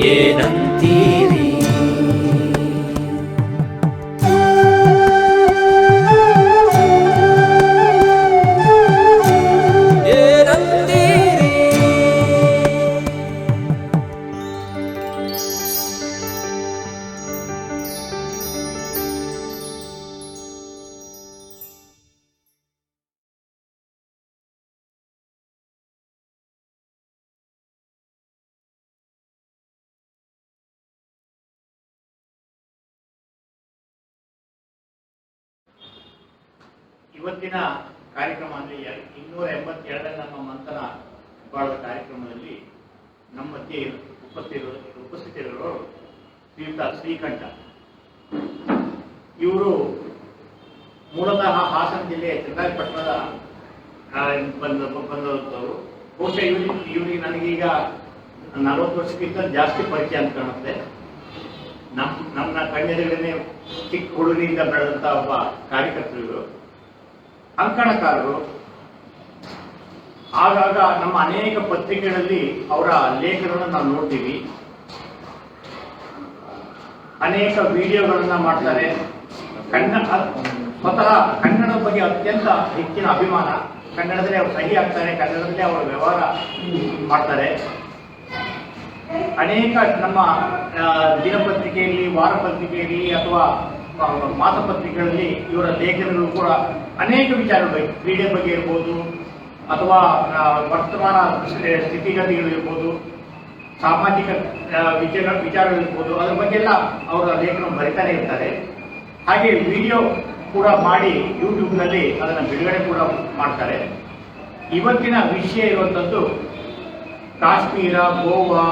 ಏನಂತೀರಿ? ಇವತ್ತಿನ ಕಾರ್ಯಕ್ರಮ ಅಂದರೆ 282 ನಮ್ಮ ಮಂಥನ ಬಾಳುವ ಕಾರ್ಯಕ್ರಮದಲ್ಲಿ ನಮ್ಮ ಮಧ್ಯೆ ಉಪಸ್ಥಿತರಿರುವವರು ಶ್ರೀಯುತ ಶ್ರೀಕಂಠ. ಇವರು ಮೂಲತಃ ಹಾಸನ ಜಿಲ್ಲೆಯ ಚನ್ನರಾಯಪಟ್ಟಣದ ಬಂದವರು. ಬಹುಶಃ ಇವರಿಗೆ ನನಗೀಗ 40 ವರ್ಷಕ್ಕಿಂತ ಜಾಸ್ತಿ ಪರಿಚಯ ಅಂತ ಕಾಣುತ್ತೆ. ನಮ್ಮ ಕಣ್ಣೆದುರಿಗೇನೆ ಚಿಕ್ಕ ಹುಡುಗರಿಂದ ಬೆಳೆದಂಥ ಒಬ್ಬ ಕಾರ್ಯಕರ್ತರು, ಅಂಕಣಕಾರರು. ಆಗಾಗ ನಮ್ಮ ಅನೇಕ ಪತ್ರಿಕೆಗಳಲ್ಲಿ ಅವರ ಲೇಖನಗಳನ್ನು ನಾವು ನೋಡ್ತೀವಿ. ಅನೇಕ ವಿಡಿಯೋಗಳನ್ನ ಮಾಡ್ತಾರೆ. ಸ್ವತಃ ಕನ್ನಡದ ಬಗ್ಗೆ ಅತ್ಯಂತ ಹೆಚ್ಚಿನ ಅಭಿಮಾನ. ಕನ್ನಡದಲ್ಲೇ ಅವರು ಸಹಿ ಆಗ್ತಾರೆ, ಕನ್ನಡದಲ್ಲೇ ಅವರ ವ್ಯವಹಾರ ಮಾಡ್ತಾರೆ. ಅನೇಕ ನಮ್ಮ ದಿನಪತ್ರಿಕೆಯಲ್ಲಿ, ವಾರಪತ್ರಿಕೆಯಲ್ಲಿ ಅಥವಾ ಮಾಸಪತ್ರಿಕೆಗಳಲ್ಲಿ ಇವರ ಲೇಖನಗಳು ಕೂಡ ಅನೇಕ ವಿಚಾರಗಳು, ಕ್ರೀಡೆ ಬಗ್ಗೆ ಇರ್ಬೋದು ಅಥವಾ ವರ್ತಮಾನ ಸ್ಥಿತಿಗತಿಗಳಿರ್ಬೋದು, ಸಾಮಾಜಿಕ ವಿಚಾರಗಳಿರ್ಬೋದು, ಅದ್ರ ಬಗ್ಗೆ ಎಲ್ಲ ಅವರ ಲೇಖನ ಬರಿತಾನೆ ಇರ್ತಾರೆ. ಹಾಗೆ ವಿಡಿಯೋ ಕೂಡ ಮಾಡಿ ಯೂಟ್ಯೂಬ್ನಲ್ಲಿ ಅದನ್ನು ಬಿಡುಗಡೆ ಕೂಡ ಮಾಡ್ತಾರೆ. ಇವತ್ತಿನ ವಿಷಯ ಇರುವಂಥದ್ದು ಕಾಶ್ಮೀರ, ಗೋವಾ,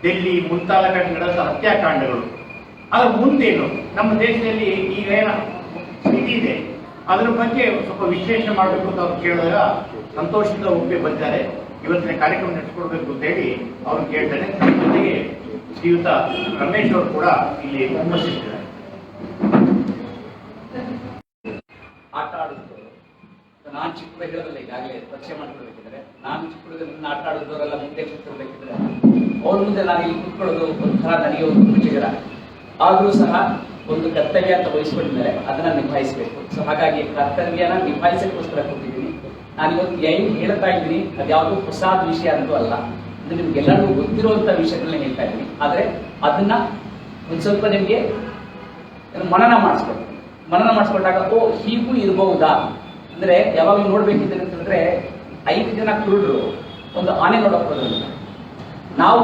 ಡೆಲ್ಲಿ ಮುಂತಾದ ಕಡೆ ನಡೆದ ಹತ್ಯಾಕಾಂಡಗಳು. ಅದರ ಮುಂದೇನು ನಮ್ಮ ದೇಶದಲ್ಲಿ ಈಗ ಏನು ಸ್ಥಿತಿ ಇದೆ ಅದರ ಬಗ್ಗೆ ಸ್ವಲ್ಪ ವಿಶ್ಲೇಷಣೆ ಮಾಡಬೇಕು ಅಂತ ಅವ್ರು ಕೇಳಿದಾಗ ಸಂತೋಷದಿಂದ ಒಪ್ಪಿ ಬಂದಿದ್ದಾರೆ. ಇವತ್ತಿನ ಕಾರ್ಯಕ್ರಮ ನಡೆಸ್ಕೊಡ್ಬೇಕು ಅಂತ ಹೇಳಿ ಅವ್ರು ಕೇಳ್ತಾರೆ. ಜೊತೆಗೆ ಶ್ರೀಯುತ ರಮೇಶ್ ಅವರು ಕೂಡ ಇಲ್ಲಿ ಉಪಸ್ಥಿತಿದ್ದಾರೆ. ಆಟ ಆಡಿದವರು ನಾನು ಚಿಕ್ಕ ಹೇಳೋದಿಲ್ಲ, ಈಗಾಗಲೇ ಪರಿಚಯ ಮಾಡ್ಕೊಳ್ಬೇಕಿದ್ರೆ ನಾನು ಚಿಕ್ಕ ಹುಡುಗರನ್ನ ಆಟ ಆಡಿದವರೆಲ್ಲ ಮುಂದೆ ಕೂತ್ಕೊಳ್ಬೇಕಿದ್ರೆ ಅವ್ರ ಮುಂದೆ ನಾನು ಇಲ್ಲಿ ಕೂತ್ಕೊಳ್ಳೋದು ಒಂಥರ ನನಗೆ ಒಂದು ಮುಜುಗರ. ಆದರೂ ಸಹ ಒಂದು ಕರ್ತವ್ಯ ಅಂತ ವಹಿಸ್ಕೊಂಡ್ಮೇಲೆ ಅದನ್ನ ನಿಭಾಯಿಸಬೇಕು. ಸೊ ಹಾಗಾಗಿ ಕರ್ತವ್ಯನ ನಿಭಾಯಿಸಕ್ಕೋಸ್ಕರ ಕೂತಿದ್ದೀನಿ. ನಾನು ಇವತ್ತು ಏನು ಹೇಳ್ತಾ ಇದ್ದೀನಿ ಅದ್ಯಾವುದೋ ಹೊಸಾದ ವಿಷಯ ಅಂತೂ ಅಲ್ಲ, ಅದು ನಿಮ್ಗೆಲ್ಲರಿಗೂ ಗೊತ್ತಿರುವಂಥ ವಿಷಯಗಳನ್ನ ಹೇಳ್ತಾ ಇದ್ದೀನಿ. ಆದರೆ ಅದನ್ನ ಒಂದು ಸ್ವಲ್ಪ ನಿಮಗೆ ಮನನ ಮಾಡಿಸ್ಕೊಂಡಾಗ ಓ ಹೀಗೂ ಇರಬಹುದಾ ಅಂದ್ರೆ ಯಾವಾಗಲೂ ನೋಡ್ಬೇಕಿದ್ರೆ ಅಂತಂದ್ರೆ 5 ಜನ ಕುರುಡರು ಒಂದು ಆನೆ ನೋಡಕ್ ಹೋದ್ರು. ನಾವು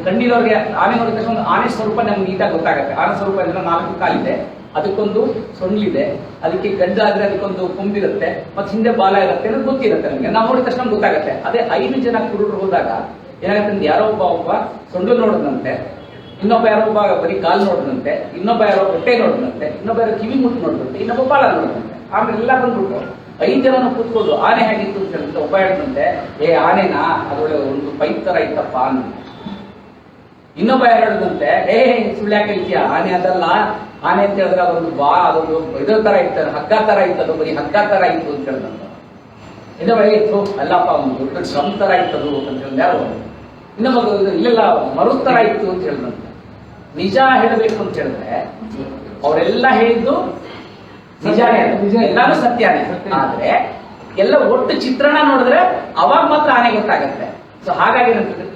ಕಂಡಿರೋರಿಗೆ ಆನೆ ನೋಡಿದ ತಕ್ಷಣ ಒಂದು ಆನೆ ಸ್ವರೂಪ ನಮ್ಗೆ ನೀಟಾಗಿ ಗೊತ್ತಾಗುತ್ತೆ. ಆನೆ ಸ್ವರೂಪ ಅಂದ್ರೆ 4 ಕಾಲಿದೆ, ಅದಕ್ಕೊಂದು ಸೊಂಡ್ಲಿದೆ, ಅದಕ್ಕೆ ಗಡ್ಡಾದ್ರೆ ಅದಕ್ಕೊಂದು ಕೊಂಬಿರುತ್ತೆ, ಮತ್ತೆ ಹಿಂದೆ ಬಾಲ ಇರುತ್ತೆ ಅನ್ನೋದು ಗೊತ್ತಿರುತ್ತೆ ನಮಗೆ. ನಾವು ನೋಡಿದ ತಕ್ಷಣ ಗೊತ್ತಾಗುತ್ತೆ. ಅದೇ 5 ಜನ ಕುರುಡರು ಹೋದಾಗ ಏನಾಗುತ್ತೆ, ಯಾರೋ ಒಬ್ಬ ಸೊಂಡ್ಲು ನೋಡಿದಂತೆ, ಇನ್ನೊಬ್ಬ ಯಾರೋ ಬರೀ ಕಾಲು ನೋಡಿದಂತೆ, ಇನ್ನೊಬ್ಬ ಯಾರೋ ಹೊಟ್ಟೆ ನೋಡಿದಂತೆ, ಇನ್ನೊಬ್ಬ ಯಾರೋ ಕಿವಿ ಮುಟ್ಟು ನೋಡಿದಂತೆ, ಇನ್ನೊಬ್ಬ ಬಾಲ ನೋಡಿದಂತೆ. ಆಮೇಲೆ ಎಲ್ಲ ಬಂದ್ಬಿಟ್ಟು 5 ಜನ ಕೂತ್ಕೊಂಡು ಆನೆ ಹೇಗಿತ್ತು ಅಂತ ಹೇಳಿದ್ರೆ ಒಬ್ಬ ಹೇಳಿದಂತೆ, ಆನೆನಾ ಅದೊಳ್ಳೆ ಒಂದು ಪೈಪ್ ತರ ಇತ್ತಪ್ಪ ಅಂತ. ಇನ್ನೊಬ್ಬ ಯಾರು ಹೇಳಿದಂತೆ, ಸುಳ್ಳ್ಯಾಕೆ ಹೇಳ್ತೀಯ, ಆನೆ ಅದಲ್ಲ, ಆನೆ ಅಂತ ಹೇಳಿದ್ರೆ ಅದೊಂದು ಅದೊಂದು ಇದರ ತರ ಇತ್ತು, ಹಗ್ಗ ತರ ಇತ್ತು, ಅದು ಬರೀ ಹಗ್ಗ ತರ ಇತ್ತು ಅಂತ ಹೇಳಿದಂತ. ಇನ್ನೊಬ್ಬ ಇತ್ತು ಅಲ್ಲಪ್ಪ ಒಂದು ದೊಡ್ಡ ಶ್ರಮ್ ತರ ಇತ್ತದು ಅಂತ ಹೇಳಿದ ಯಾರು. ಇನ್ನೊಬ್ಬ ಇಲ್ಲೆಲ್ಲ ಮರು ತರ ಇತ್ತು ಅಂತ ಹೇಳಿದಂತೆ. ನಿಜ ಹೇಳಬೇಕು ಅಂತ ಹೇಳಿದ್ರೆ ಅವರೆಲ್ಲ ಹೇಳಿದ್ದು ನಿಜಾನೇ, ಎಲ್ಲಾನು ಸತ್ಯನೇ. ಆದ್ರೆ ಎಲ್ಲ ಒಟ್ಟು ಚಿತ್ರಣ ನೋಡಿದ್ರೆ ಅವಾಗ ಮಾತ್ರ ಆನೆ ಗೊತ್ತಾಗತ್ತೆ. ಸೊ ಹಾಗಾಗಿ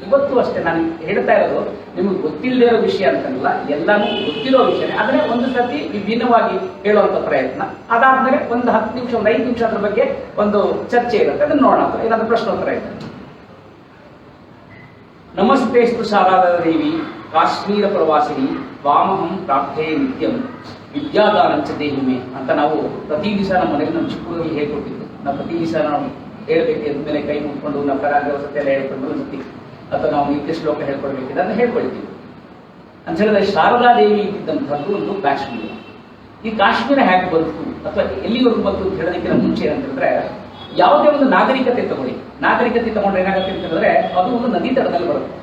ಇವತ್ತು ಅಷ್ಟೇ ನಾನು ಹೇಳ್ತಾ ಇರೋದು ನಿಮಗೆ ಗೊತ್ತಿಲ್ಲದೆ ಇರೋ ವಿಷಯ ಅಂತಲ್ಲ, ಎಲ್ಲಾನು ಗೊತ್ತಿರೋ ವಿಷಯನೇ. ಆದ್ರೆ ಒಂದು ಸತಿ ವಿಭಿನ್ನವಾಗಿ ಹೇಳುವಂತ ಪ್ರಯತ್ನ. ಅದಾದ್ಮೇಲೆ ಒಂದು 10 ನಿಮಿಷ, ಒಂದು 5 ನಿಮಿಷ ಅದ್ರ ಬಗ್ಗೆ ಒಂದು ಚರ್ಚೆ ಇರುತ್ತೆ, ಅದನ್ನ ನೋಡೋಣ. ಏನಾದ್ರೂ ಪ್ರಶ್ನೋತ್ತರ ಇರುತ್ತೆ. ನಮಸ್ತೆಸ್ತು ಶಾರದಾ ದೇವಿ ಕಾಶ್ಮೀರ ಪ್ರವಾಸಿನಿ ವಾಮಹಂ ಪ್ರಾರ್ಥೆ ನಿತ್ಯಂ ವಿದ್ಯಾದಾನಂಚ ದೇಹಿಮೆ ಅಂತ ನಾವು ಪ್ರತಿ ದಿವಸ ನಮ್ಮ ಮನೆಯಲ್ಲಿ ನಮ್ಮ ಚಿಕ್ಕೂರಲ್ಲಿ ಹೇಳ್ಕೊಟ್ಟಿದ್ದು. ನಾವು ಪ್ರತಿ ದಿವಸ ನಾವು ಹೇಳ್ಬೇಕು, ಎದ್ಮೇಲೆ ಕೈ ಮುಟ್ಕೊಂಡು ನಾವು ಕರಾಗ್ರಹ ಸತ್ಯ ಎಲ್ಲ ಹೇಳ್ಕೊಂಡು ಸತಿ ಅಥವಾ ನಾವು ನಿತ್ಯ ಶ್ಲೋಕ ಹೇಳ್ಕೊಡ್ಬೇಕಿದೆ ಅದನ್ನ ಹೇಳ್ಕೊಳ್ತೀವಿ ಅಂತ ಹೇಳಿದ್ರೆ, ಶಾರದಾ ದೇವಿ ಇದ್ದಂಥದ್ದು ಒಂದು ಕಾಶ್ಮೀರ. ಈ ಕಾಶ್ಮೀರ ಹೇಗೆ ಬಂತು ಅಥವಾ ಎಲ್ಲಿವರೆಗೂ ಬಂತು ಅಂತ ಹೇಳೋದಕ್ಕಿಂತ ಮುಂಚೆ ಏನಂತಂದ್ರೆ, ಯಾವುದೇ ಒಂದು ನಾಗರಿಕತೆ ತಗೊಳ್ಳಿ, ನಾಗರಿಕತೆ ತಗೊಂಡ್ರೆ ಏನಾಗುತ್ತೆ ಅಂತಂದ್ರೆ ಅದು ಒಂದು ನದಿ ತಟದಲ್ಲಿ ಬರುತ್ತೆ.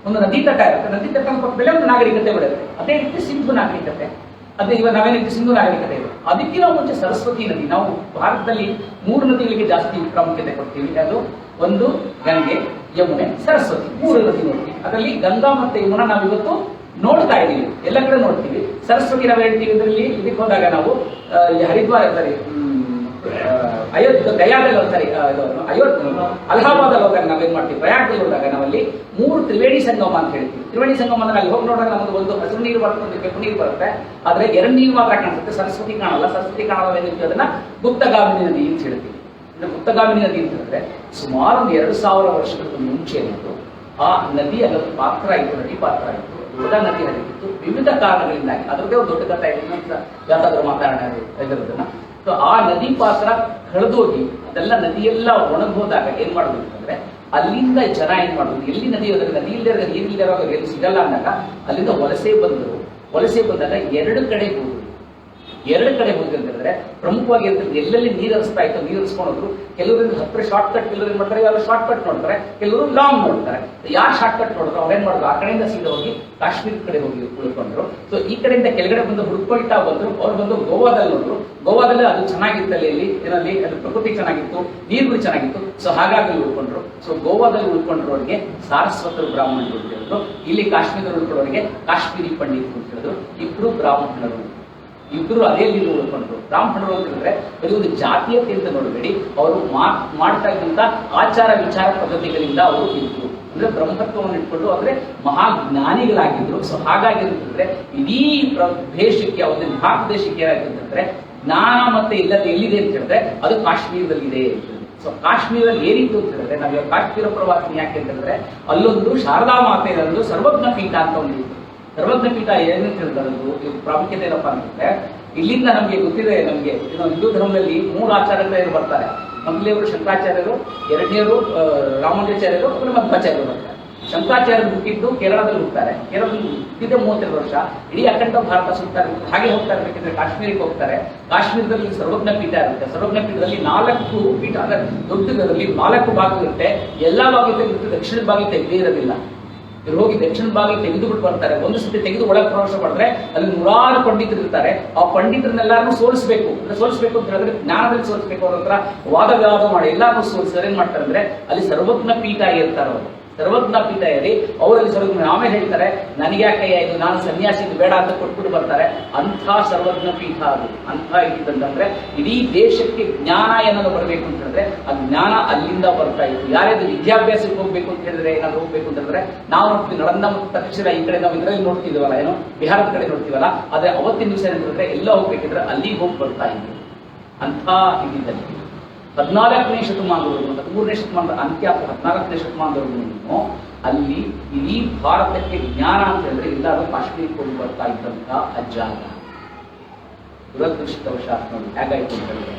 ಒಂದು ನದಿ ತಟ ಇರುತ್ತೆ, ನದಿ ತಟ ಪಕ್ಕದಲ್ಲೇ ಒಂದು ನಾಗರಿಕತೆ ಬರುತ್ತೆ. ಅದೇ ರೀತಿ ಸಿಂಧು ನಾಗರಿಕತೆ, ಅದೇ ಇವಾಗ ನಾವೇನು ರೀತಿ ಸಿಂಧು ನಾಗರಿಕತೆ ಇದೆ. ಅದಕ್ಕಿಂತ ಮುಂಚೆ ಸರಸ್ವತಿ ನದಿ. ನಾವು ಭಾರತದಲ್ಲಿ 3 ನದಿಗಳಿಗೆ ಜಾಸ್ತಿ ಪ್ರಾಮುಖ್ಯತೆ ಕೊಡ್ತೀವಿ. ಅದು ಒಂದು ಗಂಗೆ, ಯಮುನೆ, ಸರಸ್ವತಿ, 3 ನದಿ ನೋಡ್ತೀವಿ. ಅದರಲ್ಲಿ ಗಂಗಾ ಮತ್ತೆ ಯಮುನಾ ನಾವು ಇವತ್ತು ನೋಡ್ತಾ ಇದೀವಿ, ಎಲ್ಲ ಕಡೆ ನೋಡ್ತೀವಿ. ಸರಸ್ವತಿ ನಾವು ಹೇಳ್ತೀವಿ. ಇದರಲ್ಲಿ ಇದಕ್ಕೆ ಹೋದಾಗ ನಾವು ಹರಿದ್ವಾರ ಅಲಹಾಬಾದಲ್ಲಿ ಹೋದಾಗ ನಾವೇನ್ ಮಾಡ್ತೀವಿ, ಪ್ರಯಾಗದಲ್ಲಿ ಹೋದಾಗ ನಾವಲ್ಲಿ 3 ತ್ರಿವೇಣಿ ಸಂಗಮ ಅಂತ ಹೇಳ್ತೀವಿ. ತ್ರಿವೇಣಿ ಸಂಗಮ ಅಂದ್ರೆ ಅಲ್ಲಿ ಹೋಗಿ ನೋಡಿದಾಗ ನಮ್ಗೆ ಒಂದು ಹಸಿರು ನೀರು ಬರ್ತದೆ, ಕೆಂಪು ನೀರು ಬರುತ್ತೆ. ಆದ್ರೆ 2 ನೀರು ಮಾತ್ರ ಕಾಣಿಸುತ್ತೆ, ಸರಸ್ವತಿ ಕಾಣಲ್ಲ. ಸರಸ್ವತಿ ಕಾಣಲ್ಲ ಏನಿತ್ತು ಅದನ್ನ ಗುಪ್ತಗಾಮಿನಿ ನದಿ ಅಂತ ಹೇಳ್ತೀವಿ. ಗುಪ್ತಗಾಮಿನಿ ನದಿ ಅಂತ ಹೇಳಿದ್ರೆ ಸುಮಾರು 2000 ವರ್ಷಗಳ ಮುಂಚೆ ಏನಿತ್ತು ಆ ನದಿ ಅಲ್ಲೊಂದು ಪಾತ್ರ ಆಯಿತು, ನದಿ ಪಾತ್ರ ಆಯಿತು, ದೊಡ್ಡ ನದಿ ಹರಿತಿತ್ತು. ವಿವಿಧ ಕಾರಣಗಳಿಂದಾಗಿ ಅದರದ್ದೇ ಒಂದು ದೊಡ್ಡ ಕಥೆ ಆಯಿತು ಅಂತ ಯಾವ್ದಾದ್ರು ಮಾತಾಡೋಣ ಇದರದನ್ನ. ಸೊ ಆ ನದಿ ಪಾತ್ರ ಕಳೆದೋಗಿ ಅದೆಲ್ಲ ನದಿಯೆಲ್ಲ ಒಣಗೋದಾಗ ಏನ್ ಮಾಡಬೇಕು ಅಂದ್ರೆ ಅಲ್ಲಿಂದ ಜನ ಏನ್ ಮಾಡೋದು, ಎಲ್ಲಿ ನದಿ ಹೋದ್ರೆ ನದಿ ಇಲ್ಲದೆ ನೀರಿಲ್ಲದೆ ಎಲ್ಲಿ ಸಿಗಲ್ಲ ಅಂದಾಗ ಅಲ್ಲಿಂದ ವಲಸೆ ಬಂದರು. ವಲಸೆ ಬಂದಾಗ 2 ಕಡೆ ಹೋದ್ರು. 2 ಕಡೆ ಹೋಗಿ ಅಂತ ಹೇಳಿದ್ರೆ ಪ್ರಮುಖವಾಗಿ ಎಲ್ಲೆಲ್ಲಿ ನೀರು ಹರಿಸ್ತಾ ಇತ್ತು ನೀರು ಹರಿಸ್ಕೊಂಡ್ರು. ಕೆಲವರಿಂದ ಹತ್ರ ಶಾರ್ಟ್ ಕಟ್, ಕೆಲವರು ಏನ್ ಮಾಡ್ತಾರೆ, ಯಾರು ಶಾರ್ಟ್ ಕಟ್ ನೋಡ್ತಾರೆ, ಕೆಲವರು ಲಾಂಗ್ ನೋಡ್ತಾರೆ. ಯಾರು ಶಾರ್ಟ್ ಕಟ್ ನೋಡಿದ್ರು ಅವ್ರೇನ್ ಮಾಡಿದ್ರು, ಆ ಕಡೆಯಿಂದ ಸೀದಾ ಹೋಗಿ ಕಾಶ್ಮೀರ ಕಡೆ ಹೋಗಿ ಉಳ್ಕೊಂಡ್ರು. ಸೊ ಈ ಕಡೆಯಿಂದ ಕೆಳಗಡೆ ಬಂದು ಹುಡ್ಕೊಳ್ತಾ ಬಂದ್ರು. ಅವ್ರು ಬಂದು ಗೋವಾದಲ್ಲಿ ನೋಡ್ರು. ಗೋವಾದಲ್ಲಿ ಅದು ಚೆನ್ನಾಗಿತ್ತು, ಅಲ್ಲಿ ಏನಲ್ಲಿ ಅದು ಪ್ರಕೃತಿ ಚೆನ್ನಾಗಿತ್ತು, ನೀರುಗಳು ಚೆನ್ನಾಗಿತ್ತು. ಸೊ ಹಾಗಾಗಿ ಉಳ್ಕೊಂಡ್ರು. ಸೊ ಗೋವಾದಲ್ಲಿ ಉಳ್ಕೊಂಡ್ರವ್ರಿಗೆ ಸಾರಸ್ವತರು ಬ್ರಾಹ್ಮಣರು ಅಂತ ಹೇಳಿದ್ರು. ಇಲ್ಲಿ ಕಾಶ್ಮೀರದಲ್ಲಿ ಉಳ್ಕೊಳ್ಳೋರಿಗೆ ಕಾಶ್ಮೀರಿ ಪಂಡಿತರು ಅಂತ ಹೇಳಿದ್ರು. ಇಬ್ರು ಬ್ರಾಹ್ಮಣರು, ಇಬ್ಬರು ಅದೇ ನೀರು ಉಳ್ಕೊಂಡ್ರು. ಬ್ರಾಹ್ಮಣರು ಅಂತ ಹೇಳಿದ್ರೆ ಬರೀ ಒಂದು ಜಾತೀಯತೆ ಅಂತ ನೋಡಬೇಡಿ, ಅವರು ಮಾಡ್ತಾ ಇದ್ದಂತ ಆಚಾರ ವಿಚಾರ ಪದ್ಧತಿಗಳಿಂದ ಅವರು ಇದ್ರು. ಅಂದ್ರೆ ಬ್ರಹ್ಮತ್ವವನ್ನು ಇಟ್ಕೊಂಡು ಅಂದ್ರೆ ಮಹಾಜ್ಞಾನಿಗಳಾಗಿದ್ರು. ಸೊ ಹಾಗಾಗಿ ಅಂತಂದ್ರೆ ಇಡೀ ದೇಶಕ್ಕೆ, ಒಂದು ಭಾರತ ದೇಶಕ್ಕೆ ಏನಾಗಿರ್ತಂದ್ರೆ ಜ್ಞಾನ ಮತ್ತೆ ಇಲ್ಲದೆ ಎಲ್ಲಿದೆ ಅಂತ ಹೇಳಿದ್ರೆ ಅದು ಕಾಶ್ಮೀರದಲ್ಲಿ ಇದೆ ಅಂತ. ಸೊ ಕಾಶ್ಮೀರದಲ್ಲಿ ಏನಿತ್ತು ಅಂತ ಹೇಳಿದ್ರೆ ನಾವು ಕಾಶ್ಮೀರ ಪ್ರವಾಸಿನಿ ಯಾಕೆ ಅಂತ ಹೇಳಿದ್ರೆ ಅಲ್ಲೊಂದು ಶಾರದಾ ಮಾತೆ ಒಂದು ಸರ್ವಜ್ಞ ಪೀಠ ಅಂತ ಒಂದು. ಸರ್ವಜ್ಞ ಪೀಠ ಏನಂತ ಹೇಳಿದ್ರೆ ಪ್ರಾಮುಖ್ಯತೆ ಏನಪ್ಪ ಅಂತಂದ್ರೆ ಇಲ್ಲಿಂದ ನಮ್ಗೆ ಗೊತ್ತಿದೆ, ನಮ್ಗೆ ಹಿಂದೂ ಧರ್ಮದಲ್ಲಿ 3 ಆಚಾರ್ಯರು ಬರ್ತಾರೆ. ಮೊದಲನೇವರು ಶಂಕರಾಚಾರ್ಯರು, 2ನೇವರು ರಾಮಾನುಜಾಚಾರ್ಯರು, ಮಧ್ವಾಚಾರ್ಯರು ಬರ್ತಾರೆ. ಶಂಕರಾಚಾರ್ಯರು ಹುಟ್ಟಿದ್ದು ಕೇರಳದಲ್ಲಿ ಹುಡ್ತಾರೆ. ಕೇರಳದಲ್ಲಿ ಹುಟ್ಟಿದ್ದೆ 32 ವರ್ಷ. ಇಡೀ ಅಖಂಡ ಭಾರತ ಸುತ್ತಾರೆ. ಹಾಗೆ ಹೋಗ್ತಾ ಇರ್ಬೇಕಂದ್ರೆ ಕಾಶ್ಮೀರಕ್ಕೆ ಹೋಗ್ತಾರೆ. ಕಾಶ್ಮೀರದಲ್ಲಿ ಸರ್ವಜ್ಞ ಪೀಠ ಇರುತ್ತೆ. ಸರ್ವಜ್ಞ ಪೀಠದಲ್ಲಿ 4 ಪೀಠ ಅಂದ್ರೆ ದೊಡ್ಡದರಲ್ಲಿ 4 ಭಾಗ ಇರುತ್ತೆ. ಎಲ್ಲಾ ಭಾಗ ತೆಗೆದು ದಕ್ಷಿಣ ಭಾಗ ತೆಗೆದೇ ಇರೋದಿಲ್ಲ. ಇವ್ರು ಹೋಗಿ ದಕ್ಷಿಣ ಭಾಗ ತೆಗೆದುಬಿಟ್ಟು ಬರ್ತಾರೆ. ಒಂದು ಸತಿ ತೆಗೆದು ಒಳಗೆ ಪ್ರವೇಶ ಮಾಡಿದ್ರೆ ಅಲ್ಲಿ 100 ಪಂಡಿತರು ಇರ್ತಾರೆ. ಆ ಪಂಡಿತರನ್ನೆಲ್ಲಾರು ಸೋಲಿಸಬೇಕು. ಸೋಲಿಸಬೇಕು ಅಂತ ಹೇಳಿದ್ರೆ ಜ್ಞಾನದಲ್ಲಿ ಸೋಲಿಸಬೇಕು. ಅವ್ರ ಹತ್ರ ವಾದ ಮಾಡಿ ಎಲ್ಲಾರು ಸೋಲಿಸಿದ್ರೆ ಏನ್ ಮಾಡ್ತಾರೆ ಅಂದ್ರೆ ಅಲ್ಲಿ ಸರ್ವಜ್ಞ ಪೀಠ ಇರ್ತಾರೆ. ಅವರು ಸರ್ವಜ್ಞ ಪೀಠ ಇರಿ ಅವರಲ್ಲಿ ಸರ್ವಜ್ಞ ಆಮೇಲೆ ಹೇಳ್ತಾರೆ ನನಗೆ ಯಾಕೆ ಇದು, ನಾನು ಸನ್ಯಾಸಿ ಬೇಡ ಅಂತ ಕೊಟ್ಬಿಟ್ಟು ಬರ್ತಾರೆ. ಅಂಥ ಸರ್ವಜ್ಞ ಪೀಠ ಅದು. ಅಂಥ ಇದ್ದಂತಂದ್ರೆ ಇಡೀ ದೇಶಕ್ಕೆ ಜ್ಞಾನ ಏನಾದ್ರು ಬರಬೇಕು ಅಂತ ಹೇಳಿದ್ರೆ ಆ ಜ್ಞಾನ ಅಲ್ಲಿಂದ ಬರ್ತಾ ಇತ್ತು. ಯಾರ್ಯಾದ್ರು ವಿದ್ಯಾಭ್ಯಾಸಕ್ಕೆ ಹೋಗ್ಬೇಕು ಅಂತ ಹೇಳಿದ್ರೆ ಏನಾದ್ರು ಹೋಗ್ಬೇಕು ಅಂತ ಹೇಳಿದ್ರೆ ನಾವು ನೋಡ್ತೀವಿ ನಳಂದ ಮತ್ತು ತಕ್ಷಶಿಲಾ ಈ ಕಡೆ ನಾವು ಇದರಲ್ಲಿ ನೋಡ್ತಿದ್ವಲ್ಲ, ಏನೋ ಬಿಹಾರದ ಕಡೆ ನೋಡ್ತೀವಲ್ಲ. ಆದ್ರೆ ಅವತ್ತಿನ ದಿವಸ ಏನಂತಂದ್ರೆ ಎಲ್ಲ ಹೋಗ್ಬೇಕಿದ್ರೆ ಅಲ್ಲಿಗೆ ಹೋಗಿ ಬರ್ತಾ ಇದ್ರು. ಅಂಥ ಇದ್ದಿದ್ದಲ್ಲಿ 14ನೇ ಶತಮಾನದವರೆಗೂ, 13ನೇ ಶತಮಾನದ ಅಂತ್ಯ 14ನೇ ಶತಮಾನದವರೆಗೂ ಅಲ್ಲಿ ಇಡೀ ಭಾರತಕ್ಕೆ ಜ್ಞಾನ ಅಂತ ಹೇಳಿದ್ರೆ ಎಲ್ಲರೂ ಕಾಶ್ಮೀರಕ್ಕೆ ಹೋಗಿ ಬರ್ತಾ ಇದ್ದಂತ ಅಜ್ಜಾಗ. ದುರದೃಷ್ಟವಶಾತ್ ನೋಡಿ ಹೇಗಾಯ್ತು ಅಂತ ಹೇಳಿದ್ರೆ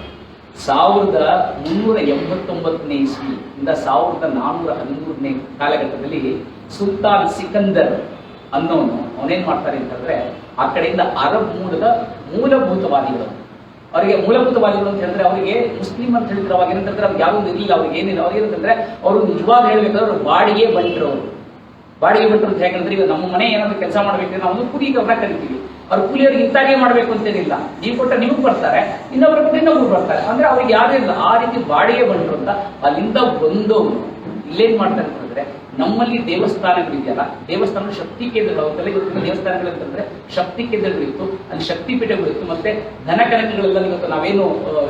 1389ನೇ ಇಸ್ವಿಯಿಂದ 1413ನೇ ಕಾಲಘಟ್ಟದಲ್ಲಿ ಸುಲ್ತಾನ್ ಸಿಕಂದರ್ ಅನ್ನೋನು ಅವನೇನ್ ಮಾಡ್ತಾರೆ ಅಂತಂದ್ರೆ ಆ ಕಡೆಯಿಂದ ಅರಬ್ ಮೂಲಭೂತವಾದಿಗಳು, ಅವರಿಗೆ ಮೂಲಭೂತವಾದಿಗಳು ಅಂತ ಹೇಳಿದ್ರೆ ಅವರಿಗೆ ಮುಸ್ಲಿಂ ಅಂತ ಹೇಳಿದ್ರೆ ಅವಾಗ ಏನಂತಂದ್ರೆ ಅವ್ರಿಗೆ ಯಾವ್ದು ಇರಲಿಲ್ಲ. ಅವ್ರಿಗೆ ಏನಿಲ್ಲ, ಅವ್ರಿಗೆ ಏನಂತಂದ್ರೆ ಅವರು ನಿಜವಾದ ಹೇಳ್ಬೇಕಾದ್ರೆ ಅವರು ಬಾಡಿಗೆ ಬಂಟ್ರು. ಅವರು ಬಾಡಿಗೆ ಬಂಟ್ರು ಅಂತ ಹೇಗಂದ್ರೆ ಈಗ ನಮ್ಮ ಮನೆ ಏನಾದ್ರು ಕೆಲಸ ಮಾಡ್ಬೇಕಂದ್ರೆ ನಾವು ಕೂಲಿಗೆ ಅವ್ರನ್ನ ಕರಿತೀವಿ. ಅವ್ರು ಕೂಲಿಯವ್ರಿಗೆ ಇಂತಾಗೆ ಮಾಡ್ಬೇಕು ಅಂತೇನಿಲ್ಲ. ನೀವು ಕೊಟ್ಟ ನಿಮಗೆ ಬರ್ತಾರೆ, ಇನ್ನೊಬ್ಬರ ಕೊಟ್ಟು ಇನ್ನೊಬ್ರು ಬರ್ತಾರೆ. ಅಂದ್ರೆ ಅವ್ರಿಗೆ ಯಾವ್ದೇ ಇಲ್ಲ, ಆ ರೀತಿ ಬಾಡಿಗೆ ಬಂಟ್ರು ಅಂತ ಅಲ್ಲಿಂದ ಬಂದವರು ಇಲ್ಲೇನ್ ಮಾಡ್ತಾರೆ ಅಂತಂದ್ರೆ ನಮ್ಮಲ್ಲಿ ದೇವಸ್ಥಾನಗಳಿದೆಯಲ್ಲ, ದೇವಸ್ಥಾನ ಶಕ್ತಿ ಕೇಂದ್ರಗಳು, ಅವತ್ತೆಲ್ಲ ಇವತ್ತಿನ ದೇವಸ್ಥಾನಗಳು ಅಂತಂದ್ರೆ ಶಕ್ತಿ ಕೇಂದ್ರಗಳಿತ್ತು, ಅಲ್ಲಿ ಶಕ್ತಿ ಪೀಠಗಳಿತ್ತು. ಮತ್ತೆ ಧನಕನಕಗಳೆಲ್ಲ ಇವತ್ತು ನಾವೇನು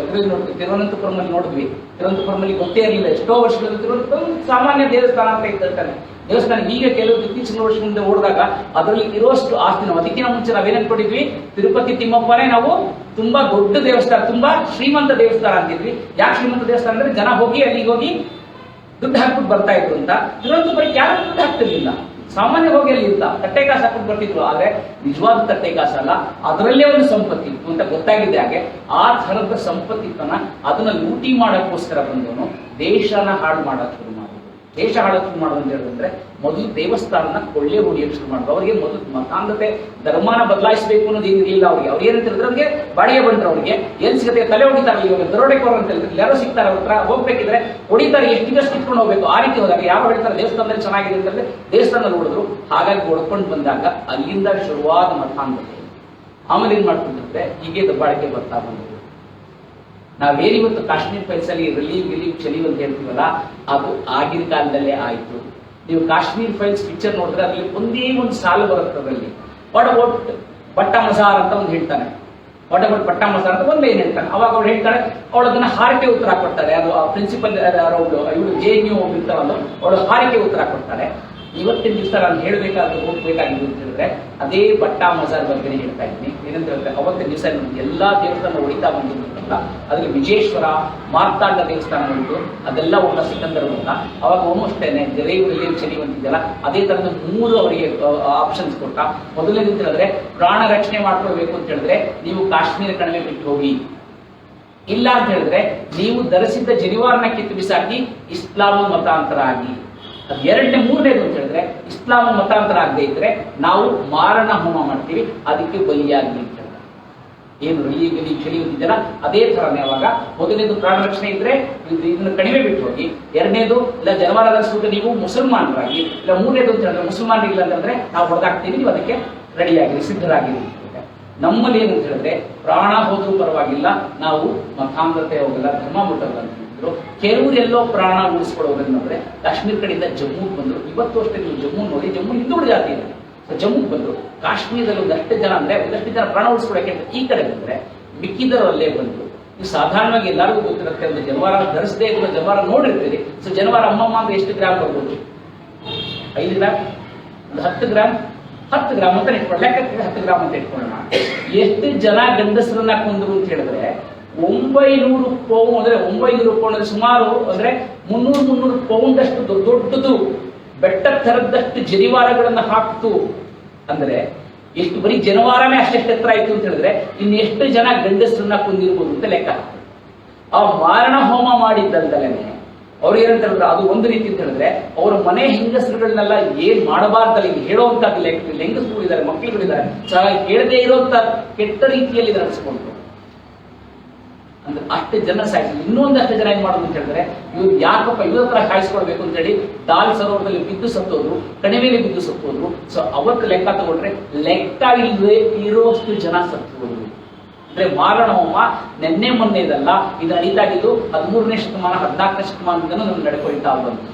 ಇದರಲ್ಲಿ ನೋಡ್ತೀವಿ, ತಿರುವನಂತಪುರಮಲ್ಲಿ ನೋಡಿದ್ವಿ. ತಿರುವನಂತಪುರಮಲ್ಲಿ ಗೊತ್ತೇ ಇರಲಿಲ್ಲ, ಎಷ್ಟೋ ವರ್ಷಗಳಿಂದ ತಿರುವನಂತಪುರಂ ಸಾಮಾನ್ಯ ದೇವಸ್ಥಾನ ಅಂತ ಇರ್ತಾರೆ. ದೇವಸ್ಥಾನ ಈಗ ಕೆಲವು ಇತ್ತೀಚಿನ ವರ್ಷದಿಂದ ಓಡಿದಾಗ ಅದರಲ್ಲಿ ಇರುವಷ್ಟು ಆಸ್ತಿ ನಾವು ಅದಕ್ಕಿಂತ ಮುಂಚೆ ನಾವೇನ್ ಅನ್ಕೊಂಡಿದ್ವಿ, ತಿರುಪತಿ ತಿಮ್ಮಪ್ಪನೇ ನಾವು ತುಂಬಾ ದೊಡ್ಡ ದೇವಸ್ಥಾನ, ತುಂಬಾ ಶ್ರೀಮಂತ ದೇವಸ್ಥಾನ ಅಂತಿದ್ವಿ. ಯಾಕೆ ಶ್ರೀಮಂತ ದೇವಸ್ಥಾನ ಅಂದ್ರೆ ಜನ ಹೋಗಿ ಅಲ್ಲಿಗೆ ಹೋಗಿ ದುಡ್ಡು ಹಾಕ್ಬಿಟ್ಟು ಬರ್ತಾ ಇದ್ರು ಅಂತ. ತಿರುವನಂತಪುರಕ್ಕೆ ಯಾರು ದುಡ್ಡು ಹಾಕ್ತಿರ್ಲಿಲ್ಲ, ಸಾಮಾನ್ಯ ಹೋಗಿ ಅಲ್ಲಿ ಇರ್ತಾ ತಟ್ಟೆ ಕಾಸು ಹಾಕ್ಬಿಟ್ಟು ಬರ್ತಿದ್ರು. ಆದ್ರೆ ನಿಜವಾದ ತಟ್ಟೆ ಕಾಸಲ್ಲ, ಅದರಲ್ಲೇ ಒಂದು ಸಂಪತ್ತಿ ಇತ್ತು ಅಂತ ಗೊತ್ತಾಗಿದೆ. ಹಾಗೆ ಆ ಥರದ ಸಂಪತ್ತಿತ್ತನ್ನ ಅದನ್ನ ಲೂಟಿ ಮಾಡಕ್ಕೋಸ್ಕರ ಬಂದವನು ದೇಶನ ಹಾಳು ಮಾಡಕ್ ಶುರು ಮಾಡಿದ್ರು. ದೇಶ ಹಾಳಕ್ಕೆ ಶುರು ಮಾಡೋದು ಅಂತ ಹೇಳಿದ್ರೆ ಮೊದಲು ದೇವಸ್ಥಾನನ ಕೊಳ್ಳೆ ಹೊಡಿಯಕ್ಕೆ ಶುರು ಮಾಡಿದ್ರು. ಅವರಿಗೆ ಮೊದಲು ಮತಾಂಧತೆ ಧರ್ಮನ ಬದಲಾಯಿಸಬೇಕು ಅನ್ನೋದು ಏನಿರಲಿಲ್ಲ ಅವ್ರಿಗೆ. ಅವ್ರು ಏನಂತ ಹೇಳಿದ್ರೆ ಅವ್ರಿಗೆ ಬಾಡಿಗೆ ಬಂದ್ರೆ ಅವ್ರಿಗೆ ಏನ್ ಸಿಗುತ್ತೆ, ತಲೆ ಹೊಡಿತಾರೆ. ಇವಾಗ ದರೋಡೆಕೋರು ಅಂತ ಹೇಳಿದ್ರೆ ಯಾರೋ ಸಿಗ್ತಾರೆ, ಅವ್ರ ಹತ್ರ ಹೋಗ್ಬೇಕಿದ್ರೆ ಹೊಡಿತಾರೆ, ಎಷ್ಟಿಗಷ್ಟು ಕಿತ್ಕೊಂಡು ಹೋಗ್ಬೇಕು. ಆ ರೀತಿ ಹೋದಾಗ ಯಾರು ಹೇಳ್ತಾರೆ ದೇವಸ್ಥಾನದಲ್ಲಿ ಚೆನ್ನಾಗಿದೆ ಅಂತಂದ್ರೆ ದೇವಸ್ಥಾನದಲ್ಲಿ ಹೊಡೆದ್ರು. ಹಾಗಾಗಿ ಹೊಡ್ಕೊಂಡು ಬಂದಾಗ ಅಲ್ಲಿಂದ ಶುರುವಾದ ಮತಾಂಧತೆ. ಆಮೇಲೆ ಏನ್ ಮಾಡ್ತಿದ್ರೆ ಹೀಗೆ ದಬ್ಬಾಳಿಕೆ ಬರ್ತಾ ಬಂದ್ರು. ನಾವೇನಿವತ್ತು ಕಾಶ್ಮೀರ್ ಫೈಲ್ಸ್ ಅಲ್ಲಿ ರಿಲೀವ್ ಚೆಲೀವ್ ಅಂತ ಹೇಳ್ತೀವಲ್ಲ, ಅದು ಆಗಿನ ಕಾಲದಲ್ಲೇ ಆಯ್ತು. ನೀವು ಕಾಶ್ಮೀರ್ ಫೈಲ್ಸ್ ಪಿಕ್ಚರ್ ನೋಡಿದ್ರೆ ಅದರಲ್ಲಿ ಒಂದೇ ಒಂದು ಸಾಲು ಬರುತ್ತೆ. ಅದರಲ್ಲಿ ವಾಟ್ ಅಬೌಟ್ ಬಟ್ಟ ಮಜಾರ್ ಅಂತ ಒಂದು ಹೇಳ್ತಾನೆ, ವಾಟ್ ಅಬೌಟ್ ಬಟ್ಟ ಮಜಾರ್ ಅಂತ ಒಂದು ಏನ್ ಹೇಳ್ತಾನೆ. ಅವಾಗ ಅವ್ರು ಹೇಳ್ತಾಳೆ, ಅವಳು ಅದನ್ನ ಹಾರಿಕೆ ಉತ್ತರ ಕೊಡ್ತಾಳೆ. ಅದು ಪ್ರಿನ್ಸಿಪಲ್ ಇವಳು JNU ಇರ್ತಾರಲ್ಲ, ಅವಳು ಹಾರಿಕೆ ಉತ್ತರ ಕೊಡ್ತಾಳೆ. ಇವತ್ತಿನ ದಿವಸ ನಾನು ಹೇಳಬೇಕಾದ್ರೆ ಹೋಗ್ಬೇಕಾಗಿದ್ದು ಅಂತ ಹೇಳಿದ್ರೆ ಅದೇ ಬಟ್ಟಾ ಮಜಾರ್ ಬಗ್ಗೆ ಹೇಳ್ತಾ ಇದ್ದೀನಿ. ಏನಂತ ಹೇಳಿದ್ರೆ ಅವತ್ತಿನ ದಿವಸ ಎಲ್ಲಾ ದೇವಸ್ಥಾನ ಹೊಡಿತಾ ಬಂದಿರುತ್ತಲ್ಲ, ಅದ್ರಲ್ಲಿ ವಿಜಯೇಶ್ವರ ಮಾರ್ತಾಂಡ ದೇವಸ್ಥಾನ ಉಂಟು, ಅದೆಲ್ಲ ಒಬ್ಬ ಸಿಕಂದರ್ ಅಂತ. ಅವಾಗ ಅಷ್ಟೇನೆ ಜರೇವಲ್ಲಿ ಚಳಿ ಬಂದಿದ್ದಲ್ಲ, ಅದೇ ತರದ 3 ಅವರಿಗೆ ಆಪ್ಷನ್ಸ್ ಕೊಟ್ಟ. ಮೊದಲನೇದು ಅಂತ ಹೇಳಿದ್ರೆ ಪ್ರಾಣ ರಕ್ಷಣೆ ಮಾಡ್ಕೊಳ್ಬೇಕು ಅಂತ ಹೇಳಿದ್ರೆ ನೀವು ಕಾಶ್ಮೀರ ಕಣಿವೆ ಬಿಟ್ಟು ಹೋಗಿ, ಇಲ್ಲ ಅಂತ ಹೇಳಿದ್ರೆ ನೀವು ಧರಿಸಿದ್ದ ಜನಿವಾರನ ಕಿತ್ತು ಬಿಸಾಕಿ ಇಸ್ಲಾಂ ಮತಾಂತರ ಆಗಿ. ಅದು ಎರಡನೇ. ಮೂರನೇದು ಅಂತ ಹೇಳಿದ್ರೆ ಇಸ್ಲಾಂ ಮತಾಂತರ ಆಗದೆ ಇದ್ರೆ ನಾವು ಮಾರಣ ಹೋಮ ಮಾಡ್ತೀವಿ, ಅದಕ್ಕೆ ಬಲಿಯಾಗಿ ಅಂತ ಹೇಳ್ತಾರೆ. ಏನು ರಿಲೀಗಲಿ ಕಲಿಯುತ್ತಿದ್ದಲ್ಲ ಅದೇ ತರನೇ. ಅವಾಗ ಮೊದಲನೇದು ಪ್ರಾಣ ರಕ್ಷಣೆ ಇದ್ರೆ ಇದನ್ನು ಕಡಿಮೆ ಬಿಟ್ಟು ಹೋಗಿ, ಎರಡನೇದು ಇಲ್ಲ ಜನವಾರದ ಸೂಟ ನೀವು ಮುಸಲ್ಮಾನರಾಗಿ, ಇಲ್ಲ ಮೂರನೇದು ಅಂತ ಹೇಳಿದ್ರೆ ಮುಸಲ್ಮಾನರಿಲ್ಲ ಅಂತಂದ್ರೆ ನಾವು ಹೊಡೆದಾಕ್ತೀವಿ, ನೀವು ಅದಕ್ಕೆ ರೆಡಿಯಾಗಿರಿ, ಸಿದ್ಧರಾಗಿರಿ. ನಮ್ಮಲ್ಲಿ ಏನು ಅಂತ ಹೇಳಿದ್ರೆ ಪ್ರಾಣ ಹೋದ್ರೂ ಪರವಾಗಿಲ್ಲ, ನಾವು ಮತಾಂಧತೆ ಹೋಗಲ್ಲ, ಧರ್ಮ ಮುಟ್ಟಲ್ಲ ಅಂತ ಹೇಳಿದ್ರು. ಕೆಲವರೆಲ್ಲೋ ಪ್ರಾಣ ಉಳಿಸ್ಕೊಳ್ಳೋದ್ರಂದ್ರೆ ಕಾಶ್ಮೀರ ಕಡೆಯಿಂದ ಜಮ್ಮುಗೆ ಬಂದ್ರು. ಇವತ್ತು ಅಷ್ಟೇ ನೀವು ಜಮ್ಮು ನೋಡಿ, ಜಮ್ಮು ಹಿಂದೂಳು ಜಾತಿ ಇದೆ. ಜಮ್ಮುಗೆ ಬಂದ್ರು. ಕಾಶ್ಮೀರದಲ್ಲಿ ಒಂದಷ್ಟು ಜನ ಅಂದ್ರೆ ಒಂದಷ್ಟು ಜನ ಪ್ರಾಣ ಉಳಿಸ್ಕೊಳ್ಳೋಕೆ ಈ ಕಡೆ ಬಂದ್ರೆ ಮಿಕ್ಕಿದರು ಅಲ್ಲೇ ಬಂದ್ರು. ನೀವು ಸಾಧಾರಣವಾಗಿ ಎಲ್ಲರಿಗೂ ಗೊತ್ತಿರುತ್ತೆ, ಒಂದು ಜನವಾರ ಧರಿಸದೇ ಇರುವ ಜನವಾರ ನೋಡಿರ್ತೀರಿ. ಸೊ ಜನವಾರ ಅಮ್ಮಮ್ಮ ಅಂದ್ರೆ ಎಷ್ಟು ಗ್ರಾಮ್ ಬರ್ಬೋದು? 5 ಗ್ರಾಮ್, ಒಂದು 10 ಗ್ರಾಮ್, 10 ಗ್ರಾಮ್ ಅಂತ ಇಟ್ಕೊಳ್ಳೋಣ, ಲೆಕ್ಕಕ್ಕೆ 10 ಗ್ರಾಮ್ ಅಂತ ಇಟ್ಕೊಳ್ಳೋಣ. ಎಷ್ಟು ಜನ ಗಂಡಸರನ್ನ ಕೊಂದ್ರು ಅಂತ ಹೇಳಿದ್ರೆ 900 ಪೌಂಡ್, ಅಂದ್ರೆ 900 ಪೌಂಡ್ ಅಂದ್ರೆ ಸುಮಾರು ಅಂದ್ರೆ 300 ಪೌಂಡ್ ಅಷ್ಟು ದೊಡ್ಡದು ಬೆಟ್ಟ ಥರದಷ್ಟು ಜನಿವಾರಗಳನ್ನ ಹಾಕ್ತು. ಅಂದ್ರೆ ಎಷ್ಟು ಬರೀ ಜನವಾರನೇ ಅಷ್ಟೆಷ್ಟು ಎತ್ತರ ಆಯ್ತು ಅಂತ ಹೇಳಿದ್ರೆ ಇನ್ನು ಎಷ್ಟು ಜನ ಗಂಡಸರನ್ನ ಕೊಂದಿರ್ಬೋದು ಅಂತ ಲೆಕ್ಕ. ಆ ಮಾರಣ ಹೋಮ ಮಾಡಿದ್ದಲ್ದಲೇನೆ ಅವ್ರು ಏನಂತ ಹೇಳಿದ್ರೆ ಅದು ಒಂದು ರೀತಿ ಅಂತ ಹೇಳಿದ್ರೆ ಅವರ ಮನೆ ಹೆಂಗಸರುಗಳನ್ನೆಲ್ಲ ಏನ್ ಮಾಡಬಾರ್ದಲ್ಲ ಇಲ್ಲಿ ಹೇಳುವಂತ ಹೆಂಗಸರುಗಳಿದ್ದಾರೆ, ಮಕ್ಕಳುಗಳಿದ್ದಾರೆ, ಕೇಳದೇ ಇರುವಂತ ಕೆಟ್ಟ ರೀತಿಯಲ್ಲಿ ನಡೆಸಿಕೊಂಡು ಅಂದ್ರೆ ಅಷ್ಟು ಜನ ಸಾಯಿಸಿ. ಇನ್ನೊಂದಷ್ಟು ಜನ ಏನ್ ಮಾಡೋದು ಅಂತ ಹೇಳಿದ್ರೆ ಇವ್ರು ಯಾಕಪ್ಪ ಇವ್ರ ಹತ್ರ ಸಾಯಿಸ್ಕೊಳ್ಬೇಕು ಅಂತ ಹೇಳಿ ದಾಲ್ ಸರೋವರದಲ್ಲಿ ಬಿದ್ದು ಸತ್ತೋದ್ರು, ಕಣಿವೆಯಲ್ಲಿ ಬಿದ್ದು ಸತ್ತೋದ್ರು. ಸೊ ಅವತ್ತು ಲೆಕ್ಕ ತಗೊಂಡ್ರೆ ಲೆಕ್ಕ ಇಲ್ಲದೆ ಇರೋಷ್ಟು ಜನ ಸತ್ತೋದ್ರು. ಅಂದ್ರೆ ಮಾರಣ ಹೋಮ ನೆನ್ನೆ ಮೊನ್ನೆದಲ್ಲ, ಇದು ನಡೀತಾ ಇದ್ದು 13ನೇ ಶತಮಾನ 14ನೇ ಶತಮಾನದಿಂದ ನಮ್ಗೆ ನಡ್ಕೊಳ್ತಾ ಬಂತು.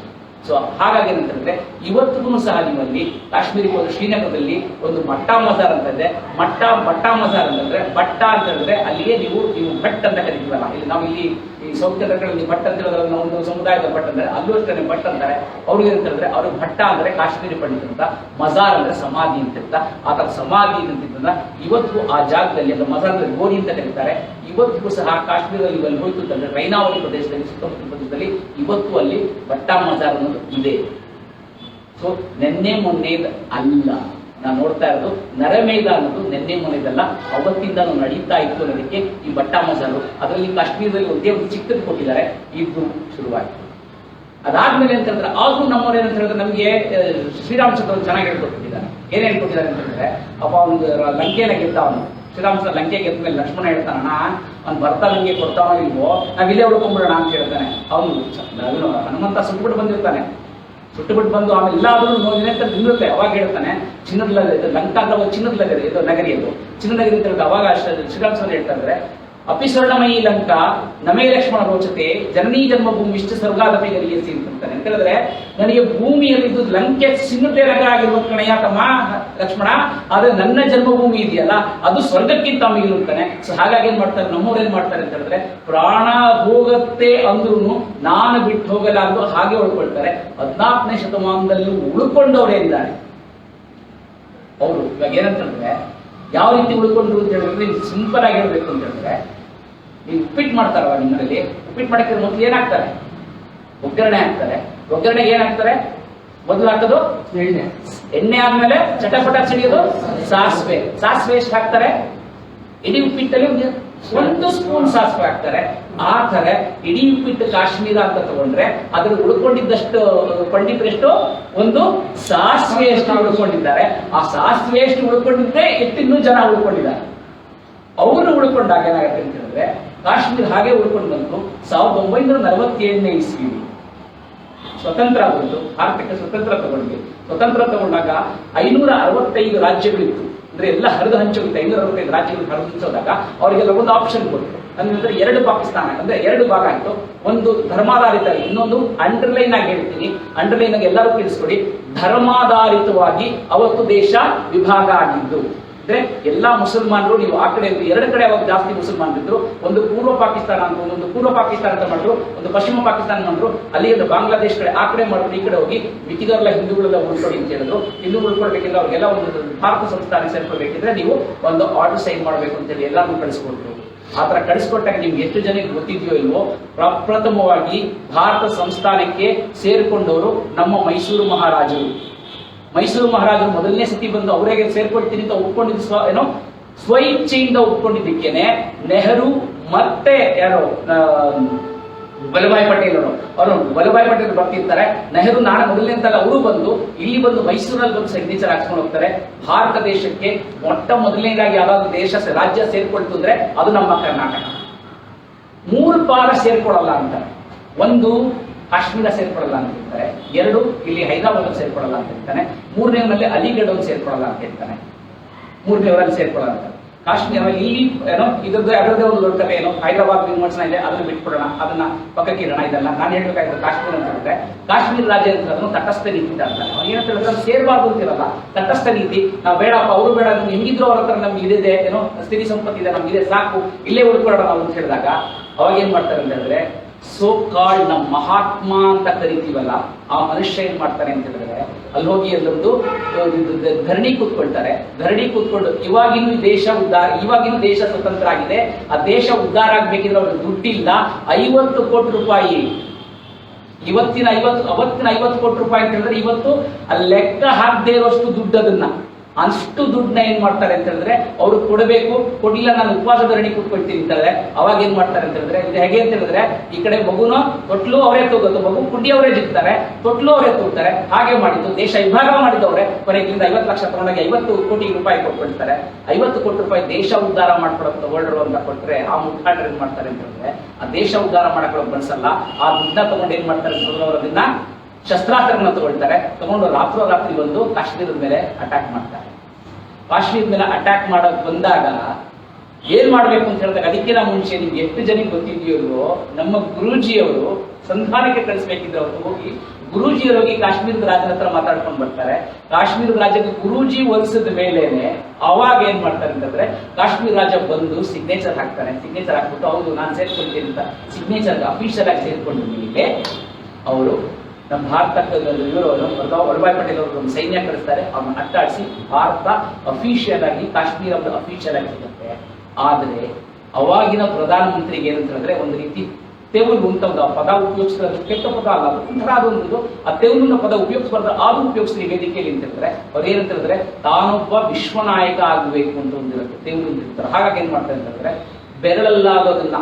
ಸೊ ಹಾಗಾಗಿ ಏನಂತಂದ್ರೆ ಇವತ್ತಿಗೂ ಸಹ ನಿಮ್ಮಲ್ಲಿ ಕಾಶ್ಮೀರಿಗೆ ಹೋದ ಶ್ರೀನಗರದಲ್ಲಿ ಒಂದು ಬಟ್ಟಾ ಮಜಾರ್ ಅಂತ ಇದೆ. ಬಟ್ಟಾ ಮಜಾರ್ ಅಂತಂದ್ರೆ ಬಟ್ಟ ಅಂತ ಹೇಳಿದ್ರೆ ಅಲ್ಲಿಗೆ ನೀವು ಭಟ್ ಅಂತ ಕರಿತೀವಲ್ಲ, ಇಲ್ಲಿ ನಾವು ಇಲ್ಲಿ ಈ ಸೌತ್ ಕರ್ನಾಟಕದಲ್ಲಿ ಭಟ್ ಅಂತ ಹೇಳಿದ್ರೆ ಒಂದು ಸಮುದಾಯದ ಭಟ್ ಅಂದ್ರೆ ಅಲ್ಲೂ ಅಷ್ಟೇ ಭಟ್ ಅಂತಾರೆ. ಅವ್ರಿಗೆ ಏನಂತ ಹೇಳಿದ್ರೆ ಅವ್ರಿಗೆ ಭಟ್ಟ ಅಂದ್ರೆ ಕಾಶ್ಮೀರಿ ಪಂಡಿತ ಅಂತ, ಮಜಾರ್ ಅಂದ್ರೆ ಸಮಾಧಿ ಅಂತ ಇರ್ತ. ಆ ತರ ಸಮಾಧಿ ಅಂತಿದ್ದ ಇವತ್ತು ಆ ಜಾಗದಲ್ಲಿ ಅಂದ್ರೆ ಮಜಾರ್ ಅಂದ್ರೆ ಗೋಡಿ ಅಂತ ಕರೀತಾರೆ. ಇವತ್ತಿಗೂ ಸಹ ಕಾಶ್ಮೀರದಲ್ಲಿ ಅಲ್ಲಿ ಹೋಯ್ತು ಅಂತಂದ್ರೆ ರೈನಾವಳಿ ಪ್ರದೇಶದಲ್ಲಿ ಸುತ್ತಮುತ್ತ ಪ್ರದೇಶದಲ್ಲಿ ಇವತ್ತು ಅಲ್ಲಿ ಬಟ್ಟಾ ಮಜಾರ್ ಅನ್ನೋದು ಇದೆ. ಸೊ ನೆನ್ನೆ ಮೊನ್ನೆದ ಅಲ್ಲ, ನಾನು ನೋಡ್ತಾ ಇರೋದು ನರಮೇಧ ಅನ್ನೋದು ನೆನ್ನೆ ಮೊನ್ನೆದಲ್ಲ, ಅವತ್ತಿಂದ ನಡೀತಾ ಇತ್ತು ಅನ್ನೋದಕ್ಕೆ ಈ ಬಟ್ಟಾ ಮಜಾರು. ಅದರಲ್ಲಿ ಕಾಶ್ಮೀರದಲ್ಲಿ ಒಂದೇ ಒಂದು ಚಿಕ್ಕದು ಕೊಟ್ಟಿದ್ದಾರೆ, ಇದು ಶುರುವಾಯಿತು. ಅದಾದ್ಮೇಲೆ ಅಂತ ಹೇಳಿದ್ರೆ ಆದ್ರೂ ನಮ್ಮವ್ರು ಏನಂತ ಹೇಳಿದ್ರೆ ನಮಗೆ ಶ್ರೀರಾಮಚಂದ್ರ ಚೆನ್ನಾಗಿ ಹೇಳ್ಕೊಟ್ಟಿದ್ದಾರೆ. ಏನೇನು ಕೊಟ್ಟಿದ್ದಾರೆ ಅಂತ ಹೇಳಿದ್ರೆ ಅಪ್ಪ ಒಂದು ಲಂಕೆನ ಗೆದ್ದ ಅವನು. ಶ್ರೀರಾಮಚಂದ್ರ ಲಂಕೆ ಗೆದ್ದ ಮೇಲೆ ಲಕ್ಷ್ಮಣ ಹೇಳ್ತಾನ ಅವ್ನು ಬರ್ತಾ ಲಂಕೆ ಕೊಡ್ತಾನೋ ಇಲ್ವೋ, ನಾವ್ ಇಲ್ಲೇ ಉಳ್ಕೊಂಡ್ಬಿಡೋಣ ಅಂತ ಹೇಳ್ತಾನೆ. ಅವನು ಹನುಮಂತ ಸುಟ್ಬಿಟ್ಟು ಬಂದಿರ್ತಾನೆ. ಸುಟ್ಟುಬಿಟ್ಟು ಬಂದು ಆಮೇಲೆ ಎಲ್ಲಾದ್ರೂ ನೋಡಿದ್ರೆ ನಿಲ್ಲುತ್ತೆ. ಅವಾಗ ಹೇಳ್ತಾನೆ ಚಿನ್ನದ ಲಂಕಾ ಅಂತ ಒಂದು ಚಿನ್ನದ ನಗರಿ, ಇದು ನಗರಿ, ಅದು ಚಿನ್ನದ ನಗರಿ ಅಂತ ಹೇಳಿದ್ರೆ ಅವಾಗ ಶ್ರೀರಾಮಚಂದ್ರ ಹೇಳ್ತಾ ಇದ್ರೆ ಅಪಿ ಸ್ವರ್ಣಮಯಿ ಲಂಕಾ ನಮೇ ಲಕ್ಷ್ಮಣ ರೋಚತೆ ಜನನೀ ಜನ್ಮಭೂಮಿ ಇಷ್ಟು ಸ್ವರ್ಗಾದಪಿ ಗರಿಯಸಿ ಅಂತಾನೆ. ಅಂತ ಹೇಳಿದ್ರೆ ನನಗೆ ಭೂಮಿಯಲ್ಲಿದ್ದು ಲಂಕೆ ಚಿನ್ನತೆ ನಗರ ಆಗಿರುವ ಕಣಯ್ಯ ತಮ್ಮ ಲಕ್ಷ್ಮಣ, ಆದ್ರೆ ನನ್ನ ಜನ್ಮಭೂಮಿ ಇದೆಯಲ್ಲ ಅದು ಸ್ವರ್ಗಕ್ಕಿಂತ ಮಿಗಿಲು ಅಂತಾನೆ. ಸೊ ಹಾಗಾಗಿ ಏನ್ ಮಾಡ್ತಾರೆ ನಮ್ಮವ್ರು ಏನ್ ಮಾಡ್ತಾರೆ ಅಂತ ಹೇಳಿದ್ರೆ ಪ್ರಾಣ ಹೋಗತ್ತೆ ಅಂದ್ರೂ ನಾನು ಬಿಟ್ಟು ಹೋಗಲ್ಲ ಅಂದು ಹಾಗೆ ಉಳ್ಕೊಳ್ತಾರೆ. 14ನೇ ಶತಮಾನದಲ್ಲಿ ಉಳ್ಕೊಂಡವರೇ ಇದ್ದಾರೆ ಅವರು. ಇವಾಗ ಏನಂತಂದ್ರೆ ಯಾವ ರೀತಿ ಉಳ್ಕೊಂಡ್ರು ಅಂತ ಹೇಳಿದ್ರೆ ಸಿಂಪಲ್ ಆಗಿ ಹೇಳ್ಬೇಕು ಅಂತ ಹೇಳಿದ್ರೆ ನೀವು ಉಪ್ಪಿಟ್ಟು ಮಾಡ್ತಾರವ ನಿಮ್ಮಲ್ಲಿ, ಉಪ್ಪಿಟ್ಟು ಮಾಡಕ್ಕೆ ಮೊದಲು ಏನಾಗ್ತಾರೆ? ಒಗ್ಗರಣೆ ಹಾಕ್ತಾರೆ. ಒಗ್ಗರಣೆಗೆ ಏನಾಗ್ತಾರೆ? ಮೊದಲು ಹಾಕೋದು ಎಣ್ಣೆ ಆದ್ಮೇಲೆ ಚಟಪಟ ಸಿಡಿಯೋದು ಸಾಸಿವೆ. ಸಾಸಿವೆ ಎಷ್ಟು ಹಾಕ್ತಾರೆ? ಇಡೀ ಉಪ್ಪಿಟ್ಟಲ್ಲಿ 1 ಸ್ಪೂನ್ ಸಾಸಿವೆ ಹಾಕ್ತಾರೆ. ಆ ತರ ಇಡೀ ಉಪ್ಪಿಟ್ಟು ಕಾಶ್ಮೀರ ಅಂತ ತಗೊಂಡ್ರೆ ಅದ್ರ ಉಳ್ಕೊಂಡಿದ್ದಷ್ಟು ಪಂಡಿತರೆಷ್ಟು ಒಂದು ಸಾಸಿವೆ ಎಷ್ಟು ಉಳ್ಕೊಂಡಿದ್ದಾರೆ. ಆ ಸಾಸಿವೆ ಎಷ್ಟು ಉಳ್ಕೊಂಡಿದ್ರೆ ಇನ್ನೂ ಜನ ಉಳ್ಕೊಂಡಿದ್ದಾರೆ. ಅವರು ಉಳ್ಕೊಂಡಾಗ ಏನಾಗುತ್ತೆ ಅಂತ ಹೇಳಿದ್ರೆ ಕಾಶ್ಮೀರ ಹಾಗೆ ಉಳ್ಕೊಂಡು ಬಂತು. 1947ನೇ ಇಸ್ವಿ ಸ್ವತಂತ್ರ ಬಂತು, ಭಾರತಕ್ಕೆ ಸ್ವತಂತ್ರ ತಗೊಂಡ್ವಿ. ಸ್ವತಂತ್ರ ತಗೊಂಡಾಗ 565 ರಾಜ್ಯಗಳಿತ್ತು. ಅಂದ್ರೆ ಎಲ್ಲ ಹರಿದು ಹಂಚೋಗಿತ್ತು. 565 ರಾಜ್ಯಗಳು ಹರಿದು ಹಂಚೋದಾಗ ಅವರಿಗೆಲ್ಲ ಒಂದು ಆಪ್ಷನ್ ಕೊಟ್ಟರು. ಅಂದ್ರೆ ಎರಡು ಪಾಕಿಸ್ತಾನ ಅಂದ್ರೆ ಎರಡು ಭಾಗ ಆಯ್ತು. ಒಂದು ಧರ್ಮಾಧಾರಿತ, ಇನ್ನೊಂದು ಅಂಡರ್ಲೈನ್ ಆಗಿ ಹೇಳ್ತೀನಿ, ಅಂಡರ್ಲೈನ್ ಆಗಿ ಎಲ್ಲರೂ ತಿಳಿಸ್ಕೊಡಿ. ಧರ್ಮಾಧಾರಿತವಾಗಿ ಅವತ್ತು ದೇಶ ವಿಭಾಗ ಆಗಿದ್ದು ಅಂದ್ರೆ ಎಲ್ಲಾ ಮುಸಲ್ಮಾನರು, ನೀವು ಆ ಕಡೆ ಎರಡು ಕಡೆ ಅವಾಗ ಜಾಸ್ತಿ ಮುಸಲ್ಮಾನರಿದ್ರು. ಒಂದು ಪೂರ್ವ ಪಾಕಿಸ್ತಾನ ಅಂತ, ಒಂದು ಪೂರ್ವ ಪಾಕಿಸ್ತಾನ ಅಂತ ಮಾಡಿದ್ರು, ಒಂದು ಪಶ್ಚಿಮ ಪಾಕಿಸ್ತಾನ ಮಾಡಿದ್ರು. ಅಲ್ಲಿ ಒಂದು ಬಾಂಗ್ಲಾದೇಶ ಕಡೆ ಆ ಕಡೆ ಮಾಡಿದ್ರು, ಈ ಕಡೆ ಹೋಗಿ ಮಿಕ್ಕಿದವರೆಲ್ಲ ಹಿಂದೂಗಳೆಲ್ಲ ಉಳ್ಕೊಳ್ಳಿ ಅಂತ ಹೇಳಿದ್ರು. ಹಿಂದೂ ಉಳ್ಕೊಳ್ಬೇಕಿದ್ರೆ ಅವ್ರಿಗೆಲ್ಲ ಒಂದು ಭಾರತ ಸಂಸ್ಥಾನ ಸೇರ್ಕೊಳ್ಬೇಕಿದ್ರೆ ನೀವು ಒಂದು ಆರ್ಡರ್ ಸೈನ್ ಮಾಡಬೇಕು ಅಂತೇಳಿ ಎಲ್ಲಾನು ಕಳಿಸ್ಕೊಟ್ರು. ಆ ತರ ಕಳಿಸ್ಕೊಟ್ಟಾಗ ನಿಮ್ಗೆ ಎಷ್ಟು ಜನಕ್ಕೆ ಗೊತ್ತಿದೆಯೋ ಇಲ್ವೋ, ಪ್ರಪ್ರಥಮವಾಗಿ ಭಾರತ ಸಂಸ್ಥಾನಕ್ಕೆ ಸೇರ್ಕೊಂಡವರು ನಮ್ಮ ಮೈಸೂರು ಮಹಾರಾಜರು. ಮೈಸೂರು ಮಹಾರಾಜರು ಮೊದಲನೇ ಸತಿ ಬಂದು ಅವರಿಗೆ ಸೇರ್ಕೊಳ್ತೀನಿ ಅಂತ ಒಪ್ಕೊಂಡಿದ್ದು ಸ್ವ ಇಚ್ಛೆಯಿಂದ ಒಪ್ಕೊಂಡಿದ್ದಕ್ಕೇನೆ ನೆಹರು ಮತ್ತೆ ಯಾರು ವಲ್ಲಭಾಯ್ ಪಟೇಲ್ ಅವರು ವಲ್ಲಭಾಯ್ ಪಟೇಲ್ ಬರ್ತಿರ್ತಾರೆ. ನೆಹರು ನಾಳೆ ಮೊದಲನೇ ಅಂತಲ್ಲ, ಅವರು ಬಂದು ಇಲ್ಲಿ ಬಂದು ಮೈಸೂರಲ್ಲಿ ಬಂದು ಸಿಗ್ನೇಚರ್ ಹಾಕ್ಸ್ಕೊಂಡು ಹೋಗ್ತಾರೆ. ಭಾರತ ದೇಶಕ್ಕೆ ಮೊಟ್ಟ ಮೊದಲನೇದಾಗಿ ಯಾವ್ದಾದ್ರು ದೇಶ ರಾಜ್ಯ ಸೇರ್ಕೊಳ್ತು ಅಂದ್ರೆ ಅದು ನಮ್ಮ ಕರ್ನಾಟಕ. 3 ಪಾಲ ಸೇರ್ಕೊಳಲ್ಲ ಅಂತಾರೆ. ಒಂದು ಕಾಶ್ಮೀರ ಸೇರ್ಕೊಳಲ್ಲ ಅಂತ ಹೇಳ್ತಾರೆ, 2 ಇಲ್ಲಿ ಹೈದರಾಬಾದ್ ಸೇರ್ಕೊಳಲ್ಲ ಅಂತ ಹೇಳ್ತಾನೆ, 3ನೇವರಲ್ಲಿ ಅಲಿಗಢ ಸೇರ್ಕೊಳಲ್ಲ ಅಂತ ಹೇಳ್ತಾನೆ, 3ನೇವರಲ್ಲಿ ಸೇರ್ಕೊಳಲ್ಲ ಅಂತ. ಕಾಶ್ಮೀರ ಇಲ್ಲಿ ಏನೋ ಇದ್ರದ್ದು ಅದರದೇ ಒಂದು ದೊಡ್ಡ ಕಥೆ, ಏನೋ ಹೈದರಾಬಾದ್ ವಿಮರ್ಶನ ಇದೆ, ಅದನ್ನ ಬಿಟ್ಕೊಡೋಣ, ಅದನ್ನ ಪಕ್ಕಕ್ಕೆ ಇಡೋಣ. ಇದೆಲ್ಲ ನಾನು ಹೇಳ್ಬೇಕಾಗಿದ್ದು ಕಾಶ್ಮೀರ ಅಂತ ಹೇಳಿದ್ರೆ, ಕಾಶ್ಮೀರ ರಾಜ್ಯ ಅಂತ ಅದನ್ನು ತಟಸ್ಥ ನೀತಿ ಅಂತ ಅಂತಾರೆ. ಏನಂತ ಹೇಳಿದ್ರೆ ಸೇರ್ಬಾರ್ದು ಅಂತಿರಲ್ಲ, ತಟಸ್ಥ ನೀತಿ. ನಾವು ಬೇಡಪ್ಪ, ಅವರು ಬೇಡ, ಹೆಂಗಿದ್ರು ಅವ್ರ ಹತ್ರ ನಮ್ಗೆ ಇದಿದೆ, ಏನೋ ಸ್ಥಿತಿ ಸಂಪತ್ತಿ ಇದೆ, ನಮ್ಗೆ ಇದೆ, ಸಾಕು, ಇಲ್ಲೇ ಉಳ್ಕೊಳ್ಳೋಣ ನಾವು ಅಂತ ಹೇಳಿದಾಗ ಅವಾಗ ಏನ್ ಮಾಡ್ತಾರೆ ಅಂತ ಹೇಳಿದ್ರೆ, ಸೋ ಕಾಲ್ಡ್ ನಮ್ಮ ಮಹಾತ್ಮ ಅಂತ ಕರಿತೀವಲ್ಲ ಆ ಮನುಷ್ಯ ಏನ್ ಮಾಡ್ತಾನೆ ಅಂತ ಹೇಳಿದ್ರೆ, ಅಲ್ಲಿ ಹೋಗಿ ಅಲ್ಲೊಂದು ಧರಣಿ ಕೂತ್ಕೊಳ್ತಾರೆ. ಧರಣಿ ಕೂತ್ಕೊಂಡು ಇವಾಗಿನೂ ದೇಶ ಉದ್ಧಾರ, ಇವಾಗಿನೂ ದೇಶ ಸ್ವತಂತ್ರ ಆಗಿದೆ, ಆ ದೇಶ ಉದ್ಧಾರ ಆಗ್ಬೇಕಿದ್ರೆ ಅವ್ರಿಗೆ ದುಡ್ಡಿಲ್ಲ, 50 ಕೋಟಿ ರೂಪಾಯಿ, ಅವತ್ತಿನ 50 ಕೋಟಿ ರೂಪಾಯಿ ಅಂತ ಹೇಳಿದ್ರೆ ಇವತ್ತು ಲೆಕ್ಕ ಹಾಕದೇ ಇರೋಷ್ಟು ದುಡ್ಡು, ಅದನ್ನ ಅಷ್ಟು ದುಡ್ಡನ್ನ ಏನ್ ಮಾಡ್ತಾರೆ ಅಂತ ಹೇಳಿದ್ರೆ ಅವ್ರು ಕೊಡಬೇಕು. ಕೊಡ್ಲಿಲ್ಲ ನಾನು ಉಪವಾಸ ಧರಣಿ ಕೂತ್ಕೊಳ್ತೀನಿ ಅಂತ ಹೇಳಿದ್ರೆ ಅವಾಗ ಏನ್ ಮಾಡ್ತಾರೆ ಅಂತ ಹೇಳಿದ್ರೆ, ಇದು ಹೇಗೆ ಅಂತ ಹೇಳಿದ್ರೆ, ಈ ಕಡೆ ಮಗುನ ತೊಟ್ಲು ಅವರೇ ತಗೋದು, ಮಗು ಕುಂಡಿ ಅವರೇ ಜಿಕ್ತಾರೆ, ತೊಟ್ಲು ಅವರೇ ತಗೋತಾರೆ. ಹಾಗೆ ಮಾಡಿದ್ದು ದೇಶ ವಿಭಾಗ ಮಾಡಿದವ್ರೆ. ಕೊನೆಗಿಂದ 50 ಲಕ್ಷ ತಗೊಂಡಾಗ 50 ಕೋಟಿ ರೂಪಾಯಿ ಕೊಟ್ಕೊಳ್ತಾರೆ. 50 ಕೋಟಿ ರೂಪಾಯಿ ದೇಶ ಉದ್ಧಾರ ಮಾಡ್ಕೊಳಕ್ ತಗೊಳ್ರು ಅಂತ ಕೊಟ್ರೆ ಆ ಮುಖಂಡರು ಏನ್ ಮಾಡ್ತಾರೆ ಅಂತ ಹೇಳಿದ್ರೆ, ಆ ದೇಶ ಉದ್ಧಾರ ಮಾಡಕೊಳಕ್ ಬನ್ಸಲ್ಲ, ಆ ದುಡ್ಡ ತಗೊಂಡು ಏನ್ ಮಾಡ್ತಾರೆ ಅಂತ ಹೇಳಿದ್ರೆ ಅವರದನ್ನ ಶಸ್ತ್ರಾಸ್ತ್ರಗಳನ್ನ ತಗೊಳ್ತಾರೆ. ತಗೊಂಡು ರಾತ್ರಿ ಬಂದು ಕಾಶ್ಮೀರದ ಮೇಲೆ ಅಟ್ಯಾಕ್ ಮಾಡ್ತಾರೆ. ಕಾಶ್ಮೀರದ ಮೇಲೆ ಅಟ್ಯಾಕ್ ಮಾಡೋಕ್ ಬಂದಾಗ ಏನ್ ಮಾಡ್ಬೇಕು ಅಂತ ಹೇಳಿದಾಗ, ಅದಕ್ಕಿಂತ ಮುಂಚೆ ನಿಮ್ಗೆ ಎಷ್ಟು ಜನಕ್ಕೆ ಗೊತ್ತಿದೆಯೋ, ನಮ್ಮ ಗುರೂಜಿಯವರು ಸಂಧಾನಕ್ಕೆ ಕಳಿಸ್ಬೇಕಿದ್ರೆ ಅವ್ರು ಹೋಗಿ ಗುರೂಜಿಯವರು ಹೋಗಿ ಕಾಶ್ಮೀರದ ರಾಜನ ಹತ್ರ ಮಾತಾಡ್ಕೊಂಡು ಬರ್ತಾರೆ. ಕಾಶ್ಮೀರದ ರಾಜ್ಯಕ್ಕೆ ಗುರೂಜಿ ಒಲಿಸಿದ ಮೇಲೇನೆ ಅವಾಗ ಏನ್ ಮಾಡ್ತಾರೆ ಅಂತಂದ್ರೆ, ಕಾಶ್ಮೀರ ರಾಜ ಬಂದು ಸಿಗ್ನೇಚರ್ ಹಾಕ್ತಾನೆ. ಸಿಗ್ನೇಚರ್ ಹಾಕ್ಬಿಟ್ಟು ಹೌದು ನಾನು ಸೇರ್ಕೊಳ್ತೀನಿ ಅಂತ ಸಿಗ್ನೇಚರ್ ಅಫಿಷಿಯಲ್ ಆಗಿ ಸೇರ್ಕೊಂಡ ಮೇಲೆ ಅವರು ನಮ್ಮ ಭಾರತಕ್ಕೆ ಇವರು ವಲ್ಲಭಾಯ್ ಪಟೇಲ್ ಅವರು ಒಂದು ಸೈನ್ಯ ಕಳಿಸ್ತಾರೆ. ಅವ್ರನ್ನ ಅಟ್ಟಾಡಿಸಿ ಭಾರತ ಅಫಿಷಿಯಲ್ ಆಗಿ ಕಾಶ್ಮೀರ ಅಫಿಷಿಯಲ್ ಆಗಿ ಸಿಗುತ್ತೆ. ಆದ್ರೆ ಅವಾಗಿನ ಪ್ರಧಾನಮಂತ್ರಿಗೆ ಏನಂತ ಹೇಳಿದ್ರೆ, ಒಂದು ರೀತಿ ತೆವಲು ಅಂತ ಒಂದು ಪದ ಉಪಯೋಗಿಸಿದ್ರೆ ಕೆಟ್ಟ ಪದ ಅಲ್ಲ, ಒಂಥರ ಅದೊಂದು ಆ ತೆವಲಿನ ಪದ ಉಪಯೋಗಿಸಬಾರ್ದು, ಅದು ಉಪಯೋಗಿಸ್ರಿ ವೇದಿಕೆಯಲ್ಲಿ ಅಂತ ಹೇಳಿದ್ರೆ ಅವ್ರು ಏನಂತ ಹೇಳಿದ್ರೆ, ತಾನೊಬ್ಬ ವಿಶ್ವನಾಯಕ ಆಗಬೇಕು ಅಂತ ಒಂದಿರುತ್ತೆ, ತೆವಲು ಅಂತ ಹೇಳ್ತಾರೆ. ಹಾಗಾಗಿ ಏನ್ ಮಾಡ್ತಾರೆ ಅಂತ ಹೇಳಿದ್ರೆ, ಬೆರಳಲ್ಲಾಗೋದನ್ನ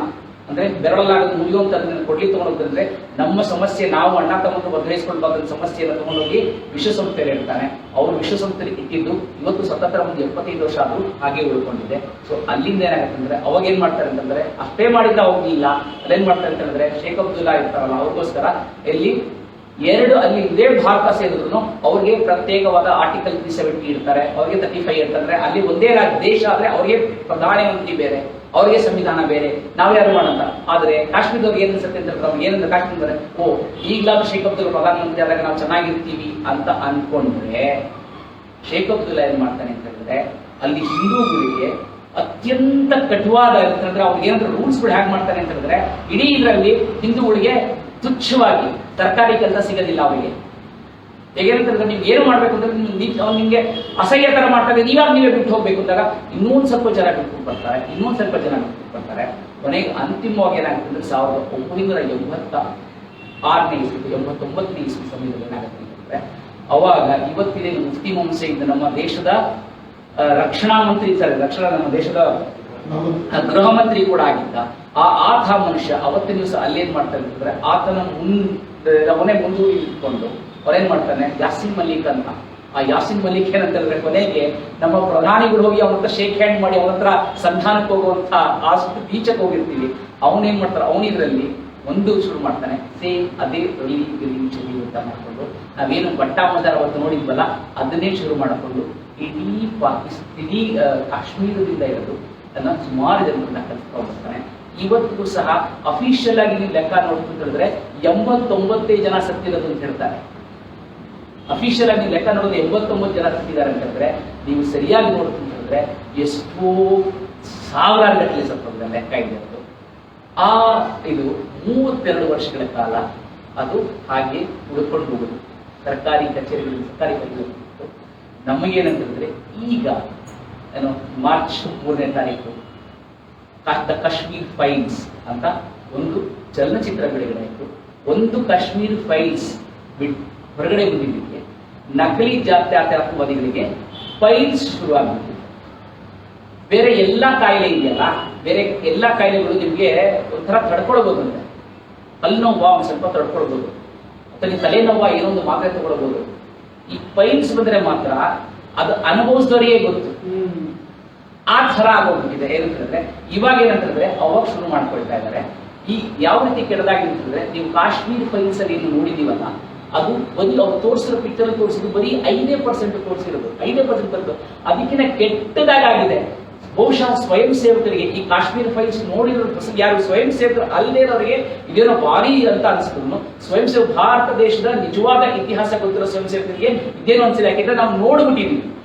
ಅಂದ್ರೆ ಬೆರಳಲ್ಲಾಗೋದು ಮುಗಿಯುವಂತದನ್ನ ಕೊಡ್ಲಿ ತಗೊಂಡೋಗ್ತಂದ್ರೆ, ನಮ್ಮ ಸಮಸ್ಯೆ ನಾವು ಅಣ್ಣ ತಗೊಂಡು ಬದಲಾಯಿಸ್ಕೊಳ್ಬಾರ್ದು ಸಮಸ್ಯೆಯನ್ನು ತಗೊಂಡೋಗಿ ವಿಶ್ವಸಂಸ್ಥೆಯಲ್ಲಿ ಇರ್ತಾನೆ. ಅವರು ವಿಶ್ವಸಂಸ್ಥೆಯಲ್ಲಿ ಇಟ್ಟಿದ್ದು ಇವತ್ತು ಸತತ ಒಂದು 75 ವರ್ಷ ಆದ್ರೂ ಹಾಗೆ ಉಳ್ಕೊಂಡಿದೆ. ಸೊ ಅಲ್ಲಿಂದ ಏನಾಗುತ್ತೆ ಅಂದ್ರೆ, ಅವಾಗ ಏನ್ ಮಾಡ್ತಾರೆ ಅಂತಂದ್ರೆ, ಅಷ್ಟೇ ಮಾಡಿದ್ರೆ ಅವ್ರಿಗಿಲ್ಲ, ಅಲ್ಲೇನ್ ಮಾಡ್ತಾರೆ ಅಂತ ಹೇಳಿದ್ರೆ, ಶೇಖ್ ಅಬ್ದುಲ್ಲಾ ಇರ್ತಾರಲ್ಲ ಅವ್ರಿಗೋಸ್ಕರ ಇಲ್ಲಿ 2 ಅಲ್ಲಿ ಇದೇ ಭಾರತ ಸೇರಿದ್ರು ಅವ್ರಿಗೆ ಪ್ರತ್ಯೇಕವಾದ ಆರ್ಟಿಕಲ್ 370 ಇರ್ತಾರೆ, ಅವ್ರಿಗೆ 35 ಇರ್ತಂದ್ರೆ, ಅಲ್ಲಿ ಒಂದೇ ದೇಶ ಆದ್ರೆ ಅವ್ರಿಗೆ ಪ್ರಧಾನಮಂತ್ರಿ ಬೇರೆ, ಅವ್ರಿಗೆ ಸಂವಿಧಾನ ಬೇರೆ, ನಾವ್ಯಾರು ಮಾಡೋಣ. ಆದ್ರೆ ಕಾಶ್ಮೀರದವ್ರಿಗೆ ಏನ್ ಅನ್ಸುತ್ತೆ ಅಂತ ಹೇಳಿದ್ರೆ, ಏನಂದ್ರೆ ಕಾಶ್ಮೀರ ಈಗಲಾದ್ರೂ ಶೇಖ್ ಅಬ್ದುಲ್ಲಾ ಪ್ರಧಾನಮಂತ್ರಿ ಆದಾಗ ನಾವು ಚೆನ್ನಾಗಿರ್ತೀವಿ ಅಂತ ಅನ್ಕೊಂಡ್ರೆ, ಶೇಖ್ ಅಬ್ದುಲ್ಲಾ ಏನ್ ಮಾಡ್ತಾನೆ ಅಂತ ಹೇಳಿದ್ರೆ, ಅಲ್ಲಿ ಹಿಂದೂಗಳಿಗೆ ಅತ್ಯಂತ ಕಟುವಾದ ಅಂತಂದ್ರೆ ಅವ್ರಿಗೆ ಏನಾದ್ರು ರೂಲ್ಸ್ಗಳು ಹೇಗೆ ಮಾಡ್ತಾನೆ ಅಂತ ಹೇಳಿದ್ರೆ, ಇಡೀ ಇದರಲ್ಲಿ ಹಿಂದೂಗಳಿಗೆ ತುಚ್ಛವಾಗಿ ಸರ್ಕಾರಿ ಕೆಲಸ ಸಿಗೋದಿಲ್ಲ ಅವರಿಗೆ. ಹೇಗೇನಂತಂದ್ರೆ, ನೀವು ಏನು ಮಾಡ್ಬೇಕು ಅಂದ್ರೆ ನಿಮ್ಗೆ ಅಸಹ್ಯ ತರ ಮಾಡ್ತಾರೆ, ನೀವೇ ಬಿಟ್ಟು ಹೋಗ್ಬೇಕು ಅಂದಾಗ ಇನ್ನೊಂದು ಸ್ವಲ್ಪ ಜನ ಬಿಟ್ಟು ಬರ್ತಾರೆ, ಇನ್ನೊಂದು ಸ್ವಲ್ಪ ಜನ ಬಿಟ್ಟು ಬರ್ತಾರೆ. ಕೊನೆಗೆ ಅಂತಿಮವಾಗಿ ಏನಾಗುತ್ತೆ ಅಂದ್ರೆ 1986ನೇ ಇಸ್ವಿ 89ನೇ ಇಸ್ವಿ ಸಮಯದಲ್ಲಿ ಏನಾಗುತ್ತೆ ಅಂತಂದ್ರೆ, ಅವಾಗ ಇವತ್ತಿನ ಮುಫ್ತಿ ಮೊಹಮ್ಮದ್ ಸಯೀದ್ ನಮ್ಮ ದೇಶದ ರಕ್ಷಣಾ ಮಂತ್ರಿ ಇದ್ದಾರೆ, ನಮ್ಮ ದೇಶದ ಗೃಹ ಮಂತ್ರಿ ಕೂಡ ಆಗಿದ್ದ. ಆತ ಮನುಷ್ಯ ಅವತ್ತಿನ ದಿವಸ ಅಲ್ಲೇನ್ ಮಾಡ್ತಾರೆ ಅಂತಂದ್ರೆ, ಆತನ ಅವನೇ ಮುಂದೂಡಿ ಇಟ್ಕೊಂಡು ಅವ್ರೇನ್ ಮಾಡ್ತಾನೆ, ಯಾಸಿನ್ ಮಲ್ಲಿಕ್ ಅಂತ. ಆ ಯಾಸಿನ್ ಮಲ್ಲಿಕ್ ಏನಂತ ಹೇಳಿದ್ರೆ, ಕೊನೆಗೆ ನಮ್ಮ ಪ್ರಧಾನಿಗಳು ಹೋಗಿ ಅವನ ಹತ್ರ ಶೇಕ್ ಹ್ಯಾಂಡ್ ಮಾಡಿ ಅವನ ಹತ್ರ ಸಂಧಾನಕ್ಕೆ ಹೋಗುವಂತ ಅಷ್ಟು ಬೀಚಕ್ಕೆ ಹೋಗಿರ್ತೀವಿ. ಅವನೇನ್ ಮಾಡ್ತಾರೆ, ಅವನಿದ್ರಲ್ಲಿ ಒಂದು ಶುರು ಮಾಡ್ತಾನೆ, ಸೇಮ್ ಅದೇ ಚಳಿ ಅಂತ ಮಾಡ್ಕೊಂಡು, ನಾವೇನು ಬಟ್ಟಾ ಮಜಾರ ಅವತ್ತು ನೋಡಿದ್ವಲ್ಲ ಅದನ್ನೇ ಶುರು ಮಾಡಿಕೊಂಡು ಇಡೀ ಕಾಶ್ಮೀರದಿಂದ ಇರೋದು ಅದನ್ನ ಸುಮಾರು ಜನರನ್ನ ಕಲ್ತ್ಕೊಂಡು ಬರ್ತಾನೆ. ಇವತ್ತಿಗೂ ಸಹ ಅಫಿಷಿಯಲ್ ಆಗಿ ನೀವು ಲೆಕ್ಕ ನೋಡ್ತಿದ್ರೆ 89 ಜನ ಸತ್ತಿರೋದು ಅಂತ ಹೇಳ್ತಾರೆ. ಅಫಿಷಿಯಲ್ ಆಗಿ ಲೆಕ್ಕ ನೋಡೋದು 89 ಜನ ಸತ್ತಿದ್ದಾರೆ ಅಂತ ಹೇಳಿದ್ರೆ, ನೀವು ಸರಿಯಾಗಿ ನೋಡ್ತಿದ್ರೆ ಎಷ್ಟೋ ಸಾವಿರಾರು ಗಟ್ಟಲೆ ಸತ್ತೋಗಿದೆ ಲೆಕ್ಕ ಇದೆ ಅದು. ಆ ಇದು 32 ವರ್ಷಗಳ ಕಾಲ ಅದು ಹಾಗೆ ಉಳ್ಕೊಂಡು ಹೋಗುದು ಸರ್ಕಾರಿ ಕಚೇರಿಗಳು, ಸರ್ಕಾರಿ ಕಚೇರಿಗಳು. ನಮಗೇನಂತಂದ್ರೆ ಈಗ ಏನು ಮಾರ್ಚ್ 3ನೇ ತಾರೀಕು ದ ಕಾಶ್ಮೀರ್ ಫೈಲ್ಸ್ ಅಂತ ಒಂದು ಚಲನಚಿತ್ರ ಬಿಡುಗಡೆ ಆಯಿತು. ಒಂದು ಕಾಶ್ಮೀರ್ ಫೈಲ್ಸ್ ಹೊರಗಡೆ ಬಂದಿದ್ದಕ್ಕೆ ನಕಲಿ ಜಾತ್ಯತೀತವಾದಿಗಳಿಗೆ ಫೈಲ್ಸ್ ಶುರುವಾಗ್ಬಿಟ್ಟಿದೆ. ಬೇರೆ ಎಲ್ಲ ಕಾಯಿಲೆ ಇದೆಯಲ್ಲ, ಬೇರೆ ಎಲ್ಲ ಕಾಯಿಲೆಗಳು ನಿಮಗೆ ಒಂಥರ ತಡ್ಕೊಳ್ಬಹುದು. ಅಂದ್ರೆ ತಲೆನೋವ ಒಂದು ಸ್ವಲ್ಪ ತಡ್ಕೊಳ್ಬಹುದು, ಅಥವಾ ತಲೆನೋವ ಏನೋ ಒಂದು ಮಾತ್ರೆ ತಗೊಳ್ಬಹುದು. ಈ ಫೈಲ್ಸ್ ಬಂದ್ರೆ ಮಾತ್ರ ಅದು ಅನುಭವಿಸಿದವರಿಗೆ ಗೊತ್ತು. ಆ ಥರ ಆಗೋಗ್ಬಿಟ್ಟಿದೆ. ಏನಂತಂದ್ರೆ ಇವಾಗ ಏನಂತಂದ್ರೆ ಅವಾಗ ಶುರು ಮಾಡ್ಕೊಳ್ತಾ ಇದ್ದಾರೆ. ಈ ಯಾವ ರೀತಿ ಕೆಡದಾಗಿರ್ತಂದ್ರೆ, ನೀವು ಕಾಶ್ಮೀರ್ ಫೈಲ್ಸ್ ಅಲ್ಲಿ ಏನು ನೋಡಿದೀವಲ್ಲ, ಅದು ಬರೀ ಅವ್ರು ತೋರಿಸಿರೋ ಪಿಕ್ಚರ್ ತೋರಿಸಿದ್ರು ಬರೀ 5% ತೋರಿಸಿರೋದು, 5% ಬರ್ತದೆ. ಅದಕ್ಕಿಂತ ಕೆಟ್ಟದಾಗಿದೆ. ಬಹುಶಃ ಸ್ವಯಂ ಸೇವಕರಿಗೆ ಈ ಕಾಶ್ಮೀರ್ ಫೈಲ್ಸ್ ನೋಡಿರೋ ಯಾರು ಸ್ವಯಂ ಸೇವಕರು ಅಲ್ಲದೇ ಇರೋರಿಗೆ ಇದೇನೋ ಭಾರಿ ಅಂತ ಅನಿಸಿದ್ರು. ಸ್ವಯಂ ಸೇವಕ ಭಾರತ ದೇಶದ ನಿಜವಾದ ಇತಿಹಾಸ ಗೊತ್ತಿರೋ ಸ್ವಯಂ ಸೇವಕರಿಗೆ ಇದೇನು ಅನ್ಸಿದೆ. ಯಾಕೆಂದ್ರೆ ನಾವು ನೋಡ್ಬಿಟ್ಟಿದ್ವಿ.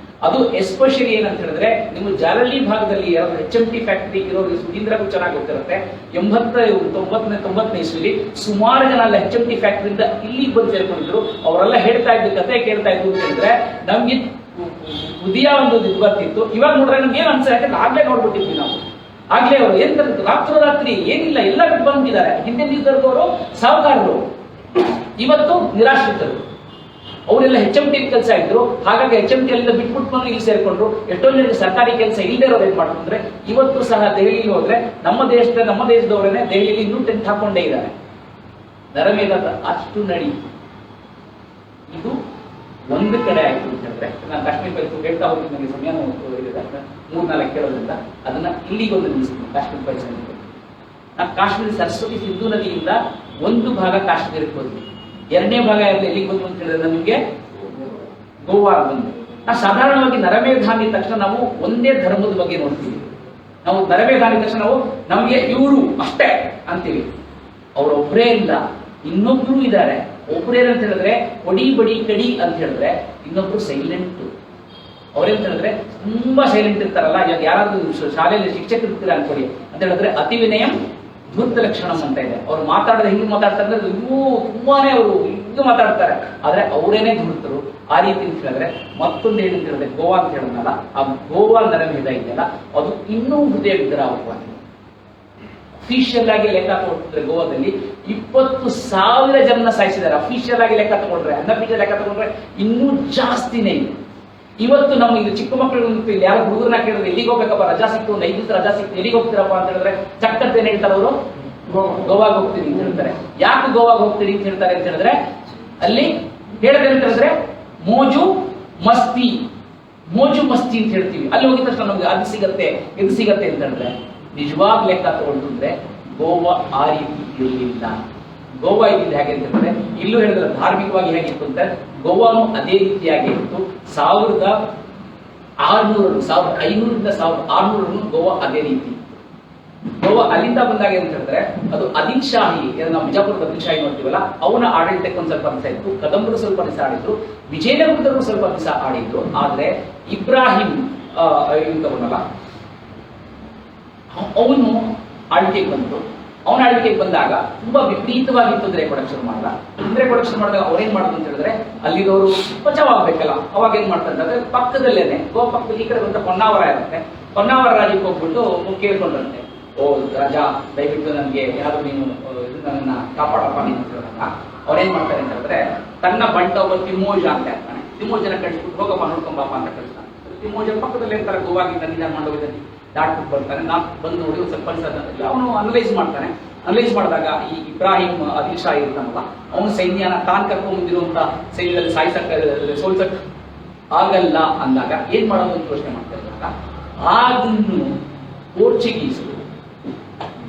ಅದು ಎಸ್ಪೆಷಲಿ ಏನಂತ ಹೇಳಿದ್ರೆ, ನಿಮ್ಮ ಜಾಲಹಳ್ಳಿ ಭಾಗದಲ್ಲಿ HMT ಫ್ಯಾಕ್ಟರಿ ಇರೋರಿಗೆ ಸುಧೀಂದ್ರಗೂ ಚೆನ್ನಾಗಿ ಗೊತ್ತಿರುತ್ತೆ. 90ನೇ ಇಸ್ವಿಲಿ ಸುಮಾರು ಜನ ಅಲ್ಲಿ HMT ಫ್ಯಾಕ್ಟರಿಯಿಂದ ಇಲ್ಲಿಗೆ ಬಂದು ಸೇರ್ಕೊಂಡಿದ್ರು. ಅವರೆಲ್ಲ ಹೇಳ್ತಾ ಇದ್ದು ಕತೆ ಕೇಳ್ತಾ ಇದ್ರು ಅಂತ ಹೇಳಿದ್ರೆ ನಮ್ಗೆ ಉದಯ ಒಂದು ಇದು ಬರ್ತಿತ್ತು. ಇವಾಗ ನೋಡ್ರೆ ನಮ್ಗೆ ಏನ್ ಅನ್ಸ, ಯಾಕಂದ್ರೆ ಆಗ್ಲೇ ನೋಡ್ಬಿಟ್ಟಿದ್ವಿ ನಾವು. ಆಗ್ಲೇ ಅವರು ಏನ್ ರಾತ್ರಿ ಏನಿಲ್ಲ ಎಲ್ಲ ಬಿಟ್ಟು ಬಂದಿದ್ದಾರೆ. ಹಿಂದೆ ನಿಂತವರು ಸಾಹುಕಾರರು, ಇವತ್ತು ನಿರಾಶ್ರಿತರು. ಅವರೆಲ್ಲ HMT ಕೆಲಸ ಇದ್ರು. ಹಾಗಾಗಿ HMT ಅಲ್ಲಿಂದ ಬಿಟ್ಬಿಟ್ಟು ಇಲ್ಲಿ ಸೇರ್ಕೊಂಡ್ರು. ಎಷ್ಟೊಂದು ಜನರಿಗೆ ಸರ್ಕಾರಿ ಕೆಲಸ ಇಲ್ಲದೆ ಇರೋರು ಏನ್ ಮಾಡ್ಕೊಂಡ್ರೆ, ಇವತ್ತು ಸಹ ದೆಹಲಿಗೆ ಹೋದ್ರೆ ನಮ್ಮ ದೇಶದವರೇನೆ ದೆಹಲಿಯಲ್ಲಿ ಇನ್ನೂ ಟೆಂಟ್ ಹಾಕೊಂಡೇ ಇದ್ದಾರೆ. ನರಮೇಧದ ಅಷ್ಟು ನಡಿ ಇದು ಒಂದು ಕಡೆ ಆಯ್ತು ಅಂತ ಹೇಳಿದ್ರೆ, ನಾನು ಕಾಶ್ಮೀರ ಫೈಲ್ಸ್ ಹೇಳ್ತಾ ಹೋಗಿ ನನಗೆ ಸಮಯ 3-4 ಕೇಳೋದ್ರಿಂದ ಅದನ್ನ ಇಲ್ಲಿಗೊಂದು ನಿಲ್ಲಿಸ್ತೀನಿ. ಕಾಶ್ಮೀರ ಫೈಲ್ಸ್ ನಾನು ಕಾಶ್ಮೀರ ಸರಸ್ವತಿ ಸಿಂಧು ನದಿಯಿಂದ ಒಂದು ಭಾಗ ಕಾಶ್ಮೀರಕ್ಕೆ ಹೋದ್ವಿ, ಎರಡನೇ ಭಾಗ ಎಲ್ಲಿಗೆ ಬಂದು ಅಂತ ಹೇಳಿದ್ರೆ ನಮಗೆ ಗೋವಾ ಬಂದು. ನಾವು ಸಾಧಾರಣವಾಗಿ ನರಮೇಧ ಅಂದ ತಕ್ಷಣ ನಾವು ಒಂದೇ ಧರ್ಮದ ಬಗ್ಗೆ ನೋಡ್ತೀವಿ. ನಾವು ನರಮೇಧ ಅಂದ ತಕ್ಷಣ ನಾವು ನಮಗೆ ಇವರು ಅಷ್ಟೇ ಅಂತೀವಿ. ಅವರೊಬ್ಬರೇ ಇಲ್ಲ, ಇನ್ನೊಬ್ರು ಇದ್ದಾರೆ. ಒಬ್ರು ಏನಂತ ಹೇಳಿದ್ರೆ ಕೊಡಿ ಬಡಿ ಕಡಿ ಅಂತ ಹೇಳಿದ್ರೆ, ಇನ್ನೊಬ್ರು ಸೈಲೆಂಟ್. ಅವ್ರೇಂತ ಹೇಳಿದ್ರೆ ತುಂಬಾ ಸೈಲೆಂಟ್ ಇರ್ತಾರಲ್ಲ. ಇವಾಗ ಯಾರಾದ್ರೂ ಶಾಲೆಯಲ್ಲಿ ಶಿಕ್ಷಕರು ಇರ್ತೀರ ಅನ್ಕೊಡಿ ಅಂತ ಹೇಳಿದ್ರೆ, ಅತಿ ವಿನಯಂ ಧೂರ್ತ ಲಕ್ಷಣಂ ಅಂತ ಇದೆ. ಅವ್ರು ಮಾತಾಡಿದ್ರೆ ಹಿಂಗೆ ಮಾತಾಡ್ತಾರೆ ಅಂದ್ರೆ ಇವು ತುಂಬಾನೇ ಅವರು ಹಿಂಗೆ ಮಾತಾಡ್ತಾರೆ, ಆದ್ರೆ ಅವರೇನೆ ಧೂರ್ತರು. ಆ ರೀತಿ ಅಂತ ಹೇಳಿದ್ರೆ ಮತ್ತೊಂದು ಏನಂತ ಹೇಳಿದ್ರೆ ಗೋವಾ ಅಂತ ಹೇಳಿದ್ನಲ್ಲ, ಆ ಗೋವಾ ನರಮೇಧ ಇದೆಯಲ್ಲ ಅದು ಇನ್ನೂ ಹೃದಯ ವಿದ್ರಾವಕವಾಗಿದೆ. ಅಫಿಷಿಯಲ್ ಆಗಿ ಲೆಕ್ಕ ತಗೊಂಡ್ರೆ ಗೋವಾದಲ್ಲಿ 20,000 ಜನ ಸಾಯಿಸಿದ್ದಾರೆ. ಅಫಿಷಿಯಲ್ ಆಗಿ ಲೆಕ್ಕ ತಗೊಂಡ್ರೆ, ಅನ್ಅಫಿಷಿಯಲ್ ಲೆಕ್ಕ ತಗೊಂಡ್ರೆ ಇನ್ನೂ ಜಾಸ್ತಿನೇ ಇದೆ. ಇವತ್ತು ನಮ್ಮ ಇದು ಚಿಕ್ಕ ಮಕ್ಕಳು ಯಾರು ಹುಡುಗರನ್ನ ಕೇಳಿದ್ರೆ ಎಲ್ಲಿಗೆ ಹೋಗ್ಬೇಕಪ್ಪ, ರಜಾ ಸಿಕ್ತು, ಒಂದು 5 ದಿವಸ ರಜಾ ಸಿಕ್ತು, ಎಲ್ಲಿಗೆ ಹೋಗ್ತೀರಪ್ಪ ಅಂತ ಹೇಳಿದ್ರೆ ಚಕ್ಕಂತ ಏನ್ ಹೇಳ್ತಾರೆ ಅವರು, ಗೋವಾಗ ಹೋಗ್ತೀರಿ ಅಂತ ಹೇಳ್ತಾರೆ. ಯಾಕೆ ಗೋವಾಗ ಹೋಗ್ತೀರಿ ಅಂತ ಹೇಳ್ತಾರೆ ಅಂತ ಹೇಳಿದ್ರೆ, ಅಲ್ಲಿ ಹೇಳಿದ್ರೆ ಅಂತ ಹೇಳಿದ್ರೆ ಮೋಜು ಮಸ್ತಿ ಅಂತ ಹೇಳ್ತೀವಿ. ಅಲ್ಲಿ ಹೋಗಿದ ತಕ್ಷಣ ನಮ್ಗೆ ಅದು ಸಿಗತ್ತೆ ಇದು ಸಿಗತ್ತೆ ಅಂತ ಹೇಳಿದ್ರೆ, ನಿಜವಾಗ್ ಲೆಕ್ಕ ತಗೊಂಡ್ರೆ ಗೋವಾ ಆ ರೀತಿ ಇರಲಿಲ್ಲ. ಗೋವಾ ಇದ್ದಿದ್ದು ಹೇಗೆ ಅಂತ ಹೇಳಿದ್ರೆ, ಇಲ್ಲೂ ಹೇಳಿದ್ರೆ ಧಾರ್ಮಿಕವಾಗಿ ಹೇಗಿತ್ತು ಅಂತ, ಗೋವಾನು ಅದೇ ರೀತಿಯಾಗಿತ್ತು. 1500ರಿಂದ 1600 ಗೋವಾ ಅದೇ ರೀತಿ. ಗೋವಾ ಅಲ್ಲಿಂದ ಬಂದಾಗ ಅಂತ ಹೇಳಿದ್ರೆ ಅದು ಆದಿಲ್ ಶಾಹಿ, ನಾವು ಬಿಜಾಪುರದ ಆದಿಲ್ ಶಾಹಿ ನೋಡ್ತೀವಲ್ಲ, ಅವನ ಆಡಳಿತಕ್ಕೆ ಒಂದು ಸ್ವಲ್ಪ ದಿವಸ ಇತ್ತು. ಕದಂಬರು ಸ್ವಲ್ಪ ದಿವಸ ಆಡಿದ್ರು, ವಿಜಯನಗರದವರು ಸ್ವಲ್ಪ ದಿವಸ ಆಡಿದ್ರು. ಆದ್ರೆ ಇಬ್ರಾಹಿಂ ತಗೊಂಡಲ್ಲ, ಅವನು ಆಳ್ವಿಕೆಗೆ ಬಂದ್ರು. ಅವನ ಆಳ್ವಿಕೆಗೆ ಬಂದಾಗ ತುಂಬಾ ವಿಪರೀತವಾಗಿ ತೊಂದರೆ ಕೊಡಕ್ಕೆ ಶುರು ಮಾಡಿದಾಗ ಅವ್ರೇನ್ ಮಾಡುದು ಅಂತ ಹೇಳಿದ್ರೆ, ಅಲ್ಲಿರೋರು ಬಚಾವಾಗ್ಬೇಕಲ್ಲ, ಅವಾಗ ಏನ್ ಮಾಡ್ತಾರೆ ಅಂದ್ರೆ ಪಕ್ಕದಲ್ಲೇನೆ ಗೋವಾ ಪಕ್ಕದಲ್ಲಿ ಈ ಕಡೆ ಬಂದ ಹೊನ್ನಾವರ ಇರುತ್ತೆ. ಹೊನ್ನಾವರ ರಾಜ್ಯಕ್ಕೆ ಹೋಗ್ಬಿಟ್ಟು ಕೇಳ್ಕೊಂಡ್ರಂತೆ, ಓ ರಾಜ ದಯವಿಟ್ಟು ನನಗೆ ಯಾರು ನೀನು ನನ್ನನ್ನ ಕಾಪಾಡಪ್ಪ ನೀನು ಅಂತ ಹೇಳಿದಾಗ ಅವ್ರೇನ್ ಮಾಡ್ತಾರೆ ಅಂತ ಹೇಳಿದ್ರೆ, ತನ್ನ ಬಂಟ ಒಬ್ಬ ತಿಮ್ಮೋಜ ಅಂತ ಇರ್ತಾನೆ, ತಿಮ್ಮೋಜನ ಕಳಿಸ್ಬಿಟ್ಟು ಹೋಗಪ್ಪ ನೋಡ್ಕೊಂಬಪ್ಪ ಅಂತ ಕಳಿಸ್ತಾನೆ. ತಿಮ್ಮೋಜನ ಪಕ್ಕದಲ್ಲಿ ಇರ್ತಾರೆ, ಗೋವಾಗಿಂದ ನಿಧಾನ ಮಾಡೋಗಿದ್ದಾನೆ, ದಾಟ್ಬಿಟ್ಟು ಬರ್ತಾನೆ. ನಾನು ಬಂದು ನೋಡಿ ಒಂದು ಸ್ವಲ್ಪ ಅವನು ಅನಲೈಸ್ ಮಾಡ್ತಾನೆ. ಅನಲೈಸ್ ಮಾಡಿದಾಗ ಈ ಇಬ್ರಾಹಿಂ ಆದಿಲ್ ಶಾಹಿ ಇರ್ತಾನಲ್ಲ, ಅವನು ಸೈನ್ಯನ ತಾನು ಕರ್ಕೊಂಡು ಬಂದಿರುವಂತ ಸೈನ್ಯದಲ್ಲಿ ಸೋಲ್ಸಕ್ ಆಗಲ್ಲ ಅಂದಾಗ ಏನ್ ಮಾಡೋದು ಅಂತ ಯೋಚನೆ ಮಾಡ್ತಾ ಇದ್ದಾಗ, ಅದನ್ನು ಪೋರ್ಚುಗೀಸರು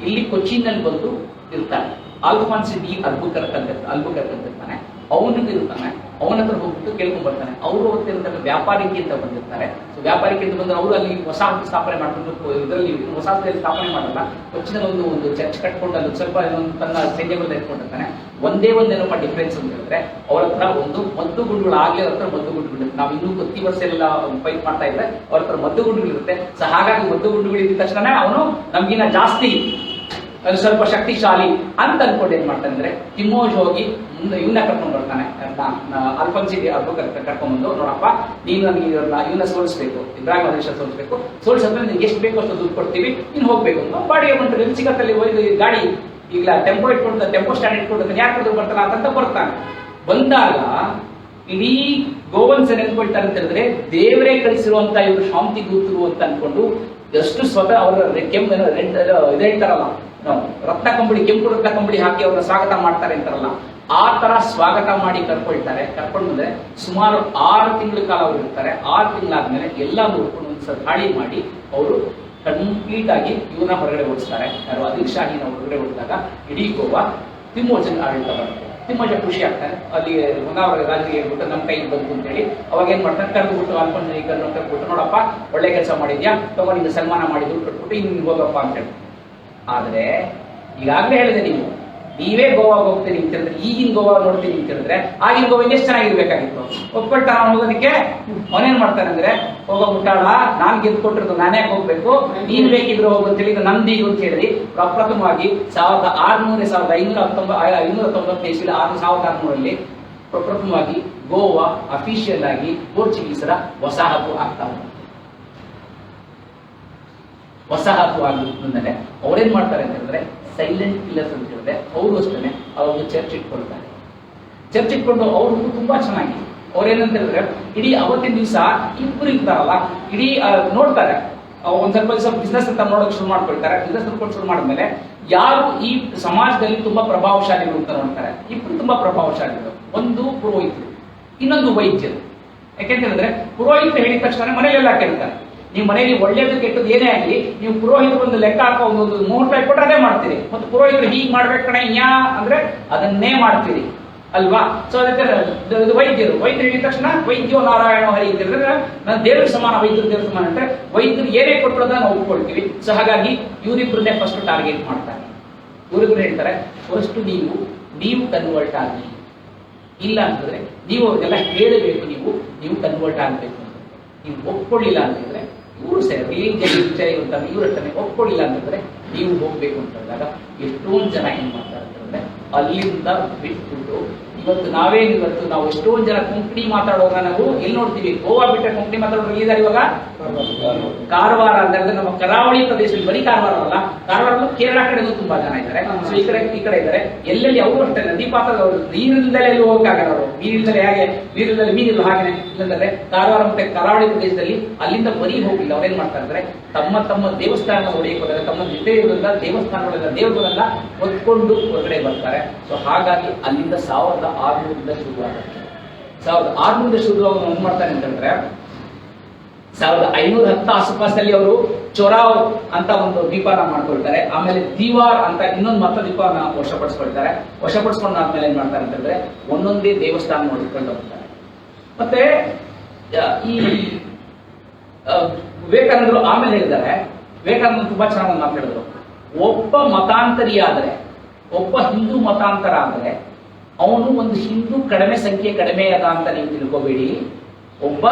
ಇಲ್ಲಿ ಕೊಚ್ಚಿನಲ್ಲಿ ಬಂದು ಇರ್ತಾನೆ. ಆಲ್ಫಾನ್ಸ್ ಡಿ ಅಲ್ಬುಕರ್ಕ್ ಅಂತ ಇರ್ತಾನೆ, ಅವನಿಗೆ ಇರ್ತಾನೆ. ಅವನ ಹತ್ರ ಹೋಗ್ಬಿಟ್ಟು ಕೇಳ್ಕೊಂಡ್ ಬರ್ತಾನೆ. ಅವರು ಅವತ್ತಿನ ವ್ಯಾಪಾರಿಕೆ ಅಂತ ಬಂದಿರ್ತಾರೆ. ಸೊ ವ್ಯಾಪಾರಿಕೆ ಅಂತ ಬಂದ್ರೆ ಅವರು ಅಲ್ಲಿ ಹೊಸ ಸ್ಥಾಪನೆ ಮಾಡ್ಕೊಂಡು ಇದರಲ್ಲಿ ಹೊಸ ಸ್ಥಾಪನೆ ಮಾಡಲ್ಲ, ಕೊಚ್ಚಿನ ಒಂದು ಚರ್ಚ್ ಕಟ್ಕೊಂಡು ಅಲ್ಲಿ ಸ್ವಲ್ಪ ತನ್ನ ಸೈನ್ಯಗಳನ್ನ ಇಟ್ಕೊಂಡಿರ್ತಾನೆ. ಒಂದೇ ಒಂದೇನಪ್ಪ ಡಿಫ್ರೆನ್ಸ್ ಅಂತ ಹೇಳಿದ್ರೆ ಅವ್ರ ಹತ್ರ ಒಂದು ಮದ್ದುಗುಂಡುಗಳು ಆಗ್ಲೇ ಅವ್ರ ಹತ್ರ ಮದ್ದುಗುಂಡುಗಳು, ನಾವು ಇನ್ನೂ ಪ್ರತಿ ವರ್ಷ ಎಲ್ಲ ಫೈಟ್ ಮಾಡ್ತಾ ಇದ್ರೆ ಅವ್ರ ಹತ್ರ ಮದ್ದುಗುಂಡುಗಳಿರುತ್ತೆ. ಸೊ ಹಾಗಾಗಿ ಮದ್ದುಗುಂಡುಗಳಿದ್ದ ತಕ್ಷಣ ಅವನು ನಮ್ಗಿನ್ನ ಜಾಸ್ತಿ ಅದು ಸ್ವಲ್ಪ ಶಕ್ತಿಶಾಲಿ ಅಂತ ಅನ್ಕೊಂಡು ಏನ್ ಮಾಡ್ತಾನೆ ಅಂದ್ರೆ ತಿಮ್ಮೋಜ್ ಹೋಗಿ ಮುಂದೆ ಇವನ್ನ ಕರ್ಕೊಂಡು ಬರ್ತಾನೆ. ಅಲ್ಫನ್ಸಿಗೆ ಕರ್ಕೊಂಡ್ಬಂದು, ನೋಡಪ್ಪ ನೀನು ನನಗೆ ಇವನ್ನ ಸೋಲಿಸ್ಬೇಕು, ಇಬ್ರಾಹಿಂ ಅದೇಶ ಸೋಲಿಸ್ಬೇಕು, ಸೋಲಿಸಿದ್ರೆ ನಿನ್ಗೆ ಎಷ್ಟು ಬೇಕು ಅಷ್ಟು ದುಡ್ಡು ಕೊಡ್ತೀವಿ, ನೀನು ಹೋಗ್ಬೇಕು. ಬಾಡಿಗೆ ಬಂತು ಸಿಗತ್ತಲ್ಲಿ ಹೋಗಿ ಗಾಡಿ ಈಗ ಟೆಂಪೋ ಇಟ್ಕೊಂಡು ಟೆಂಪೋ ಸ್ಟ್ಯಾಂಡ್ ಇಟ್ಕೊಂಡು ಯಾರು ಕರೆದು ಬರ್ತಾನ ಅಂತ ಬರ್ತಾನೆ. ಬಂದಾಗ ಇಡೀ ಗೋವನ್ಸ್ ನೆನ್ಕೊಳ್ತಾರೆ ಅಂತ ಹೇಳಿದ್ರೆ ದೇವರೇ ಕಳಿಸಿರುವಂತ ಇವರು ಶಾಂತಿ ದೂತರು ಅಂತ ಅನ್ಕೊಂಡು ಎಷ್ಟು ಸ್ವತಃ ಅವರ ಇದು ಹೇಳ್ತಾರಲ್ಲ, ರತ್ನ ಕಂಬಳಿ, ಕೆಂಪು ರತ್ನ ಕಂಬಳಿ ಹಾಕಿ ಅವ್ರನ್ನ ಸ್ವಾಗತ ಮಾಡ್ತಾರೆ ಅಂತಾರಲ್ಲ, ಆ ತರ ಸ್ವಾಗತ ಮಾಡಿ ಕರ್ಕೊಳ್ತಾರೆ. ಕರ್ಕೊಂಡು ಬಂದ್ರೆ ಸುಮಾರು 6 ತಿಂಗಳ ಕಾಲ ಅವರು ಇರ್ತಾರೆ. 6 ತಿಂಗಳಾದ್ಮೇಲೆ ಎಲ್ಲ ನೋಡ್ಕೊಂಡು ಒಂದ್ಸಲ ದಾಳಿ ಮಾಡಿ ಅವರು ಕಂಪ್ಲೀಟ್ ಆಗಿ ಇವ್ರನ್ನ ಹೊರಗಡೆ ಓಡಿಸ್ತಾರೆ. ಯಾರು ಅದಿಲ್ ಶಾಹಿನ ಹೊರಗಡೆ ಓಡಿದಾಗ ಇಡೀ ಗೋವಾ ತಿಮ್ಮೋಜನ್ ಆಡಳಿತ ಬರುತ್ತೆ. ತಿಮ್ಮೋಜ ಖುಷಿ ಆಗ್ತಾರೆ. ಅಲ್ಲಿ ಹೊಂದಾವರ ರಾಜರಿಗೆ ಹೇಳ್ಬಿಟ್ಟು ನಮ್ಮ ಕೈಗೆ ಬಂತು ಅಂತ ಹೇಳಿ ಅವಾಗ ಏನ್ ಮಾಡ್ತಾರೆ, ಕರೆದುಬಿಟ್ಟು ಅಲ್ಪಂಜಿ ಕರ್ಬಿಟ್ಟು, ನೋಡಪ್ಪ ಒಳ್ಳೆ ಕೆಲಸ ಮಾಡಿದ್ಯಾ, ತಗೊಂಡು ನಿಮ್ಗೆ ಸನ್ಮಾನ ಮಾಡಿ ದುಡ್ಡು ಕೊಟ್ಬಿಟ್ಟು ಇನ್ನು ಹೋಗಪ್ಪ ಅಂತ ಹೇಳಿ. ಆದ್ರೆ ಈಗಾಗಲೇ ಹೇಳಿದೆ, ನೀವೇ ಗೋವಾಗ ಹೋಗ್ತೀನಿ ಅಂತ ಹೇಳಿದ್ರೆ, ಈಗಿನ ಗೋವಾ ನೋಡ್ತೀನಿ ಅಂತ ಹೇಳಿದ್ರೆ ಆಗಿನ ಗೋವಾ ಎಷ್ಟು ಚೆನ್ನಾಗಿರ್ಬೇಕಾಗಿತ್ತು. ಒಪ್ಕೊಳ್ತಾ ನಾನು ಹೋಗೋದಕ್ಕೆ ಅವನೇನ್ ಮಾಡ್ತಾನೆ ಅಂದ್ರೆ, ಹೋಗೋ ಮುಟ್ಟಾಳ, ನಾನ್ ಗೆದ್ದು ಕೊಟ್ಟಿರೋದು ನಾನೇ ಹೋಗ್ಬೇಕು, ನೀನ್ ಬೇಕಿದ್ರು ಹೋಗು ಅಂತ ಹೇಳಿ ನಂದೀಗು ಅಂತ ಹೇಳಿ ಪ್ರಪ್ರಥಮವಾಗಿ 1519 ಇಸ್ವಿಲಿ 1600 ಪ್ರಪ್ರಥಮವಾಗಿ ಗೋವಾ ಅಫಿಷಿಯಲ್ ಆಗಿ ಪೋರ್ಚುಗೀಸರ ವಸಾಹತು ಆಗ್ತಾ ಉಂಟು. ವಸಾಹತು ಆಗಿದ್ಮೇಲೆ ಅವ್ರೇನ್ ಮಾಡ್ತಾರೆ ಅಂತ ಹೇಳಿದ್ರೆ ಸೈಲೆಂಟ್ ಕಿಲ್ಲರ್ಸ್ ಅಂತ ಹೇಳಿದ್ರೆ ಅವರು ಅಷ್ಟೇ ಅವ್ರೊಂದು ಚರ್ಚ್ ಇಟ್ಕೊಳ್ತಾರೆ. ಚರ್ಚ್ ಇಟ್ಕೊಂಡು ಅವ್ರು ತುಂಬಾ ಚೆನ್ನಾಗಿ ಅವ್ರೇನಂತ ಹೇಳಿದ್ರೆ ಇಡೀ ಅವತ್ತಿನ ದಿವಸ ಇಬ್ಬರು ಇರ್ತಾರಲ್ಲ, ಇಡೀ ನೋಡ್ತಾರೆ, ಒಂದ್ ಸ್ವಲ್ಪ ದಿವಸ ಬಿಸ್ನೆಸ್ ಅಂತ ನೋಡೋಕೆ ಶುರು ಮಾಡ್ಕೊಳ್ತಾರೆ. ಬಿಸ್ನೆಸ್ ನೋಡ್ಕೊಂಡು ಶುರು ಮಾಡಿದ್ಮೇಲೆ ಯಾರು ಈ ಸಮಾಜದಲ್ಲಿ ತುಂಬಾ ಪ್ರಭಾವಶಾಲಿಗಳು ಅಂತ ನೋಡ್ತಾರೆ. ಇಬ್ರು ತುಂಬಾ ಪ್ರಭಾವಶಾಲಿಗಳು, ಒಂದು ಪುರೋಹಿತರು, ಇನ್ನೊಂದು ವೈದ್ಯರು. ಯಾಕೆಂತ ಹೇಳಿದ್ರೆ ಪುರೋಹಿತರು ಹೇಳಿದ ತಕ್ಷಣ ಮನೆಯಲ್ಲೆಲ್ಲ ಕೇಳ್ತಾರೆ, ನೀವು ಮನೆಯಲ್ಲಿ ಒಳ್ಳೇದು ಕೆಟ್ಟದ್ದು ಏನೇ ಆಗಲಿ ನೀವು ಪುರೋಹಿತರು ಒಂದು ಲೆಕ್ಕ ಹಾಕೋ ಒಂದು ಮುಹೂರ್ತ ಕೊಟ್ಟರೆ ಅದೇ ಮಾಡ್ತೀರಿ. ಮತ್ತು ಪುರೋಹಿತರು ಹೀಗೆ ಮಾಡ್ಬೇಕು ಕಣೆ ಯಾ ಅಂದ್ರೆ ಅದನ್ನೇ ಮಾಡ್ತೀರಿ ಅಲ್ವಾ. ಸೊ ಅದಕ್ಕೆ ವೈದ್ಯರು ಹೇಳಿದ ತಕ್ಷಣ ವೈದ್ಯೋ ನಾರಾಯಣ ಹರಿ ಅಂತ ಹೇಳಿದ್ರೆ ನಾನು ದೇವ್ರ ಸಮಾನ, ವೈದ್ಯರು ದೇವ್ರ ಸಮಾನ ಅಂದ್ರೆ ವೈದ್ಯರು ಏನೇ ಕೊಟ್ಟರೋದನ್ನ ನಾವು ಒಪ್ಕೊಳ್ತೀವಿ. ಸೊ ಹಾಗಾಗಿ ಇವರಿಬ್ಬರನ್ನೇ ಫಸ್ಟ್ ಟಾರ್ಗೆಟ್ ಮಾಡ್ತಾರೆ. ಇವರಿಬ್ರು ಹೇಳ್ತಾರೆ, ಫಸ್ಟ್ ನೀವು ಕನ್ವರ್ಟ್ ಆಗಿ, ಇಲ್ಲ ಅಂತಂದ್ರೆ ನೀವು ಅವ್ರಿಗೆಲ್ಲ ಹೇಳಬೇಕು, ನೀವು ಕನ್ವರ್ಟ್ ಆಗಬೇಕು ಅಂತ. ನೀವು ಒಪ್ಕೊಳ್ಳಿಲ್ಲ ಅಂತಂದ್ರೆ ಇವರು ಸರಿ ವಿಚಾರ ಇರ್ತಾರೆ, ಇವ್ರ ಹತ್ರನೇ ಒಪ್ಕೊಳ್ಳಿಲ್ಲ ಅಂತಂದ್ರೆ ನೀವು ಹೋಗ್ಬೇಕು ಅಂತ ಹೇಳಿದಾಗ ಎಷ್ಟೊಂದು ಜನ ಏನ್ ಮಾಡ್ತಾರೆ ಅಂತಂದ್ರೆ ಅಲ್ಲಿಂದ ಬಿಟ್ಬಿಟ್ಟು ಇವತ್ತು ನಾವು ಎಷ್ಟೊಂದು ಜನ ಕೊಂಕಣಿ ಮಾತಾಡೋವಾಗ ನಾವು ಎಲ್ಲಿ ನೋಡ್ತೀವಿ, ಗೋವಾ ಬಿಟ್ಟರೆ ಕೊಂಕಣಿ ಮಾತಾಡೋರು ಇದ್ದಾರೆ ಇವಾಗ. ಕಾರವಾರ ಅಂದ್ರೆ ನಮ್ಮ ಕರಾವಳಿ ಪ್ರದೇಶದಲ್ಲಿ, ಬರೀ ಕಾರವಾರ ಅಲ್ಲ, ಕಾರವಾರ ಕೇರಳ ಕಡೆಗೂ ತುಂಬಾ ಜನ ಇದ್ದಾರೆ. ಸೊ ಈ ಕಡೆ ಇದ್ದಾರೆ. ಎಲ್ಲೆಲ್ಲಿ ಅವರು ಅಷ್ಟೇ ನದಿ ಪಾತ್ರದವರು, ನೀರಿಲ್ಲದಲ್ಲೇ ಎಲ್ಲಿ ಹೋಗಕ್ಕಾಗಲ್ಲ. ಅವರು ನೀರಿಲ್ಲದೆ ಹೇಗೆ, ನೀರಿಲ್ಲದೆ ಮೀನಿಲ್ಲ ಹಾಗೇನೆ. ಇಲ್ಲಂದ್ರೆ ಕಾರವಾರ ಮತ್ತೆ ಕರಾವಳಿ ಪ್ರದೇಶದಲ್ಲಿ ಅಲ್ಲಿಂದ ಬರೀ ಹೋಗಿಲ್ಲ. ಅವ್ರೇನ್ ಮಾಡ್ತಾರೆ ಅಂದ್ರೆ ತಮ್ಮ ದೇವಸ್ಥಾನ ಹೊಡೆಯಕ್ಕೆ ಹೋದರೆ ತಮ್ಮ ಜೊತೆ ಇರೋದ್ರಿಂದ ದೇವಸ್ಥಾನಗಳೆಲ್ಲ ದೇವರುಗಳೆಲ್ಲ ಹೊತ್ಕೊಂಡು ಹೊರಗಡೆ ಬರ್ತಾರೆ. ಸೊ ಹಾಗಾಗಿ ಅಲ್ಲಿಂದ 1600 ಶುರುವಾಗುತ್ತೆ. 1600 ಶುರುವಾಗ ಏನ್ ಮಾಡ್ತಾರೆ ಅಂತ ಹೇಳಿದ್ರೆ 1510 ಆಸುಪಾಸಲ್ಲಿ ಅವರು ಚೊರಾವ್ ಅಂತ ಒಂದು ದ್ವೀಪನ ಮಾಡ್ಕೊಳ್ತಾರೆ. ಆಮೇಲೆ ದೀವಾರ್ ಅಂತ ಇನ್ನೊಂದು ಮತ್ತೆ ದ್ವೀಪನ ವಶಪಡಿಸ್ಕೊಳ್ತಾರೆ. ವಶಪಡಿಸ್ಕೊಂಡಾದ್ಮೇಲೆ ಏನ್ ಮಾಡ್ತಾರೆ ಅಂತ ಹೇಳಿದ್ರೆ ಒಂದೊಂದೇ ದೇವಸ್ಥಾನ ನೋಡಿಕೊಂಡು ಹೋಗ್ತಾರೆ. ಮತ್ತೆ ಈ ವಿವೇಕಾನಂದರು ಆಮೇಲೆ ಹೇಳಿದ್ದಾರೆ, ವಿವೇಕಾನಂದರು ತುಂಬಾ ಚೆನ್ನಾಗಿ ಮಾತಾಡಿದ್ರು, ಒಬ್ಬ ಮತಾಂತರಿ ಆದ್ರೆ, ಒಬ್ಬ ಹಿಂದೂ ಮತಾಂತರ ಆದ್ರೆ ಅವನು ಒಂದು ಹಿಂದೂ ಕಡಿಮೆ ಅದ ಅಂತ ನೀವು ತಿಳ್ಕೋಬೇಡಿ, ಒಬ್ಬ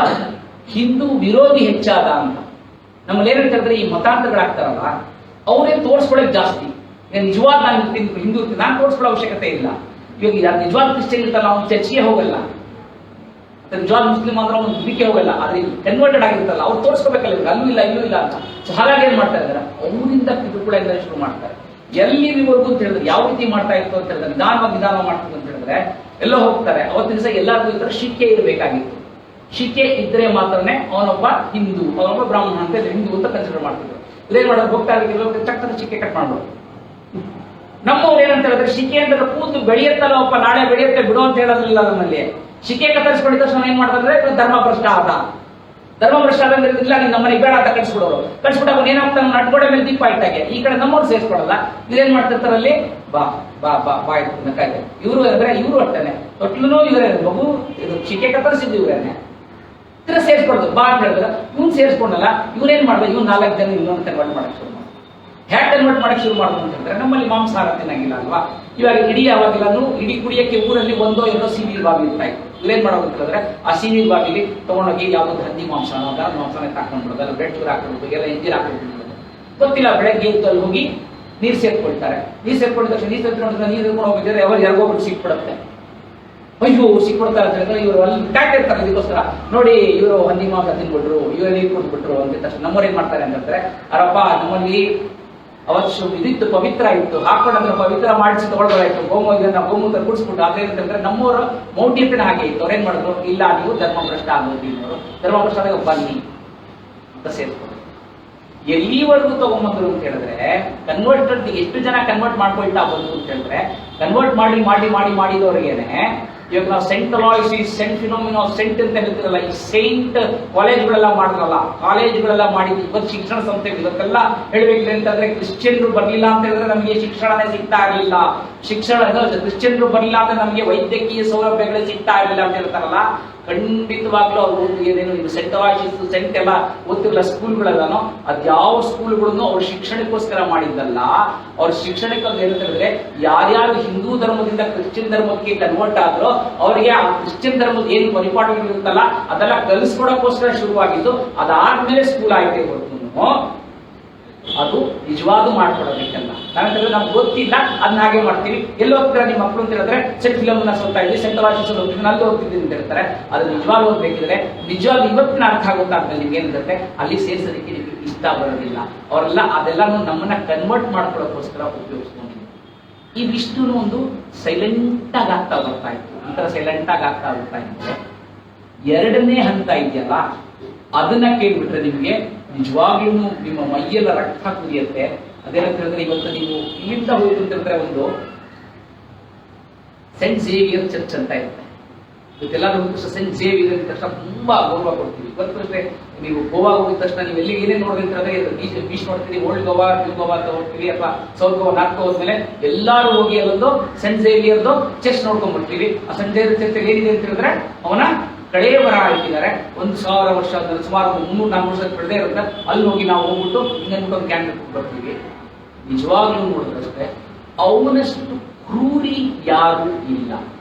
ಹಿಂದೂ ವಿರೋಧಿ ಹೆಚ್ಚಾದ ಅಂತ. ನಮ್ಮಲ್ಲಿ ಏನಂತ ಹೇಳಿದ್ರೆ ಈ ಮತಾಂತರಗಳಾಗ್ತಾರಲ್ಲ ಅವರೇ ತೋರಿಸ್ಕೊಳ್ಳೋದು ಜಾಸ್ತಿ. ನಿಜವಾದ ನಾನು ಹಿಂದೂ ನಾನು ತೋರಿಸ್ಕೊಳ್ಳೋ ಅವಶ್ಯಕತೆ ಇಲ್ಲ. ಇವಾಗ ನಿಜವಾದ ಕ್ರಿಶ್ಚಿಯನ್ ಇರ್ತಲ್ಲ, ಅವ್ನು ಚರ್ಚಿಗೆ ಹೋಗಲ್ಲ, ನಿಜವಾದ ಮುಸ್ಲಿಂ ಅಂದ್ರೆ ಅವ್ನು ಇದಕ್ಕೆ ಹೋಗಲ್ಲ. ಆದ್ರೆ ಕನ್ವರ್ಟೆಡ್ ಆಗಿರುತ್ತಲ್ಲ ಅವ್ರು ತೋರಿಸ್ಕೋಬೇಕಲ್ಲ, ಇವ್ರು ಅಲ್ಲೂ ಇಲ್ಲ ಅಂತ. ಸೊ ಹಾಗಾಗಿ ಏನ್ ಮಾಡ್ತಾ ಇದ್ದಾರೆ, ಅವರಿಂದ ಕಿರುಕುಳ ಶುರು ಮಾಡ್ತಾರೆ. ಎಲ್ಲಿವರೆಗೂ ಅಂತ ಹೇಳಿದ್ರೆ ಯಾವ ರೀತಿ ಮಾಡ್ತಾ ಇತ್ತು ಅಂತ ಹೇಳಿದ್ರೆ ನಿಧಾನ ಮಾಡ್ತಿತ್ತು ಅಂತ ಹೇಳಿದ್ರೆ ಎಲ್ಲೋ ಹೋಗ್ತಾರೆ. ಅವತ್ತಿನ ದಿವಸ ಎಲ್ಲರಿಗೂ ಈ ತರ ಶಿಕ್ಷೆ ಇರಬೇಕಾಗಿತ್ತು. ಶಿಕ್ಷೆ ಇದ್ರೆ ಮಾತ್ರನೇ ಅವನೊಬ್ಬ ಹಿಂದೂ, ಅವನೊಬ್ಬ ಬ್ರಾಹ್ಮಣ ಅಂತ ಹಿಂದೂ ಅಂತ ಕನ್ಸಿಡರ್ ಮಾಡ್ತಿದ್ರು. ಇದೇನ್ ಮಾಡೋದು, ಹೋಗ್ತಾ ಇರೋದು ಚಕ್ಕದ ಶಿಕ್ಷೆ ಕಟ್ ಮಾಡೋದು. ನಮ್ಮವ್ರು ಏನಂತ ಹೇಳಿದ್ರೆ ಶಿಕೆ ಅಂತ ಕೂತು ಬೆಳೆಯುತ್ತಲ್ಲ ಒಬ್ಬ ನಾಳೆ ಬೆಳೆಯುತ್ತೆ ಬಿಡು ಅಂತ ಹೇಳೋದಿಲ್ಲ. ನಮ್ಮಲ್ಲಿ ಶಿಕೆ ಕತ್ತರಿಸ್ಕೊಂಡಿದ್ದ ತಕ್ಷಣ ಏನ್ ಮಾಡ್ತಾರೆ, ಧರ್ಮಭ್ರಷ್ಟ ಆದ ಅಂದ್ರೆ ಇಲ್ಲ ನೀನ್ ನಮ್ಮನೆಗೆ ಬೇಡ ಅಂತ ಕಳ್ಸಿಬಿಡೋರು. ಕಳ್ಸಿಬಿಟ್ಟಾಗ ಏನಾಗ್ತಾನೆ, ನಡ್ಗೋಡೆ ಮೇಲೆ ದೀಪ ಇಟ್ಟಾಗೆ ಈ ಕಡೆ ನಮ್ಮವ್ರು ಸೇರಿಸ್ಕೊಳ್ಳಲ್ಲ. ಇದೇನ್ ಮಾಡ್ತಿರ್ತಾರಲ್ಲಿ ಬಾ ಬಾ ಬಾ ಬಾ ಇಟ್ಕೊಂಡ ಕಾಯ್ದೆ. ಇವರು ಅಂದ್ರೆ ಇವರು ಅಷ್ಟೇನೆ ತೊಟ್ಲು ಇವರೇ ಮಗು ಇದು ಚಿಕ್ಕೆ ಕತ್ತರಿಸಿದ್ದು ಇವರೇನೆ ತರ ಸೇರಿಸ್ಕೊಡ್ದು ಬಾ ಅಂತ ಹೇಳಿದ್ರೆ ಇವ್ನು ಸೇರಿಸ್ಕೊಂಡಲ್ಲ ಇವನೇನ್ ಮಾಡ್ದ ಇವ್ನು 4 ಜನ ಇನ್ನೊಂದು ಕನ್ವರ್ಟ್ ಮಾಡಕ್ ಶುರು ಮಾಡ್ದ. ಹ್ಯಾಕ್ ಕನ್ವರ್ಟ್ ಮಾಡಕ್ ಶುರು ಮಾಡೋದು ಅಂತ ಹೇಳಿದ್ರೆ ನಮ್ಮಲ್ಲಿ ಮಾಂಸಾಹಾರ ತಿನ್ನಂಗಿಲ್ಲ ಅಲ್ವಾ. ಇವಾಗ ಇಡೀ ಅವಾಗೆಲ್ಲಾನು ಇಡೀ ಕುಡಿಯಕ್ಕೆ ಊರಲ್ಲಿ 1 2 ಸೀನಿಲ್ ಬಾವಿ ಇರ್ತಾ ಇತ್ತು. ಇವ್ರೇನ್ ಮಾಡೋದು ಅಂತ ಹೇಳಿದ್ರೆ ಆ ಸೀನಿಲ್ ಬಾವಿಲಿ ತಗೊಂಡೋಗಿ ಯಾವ್ದೊಂದು ಹಂದಿ ಮಾಂಸನೋ ಅದರ ಮಾಂಸನ ಹಾಕೊಂಡ್ಬಿಡೋದು, ಅಲ್ಲ ಬ್ರೆಡ್ ಚೂರು ಹಾಕೊಂಡು ಎಲ್ಲ ಎಂಜಿನ್ ಹಾಕೊಂಡು ಗೊತ್ತಿಲ್ಲ. ಬೆಳಗ್ಗೆ ಎದ್ದು ಹೋಗಿ ನೀರು ಸೇರ್ಕೊಳ್ತಾರೆ. ನೀರು ಸೇರ್ಕೊಂಡಿದ ತಕ್ಷಣ ನೀರು ಸೇರ್ಕೊಂಡು ನೀರು ಹಿಡ್ಕೊಂಡು ಹೋಗಿದ್ರೆ ಯಾವಾಗ ಯಾರಿಗೋಗ್ಬಿಟ್ಟು ಸಿಕ್ಬಿಡುತ್ತೆ. ಅಯ್ಯೋ ಸಿಕ್ಬಿಡ್ತಾರೆ ಅಂತ ಹೇಳಿದ್ರೆ ಇವರು ಅಲ್ಲಿ ಟ್ಯಾಕ್ಟ್ ಇರ್ತಾರೆ. ಇದಕ್ಕೋಸ್ಕರ ನೋಡಿ ಇವರು ಹಂದಿ ಮಾಂಸ ತಿನ್ಬಿಟ್ರು, ಇವರು ನೀರು ಕೊಟ್ಬಿಟ್ರು ಅಂತ ತಕ್ಷಣ ನಮ್ಮವ್ರು ಏನ್ ಮಾಡ್ತಾರೆ ಅಂತ ಹೇಳ್ತಾರೆ, ಅರಪ್ಪ ನಮ್ಮಲ್ಲಿ ಅವತ್ತು ಇದಿತ್ತು ಪವಿತ್ರ ಇತ್ತು ಹಾಕೊಂಡ್ರೆ ಪವಿತ್ರ ಮಾಡಿಸಿ ತಗೊಳ್ಬೋದಾಯ್ತು, ಗೋಮೂತ್ರ ಕುಡಿಸ್ಬಿಟ್ಟು ಅದೇ ಅಂತಂದ್ರೆ ನಮ್ಮವರು ಮೌಢ್ಯತೆನ ಹಾಗೆ ಇತ್ತು. ಅವ್ರೇನ್ ಮಾಡಿದ್ರು, ಇಲ್ಲ ನೀವು ಧರ್ಮಭ್ರಷ್ಟ ಆಗೋದು, ಧರ್ಮಭ್ರಷ್ಟ ಆದಾಗ ಬನ್ನಿ ಅಂತ ಸೇರ್ಕೊಂಡು ಎಲ್ಲಿವರೆಗೂ ತಗೊಂಬಂದ್ರು ಅಂತ ಹೇಳಿದ್ರೆ ಕನ್ವರ್ಟೆಡ್ ಎಷ್ಟು ಜನ ಕನ್ವರ್ಟ್ ಮಾಡ್ಕೊಳ್ತಾ ಬಂದ್ರು ಅಂತ ಹೇಳಿದ್ರೆ ಕನ್ವರ್ಟ್ ಮಾಡಿದವ್ರಿಗೇನೆ ಇವಾಗ ನಾವು ಸೆಂಟ್ ಅಲಾಯ್ಸಿಸ್, ಸೆಂಟ್ ಫಿನೋಮಿನಾ, ಸೆಂಟ್ ಅಂತ ಹೇಳ್ತಿರಲ್ಲ, ಈ ಸೆಂಟ್ ಕಾಲೇಜ್ಗಳೆಲ್ಲ ಮಾಡಿದ್ರಲ್ಲ, ಕಾಲೇಜ್ಗಳೆಲ್ಲ ಮಾಡಿದ್ವಿ. ಇವತ್ತು ಶಿಕ್ಷಣ ಸಂಸ್ಥೆ ಇವತ್ತೆಲ್ಲ ಹೇಳ್ಬೇಕಿಲ್ಲ ಅಂತಂದ್ರೆ ಕ್ರಿಶ್ಚಿಯನ್ರು ಬರ್ಲಿಲ್ಲ ಅಂತ ಹೇಳಿದ್ರೆ ನಮಗೆ ಶಿಕ್ಷಣನೇ ಸಿಗ್ತಾ ಇರಲಿಲ್ಲ, ಕ್ರಿಶ್ಚಿಯನ್ರು ಬರ್ಲಿಲ್ಲ ಅಂದ್ರೆ ನಮಗೆ ವೈದ್ಯಕೀಯ ಸೌಲಭ್ಯಗಳೇ ಸಿಗ್ತಾ ಇರಲಿಲ್ಲ ಅಂತ ಹೇಳ್ತಾರಲ್ಲ. ಖಂಡಿತವಾಗ್ಲೂ ಅವ್ರು ಏನೇನು ಇದು ಸೆಂಟ್ ಅಲಾಯ್ಸಿಸ್, ಸೆಂಟ್ ಎಲ್ಲ ಓದ್ತಿರಲ್ಲ ಸ್ಕೂಲ್ಗಳೆಲ್ಲನೋ ಅದ್ಯಾವ ಸ್ಕೂಲ್ಗಳನ್ನು ಅವ್ರ ಶಿಕ್ಷಣಕ್ಕೋಸ್ಕರ ಮಾಡಿದ್ದಲ್ಲ. ಅವ್ರ ಶಿಕ್ಷಣಕ್ಕೆ ಅಂತ ಹೇಳಿದ್ರೆ ಯಾರ್ಯಾರು ಹಿಂದೂ ಧರ್ಮದಿಂದ ಕ್ರಿಶ್ಚಿಯನ್ ಧರ್ಮಕ್ಕೆ ಕನ್ವರ್ಟ್ ಆದ್ರೋ ಅವರಿಗೆ ಆ ಕ್ರಿಶ್ಚಿಯನ್ ಧರ್ಮದ ಏನು ಪರಿಪಾಠಗಳು ಇರುತ್ತಲ್ಲ ಅದೆಲ್ಲ ಕಲಿಸ್ಕೊಡಕ್ಕೋಸ್ಕರ ಶುರುವಾಗಿದ್ದು. ಅದಾದ್ಮೇಲೆ ಸ್ಕೂಲ್ ಆಯ್ತು ಹೊರತು ಅದು ನಿಜವಾದ ಮಾಡ್ಕೊಡೋದಕ್ಕೆಲ್ಲ. ನಾವಂತಂದ್ರೆ ನಮ್ಗೆ ಗೊತ್ತಿಲ್ಲ ಅದನ್ನ ಹಾಗೆ ಮಾಡ್ತೀವಿ. ಎಲ್ಲಿ ಹೋಗ್ತೀರಾ ನಿಮ್ಮ ಮಕ್ಕಳು ಅಂತ ಹೇಳಿದ್ರೆ ಸೆಂಟ್ ಫಿಲೋಮಿನಾ ಓದ್ತಾ ಇದ್ವಿ, ಸೆಂಟ್ ಅಲಾಯ್ಸಿಸ್ ಹೋಗ್ತಿದ್ವಿ, ಅಲ್ಲಿ ಹೋಗ್ತಿದ್ದೀನಿ ಅಂತ ಹೇಳ್ತಾರೆ. ಅದು ನಿಜವಾಗ್ಲೂ ಓದ್ಬೇಕಿದ್ರೆ ನಿಜವಾಗ್ಲೂ ಇವತ್ತಿನ ಅರ್ಥ ಆಗುತ್ತಾ ಅಂತ ನಿಮ್ಗೆ ಏನಿರುತ್ತೆ ಅಲ್ಲಿ ಸೇರಿಸೋದಕ್ಕೆ ನಿಮಗೆ ಇಷ್ಟ ಬರೋದಿಲ್ಲ. ಅವರೆಲ್ಲ ಅದೆಲ್ಲಾನು ನಮ್ಮನ್ನ ಕನ್ವರ್ಟ್ ಮಾಡ್ಕೊಳ್ಳೋಕ್ಕೋಸ್ಕರ ಉಪಯೋಗಿಸ್ಕೊಂಡಿದ್ರು. ಇವಿಷ್ಟು ಒಂದು ಸೈಲೆಂಟ್ ಆಗಿ ಆಗ್ತಾ ಬರ್ತಾ ಇತ್ತು. ಒಂಥರ ಸೈಲೆಂಟ್ ಆಗಿ ಆಗ್ತಾ ಬರ್ತಾ ಇತ್ತು. ಎರಡನೇ ಹಂತ ಇದೆಯಲ್ಲ ಅದನ್ನ ಕೇಳ್ಬಿಟ್ರೆ ನಿಮ್ಗೆ ನಿಜವಾಗ್ಲೂ ನಿಮ್ಮ ಮೈಯೆಲ್ಲ ರಕ್ತ ಕುದಿಯುತ್ತೆ. ಅದೇನಂತ ಹೇಳಿದ್ರೆ ಇವತ್ತು ನೀವು ಇಲ್ಲಿಂದ ಹೋಯ್ತು ಅಂತ ಹೇಳಿದ್ರೆ ಒಂದು ಸೆಂಟ್ ಝೇವಿಯರ್ ಚರ್ಚ್ ಅಂತ ಇರುತ್ತೆ. ಇವತ್ತೆಲ್ಲರೂ ಸೆಂಟ್ ಝೇವಿಯರ್ ಅಂದ ತಕ್ಷಣ ತುಂಬಾ ಗೌರವ ಕೊಡ್ತೀವಿ. ಇವತ್ತು ನೀವು ಗೋವಾ ಹೋಗಿದ ತಕ್ಷಣ ನೀವು ಎಲ್ಲಿ ಏನೇನು ನೋಡಿದ್ರೆ ಅಂದ್ರೆ ಬೀಚ್ ನೋಡ್ತೀವಿ, ಓಲ್ಡ್ ಗೋವಾ, ನ್ಯೂ ಗೋವಾ ಅಂತ ಹೋಗ್ತೀವಿ, ಅಥವಾ ಸೌತ್ ಗೋವಾ, ನಾರ್ತ್ ಗೋವಾ ಹೋದ್ಮೇಲೆ ಎಲ್ಲಾರು ಹೋಗಿ ಅಲ್ಲೊಂದು ಸೆಂಟ್ ಝೇವಿಯರ್ದು ಚರ್ಚ್ ನೋಡ್ಕೊಂಡ್ ಬರ್ತೀವಿ. ಆ ಸೆಂಟ್ ಝೇವಿಯರ್ ಚರ್ಚ್ ಏನಿದೆ ಅಂತ ಹೇಳಿದ್ರೆ ಅವನ ಕಡೆ ಬರ ಇಟ್ಟಿದ್ದಾರೆ. 1000 ವರ್ಷ ಸುಮಾರು 300-400 ವರ್ಷ ಕಳೆದೇ ಇರುತ್ತೆ. ಅಲ್ಲಿ ಹೋಗಿ ನಾವು ಹೋಗ್ಬಿಟ್ಟು ಇನ್ನೊಂದು ಕ್ಯಾಂಡಲ್ ಬರ್ತೀವಿ. ನಿಜವಾಗ್ಲೂ ನೋಡಿದ್ರಷ್ಟೇ ಅವನಷ್ಟು ಕ್ರೂರಿ ಯಾರು ಇಲ್ಲ.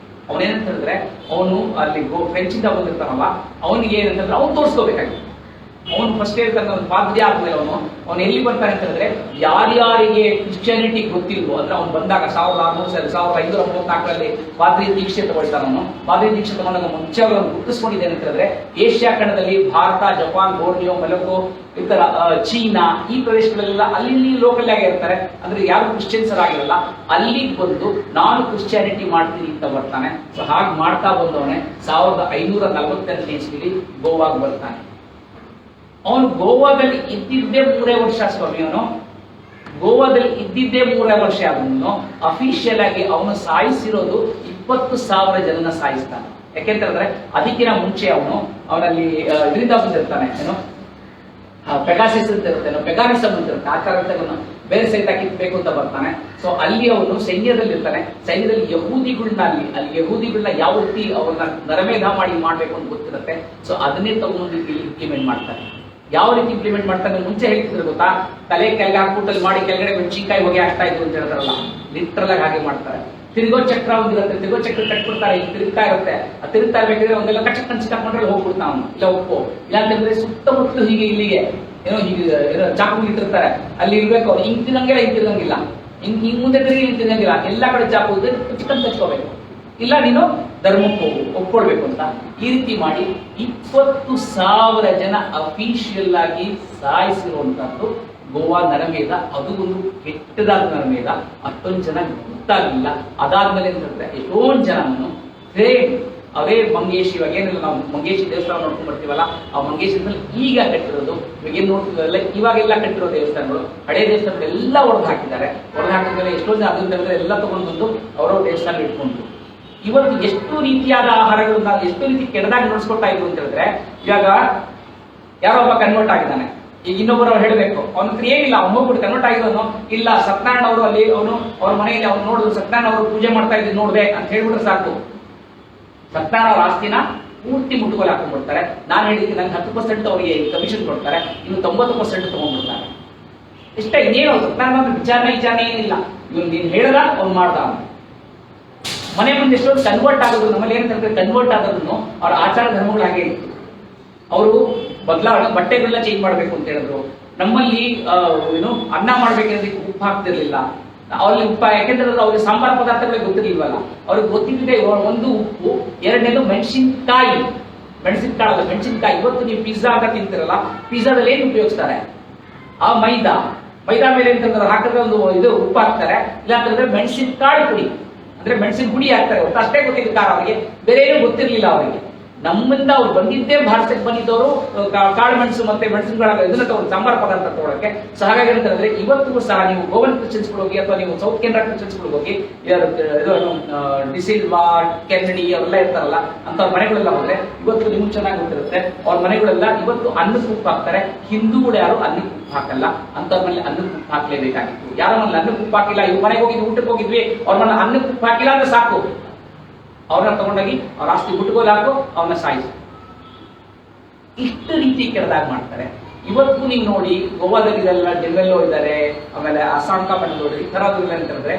ಅವನೇನಂತ ಹೇಳಿದ್ರೆ ಅವನು ಅಲ್ಲಿ ಫ್ರೆಂಚ್ ಇಂದ ಬಂದಿರ್ತಾನಲ್ಲ ಅವನಿಗೆ ಏನಂತಂದ್ರೆ ಅವ್ನು ತೋರಿಸ್ಕೋಬೇಕಾಗಿತ್ತು. ಅವನು ಫಸ್ಟ್ ಹೇಳ್ತಾನೆ ಒಂದು ಪಾದ್ರಿ ಆದ್ಮೇಲೆ ಅವನು ಎಲ್ಲಿ ಬರ್ತಾನೆ ಅಂತ ಹೇಳಿದ್ರೆ ಯಾರ್ಯಾರಿಗೆ ಕ್ರಿಶ್ಚಿಯಾನಿಟಿ ಗೊತ್ತಿಲ್ವೋ ಅಂದ್ರೆ ಅವ್ನು ಬಂದಾಗ 1534 ಪಾದ್ರಿ ದೀಕ್ಷೆ ತಗೊಳ್ತಾನ. ಅವನು ಪಾದ್ರಿ ದೀಕ್ಷೆ ತಗೊಂಡಾಗ ಮುಂಚೆ ಅವನು ಗುರುತಿಸ್ಕೊಂಡಿದ್ದೇನೆ ಅಂತ ಹೇಳಿದ್ರೆ ಏಷ್ಯಾ ಖಂಡದಲ್ಲಿ ಭಾರತ, ಜಪಾನ್, ಬೋರ್ನಿಯೋ, ಮೆಲಕೋ, ಈ ತರ ಚೀನಾ ಈ ಪ್ರದೇಶಗಳೆಲ್ಲ ಅಲ್ಲಿ ಲೋಕಲ್ ಆಗಿ ಇರ್ತಾರೆ. ಅಂದ್ರೆ ಯಾರು ಕ್ರಿಶ್ಚಿಯನ್ಸ್ ಆಗಿರಲ್ಲ. ಅಲ್ಲಿಗೆ ಬಂದು ನಾನು ಕ್ರಿಶ್ಚಿಯಾನಿಟಿ ಮಾಡ್ತೀನಿ ಅಂತ ಬರ್ತಾನೆ. ಸೊ ಹಾಗೆ ಮಾಡ್ತಾ ಬಂದವನೇ 1542 ಇಸ್ವಿಲಿ ಗೋವಾಗೆ ಬರ್ತಾನೆ. ಅವನು ಗೋವಾದಲ್ಲಿ ಇದ್ದಿದ್ದೇ 3 ವರ್ಷ ಸ್ವಾಮಿ. ಅವನು ಗೋವಾದಲ್ಲಿ ಇದ್ದಿದ್ದೇ 3 ವರ್ಷ ಆದನು. ಅಫಿಷಿಯಲ್ ಆಗಿ ಅವನು ಸಾಯಿಸಿರೋದು 20,000 ಜನನ ಸಾಯಿಸ್ತಾನೆ. ಯಾಕೆಂತಂದ್ರೆ ಅದಕ್ಕಿಂತ ಮುಂಚೆ ಅವನಲ್ಲಿ ಇದರಿಂದ ಬಂದಿರ್ತಾನೆ, ಏನು ಪೆಗಾಸಿಸ್ ಅಂತ ಇರುತ್ತೆ, ಪೆಗಾನಿಸಮ್ ಅಂತ ಇರುತ್ತೆ. ಆ ಕಾರಣಕ್ಕೆ ಬೇರೆ ಸಹಿತ ಕಿತ್ಬೇಕು ಅಂತ ಬರ್ತಾನೆ. ಸೊ ಅಲ್ಲಿ ಅವನು ಸೈನ್ಯದಲ್ಲಿ ಇರ್ತಾನೆ. ಸೈನ್ಯದಲ್ಲಿ ಯಹೂದಿಗಳನ್ನ ಅಲ್ಲಿ ಯಹೂದಿಗಳನ್ನ ಯಾವ ರೀತಿ ಅವ್ರನ್ನ ನರಮೇಧ ಮಾಡ್ಬೇಕು ಅಂತ ಗೊತ್ತಿರುತ್ತೆ. ಸೊ ಅದನ್ನೇ ತಗೊಂಡು ಇಂಪ್ಲಿಮೆಂಟ್ ಮಾಡ್ತಾನೆ. ಯಾವ ರೀತಿ ಇಂಪ್ಲಿಮೆಂಟ್ ಮಾಡ್ತಾನೆ ಮುಂಚೆ ಹೇಳ್ತಿದ್ರು ಗೊತ್ತಾ, ತಲೆ ಕೆಳಗೆ ಹಾಕ್ಬಿಟ್ಟಲ್ಲಿ ಮಾಡಿ ಕೆಳಗಡೆ ಮೆಣಸಿನ್ಕಾಯಿ ಹೋಗಿ ಹಾಕ್ತಾ ಇದ್ರು ಅಂತ ಹೇಳ್ತಾರಲ್ಲ, ಲಿಟ್ರಲ್ ಆಗಿ ಹಾಗೆ ಮಾಡ್ತಾರೆ. ತಿರುಗೋ ಚಕ್ರ ಒಂದಿರುತ್ತೆ, ತಿರುಗೋ ಚಕ್ರ ಕಟ್ಬಿಡ್ತಾರೆ, ಈಗ ತಿರುಗ್ತಾ ಇರುತ್ತೆ. ಆ ತಿರುಗ್ತಾ ಇರ್ಬೇಕಿದ್ರೆ ಒಂದೆಲ್ಲ ಕಚ್ಚಿಕೊಂಡ್ರೆ ಹೋಗ್ಬಿಡ್ತಾ ಅವನು, ಇಲ್ಲ ಒಪ್ಪು. ಇಲ್ಲ ಅಂತಂದ್ರೆ ಸುತ್ತಮುತ್ತಲು ಹೀಗೆ ಇಲ್ಲಿಗೆ ಏನೋ ಹೀಗೆ ಏನೋ ಚಾಕು ಇಟ್ಟಿರ್ತಾರೆ, ಅಲ್ಲಿ ಇರ್ಬೇಕು. ಅವ್ರು ಹಿಂಗ್ ತಿನ್ನಂಗಿಲ್ಲ, ಹಿಂಗ್ ತಿನ್ನಂಗಿಲ್ಲ, ಹಿಂಗ್ ಮುಂದೆ ತಿರುಗಿ ಹಿಂಗ್ ತಿನ್ನಂಗಿಲ್ಲ. ಎಲ್ಲಾ ಕಡೆ ಚಾಕು ಇದ್ರೆ ಚಿಕನ್ ಕಚ್ಕೋಬೇಕು, ಇಲ್ಲ ನೀನು ಧರ್ಮಕ್ಕೆ ಒಪ್ಕೊಳ್ಬೇಕು ಅಂತ. ಈ ರೀತಿ ಮಾಡಿ 20,000 ಜನ ಅಫಿಷಿಯಲ್ ಆಗಿ ಸಾಯಿಸಿರುವಂತದ್ದು ಗೋವಾ ನರಮೇಧ. ಅದು ಒಂದು ಕೆಟ್ಟದಾದ ನರಮೇಧ. ಅಷ್ಟೊಂದು ಜನ ಗೊತ್ತಾಗಲಿಲ್ಲ. ಅದಾದ್ಮೇಲೆ ಅಂತಂದ್ರೆ ಎಷ್ಟೊಂದು ಜನ ಅವೇ ಮಂಗೇಶಿ, ಇವಾಗ ಏನಿಲ್ಲ ನಾವು ಮಂಗೇಶಿ ದೇವಸ್ಥಾನ ನೋಡ್ಕೊಂಡ್ ಬರ್ತೀವಲ್ಲ, ಆ ಮಂಗೇಶದಲ್ಲಿ ಈಗ ಕಟ್ಟಿರೋದು ಇವಾಗ ಏನ್ ನೋಡ್ತೀವಲ್ಲ, ಇವಾಗೆಲ್ಲ ಕಟ್ಟಿರೋ ದೇವಸ್ಥಾನಗಳು, ಹಳೆ ದೇವಸ್ಥಾನಗಳೆಲ್ಲ ಹೊಡೆದು ಹಾಕಿದ್ದಾರೆ. ಹೊಡೆದು ಹಾಕಿದ್ಮೇಲೆ ಎಷ್ಟೋ ಜನ ಅದನ್ನ ಎಲ್ಲ ತಗೊಂಡು ಬಂದು ಅವರ ದೇವಸ್ಥಾನ ಇಟ್ಕೊಂಡು ಇವತ್ತು ಎಷ್ಟು ರೀತಿಯಾದ ಆಹಾರಗಳನ್ನ ಎಷ್ಟು ರೀತಿ ಕೆಡದಾಗಿ ನಡೆಸ್ಕೊಳ್ತಾ ಇದ್ರು ಅಂತ ಹೇಳಿದ್ರೆ, ಇವಾಗ ಯಾರೋ ಒಬ್ಬ ಕನ್ವರ್ಟ್ ಆಗಿದ್ದಾನೆ. ಈಗ ಇನ್ನೊಬ್ಬರು ಹೇಳ್ಬೇಕು, ಅವನ ಏನಿಲ್ಲ, ಅವ್ನು ಹೋಗ್ಬಿಟ್ಟು ಕನ್ವರ್ಟ್ ಆಗಿರೋನು ಇಲ್ಲ, ಸತ್ಯನಾರಾಯಣ ಅವರು ಅಲ್ಲಿ ಅವ್ರ ಮನೆಯಲ್ಲಿ ಅವ್ನು ನೋಡಿದ್ರು, ಸತ್ಯನಾರಾಯಣ ಅವರು ಪೂಜೆ ಮಾಡ್ತಾ ಇದ್ದು ನೋಡ್ದೆ ಅಂತ ಹೇಳ್ಬಿಟ್ರೆ ಸಾಕು. ಸತ್ಯನಾರಾಯಣ ಅವ್ರ ಆಸ್ತಿನ ಪೂರ್ತಿ ಮುಟ್ಟುಗೋಲು ಹಾಕೊಂಡ್ಬಿಡ್ತಾರೆ. ನಾನು ಹೇಳಿದ್ದೀನಿ ನಂಗೆ 10% ಅವರಿಗೆ ಕಮಿಷನ್ ಕೊಡ್ತಾರೆ, ಇನ್ನು 90% ತಗೊಂಡ್ಬಿಡ್ತಾರೆ. ಇಷ್ಟ ಇನ್ನೇನು ಸತ್ಯನಾರಾಯಣ ವಿಚಾರಣೆ ಏನಿಲ್ಲ. ಇವನು ನೀನು ಹೇಳದ ಅವ್ನು ಮಾಡ್ದ. ಮನೆ ಮುಂದೆ ಎಷ್ಟೋ ಕನ್ವರ್ಟ್ ಆಗೋದು, ನಮ್ಮಲ್ಲಿ ಏನಂತಂದ್ರೆ ಕನ್ವರ್ಟ್ ಆಗೋದನ್ನು ಅವ್ರ ಆಚಾರ ಧರ್ಮಗಳು ಹಾಗೆ ಇತ್ತು. ಅವರು ಬದಲಾವಣೆ ಬಟ್ಟೆಗಳನ್ನ ಚೇಂಜ್ ಮಾಡಬೇಕು ಅಂತ ಹೇಳಿದ್ರು. ನಮ್ಮಲ್ಲಿ ಏನು ಅನ್ನ ಮಾಡ್ಬೇಕಂದ್ರೆ ಉಪ್ಪು ಹಾಕ್ತಿರ್ಲಿಲ್ಲ. ಅವ್ರಿಗೆ ಉಪ್ಪ ಯಾಕೆಂದ್ರೆ ಅವ್ರಿಗೆ ಸಾಂಬಾರ ಪದಾರ್ಥಗಳೇ ಗೊತ್ತಿರ್ಲಿಲ್ವಲ್ಲ. ಅವ್ರಿಗೆ ಗೊತ್ತಿದ್ದೆ ಒಂದು ಉಪ್ಪು, ಎರಡನೇದು ಮೆಣಸಿನಕಾಯಿ ಅಲ್ಲ ಮೆಣಸಿನಕಾಯಿ. ಇವತ್ತು ನೀವು ಪಿಜ್ಜಾ ಅಂತ ತಿಂತಿರಲ್ಲ, ಪಿಜ್ಜಾದಲ್ಲಿ ಏನು ಉಪಯೋಗಿಸ್ತಾರೆ? ಆ ಮೈದಾ ಮೇಲೆ ಎಂತಂದ್ರೆ ಹಾಕಿದ್ರೆ ಒಂದು ಇದು ಉಪ್ಪು ಹಾಕ್ತಾರೆ, ಇಲ್ಲ ಅಂತಂದ್ರೆ ಮೆಣಸಿನಕಾಯಿ ಪುಡಿ ಅಂದ್ರೆ ಮೆಣಸಿನ ಪುಡಿ ಹಾಕ್ತಾರೆ. ಒಟ್ಟು ಅಷ್ಟೇ ಗೊತ್ತಿದ್ದ ಕಾರಣ ಅವರಿಗೆ, ಬೇರೆ ಏನು ಗೊತ್ತಿರ್ಲಿಲ್ಲ ಅವರಿಗೆ. ನಮ್ಮಿಂದ ಅವ್ರು ಬಂದಿದ್ದೇ ಭಾರತಕ್ಕೆ ಬಂದಿದ್ದವರು ಕಾಳು ಮೆಣಸು ಮತ್ತೆ ಮೆಣಸಿನಗಳ ಇದನ್ನ ತಗೊಂಡು ಸಾಂಬಾರ ಪದಾರ್ಥ ತಗೊಳಕ್ಕೆ. ಸೊ ಹಾಗಾಗಿ ಏನಂತಂದ್ರೆ ಇವತ್ತಿಗೂ ಸಹ ನೀವು ಗೋವನ್ ಕ್ರಿಶ್ಚಿಯನ್ಸ್ಗಳು ಹೋಗಿ ಅಥವಾ ನೀವು ಸೌತ್ ಕೆನರಾ ಕ್ರಿಶ್ಚಿಯನ್ಸ್ಗಳು ಹೋಗಿ ಡಿಸಿಲ್ವಾ ಕೆನಡಿ ಅವರೆಲ್ಲ ಇರ್ತಾರಲ್ಲ ಅಂತವ್ರ ಮನೆಗಳೆಲ್ಲ ಹೋದ್ರೆ ಇವತ್ತು ನಿಮ್ಗೆ ಚೆನ್ನಾಗಿ ಗೊತ್ತಿರುತ್ತೆ. ಅವ್ರ ಮನೆಗಳೆಲ್ಲ ಇವತ್ತು ಅನ್ನಕ್ಕೆ ಉಪ್ಪು ಹಾಕ್ತಾರೆ. ಹಿಂದೂಗಳು ಯಾರು ಅನ್ನಕ್ಕೆ ಉಪ್ಪು ಹಾಕಲ್ಲ, ಅಂತವ್ರ ಮನೇಲಿ ಅನ್ನಕ್ಕೆ ಉಪ್ಪು ಹಾಕ್ಲೇಬೇಕಾಗಿತ್ತು. ಯಾರ ಮನೇಲಿ ಅನ್ನಕ್ಕೆ ಉಪ್ಪು ಹಾಕಿಲ್ಲ, ಇವ್ ಮನೆಗೆ ಹೋಗಿದ್ವಿ ಊಟಕ್ಕೆ ಹೋಗಿದ್ವಿ, ಅವ್ರ ಮನೇಲಿ ಅನ್ನಕ್ಕೆ ಉಪ್ಪು ಹಾಕಿಲ್ಲ ಅಂದ್ರೆ ಸಾಕು, ಅವ್ರನ್ನ ತಗೊಂಡೋಗಿ ಅವ್ರ ಆಸ್ತಿ ಬಿಟ್ಕೋಲ್ ಹಾಕು, ಅವನ್ನ ಸಾಯಿಸು. ಇಷ್ಟು ರೀತಿ ಕೆಳದಾಗ ಮಾಡ್ತಾರೆ. ಇವತ್ತು ನೀವು ನೋಡಿ ಗೋವಾದಲ್ಲಿ ಜನರಲ್ಲೋ ಇದ್ದಾರೆ, ಆಮೇಲೆ ಅಸ್ಸಾಂ ಕಾಮನ್ ನೋಡಿ ಈ ತರದಲ್ಲ ಅಂತಂದ್ರೆ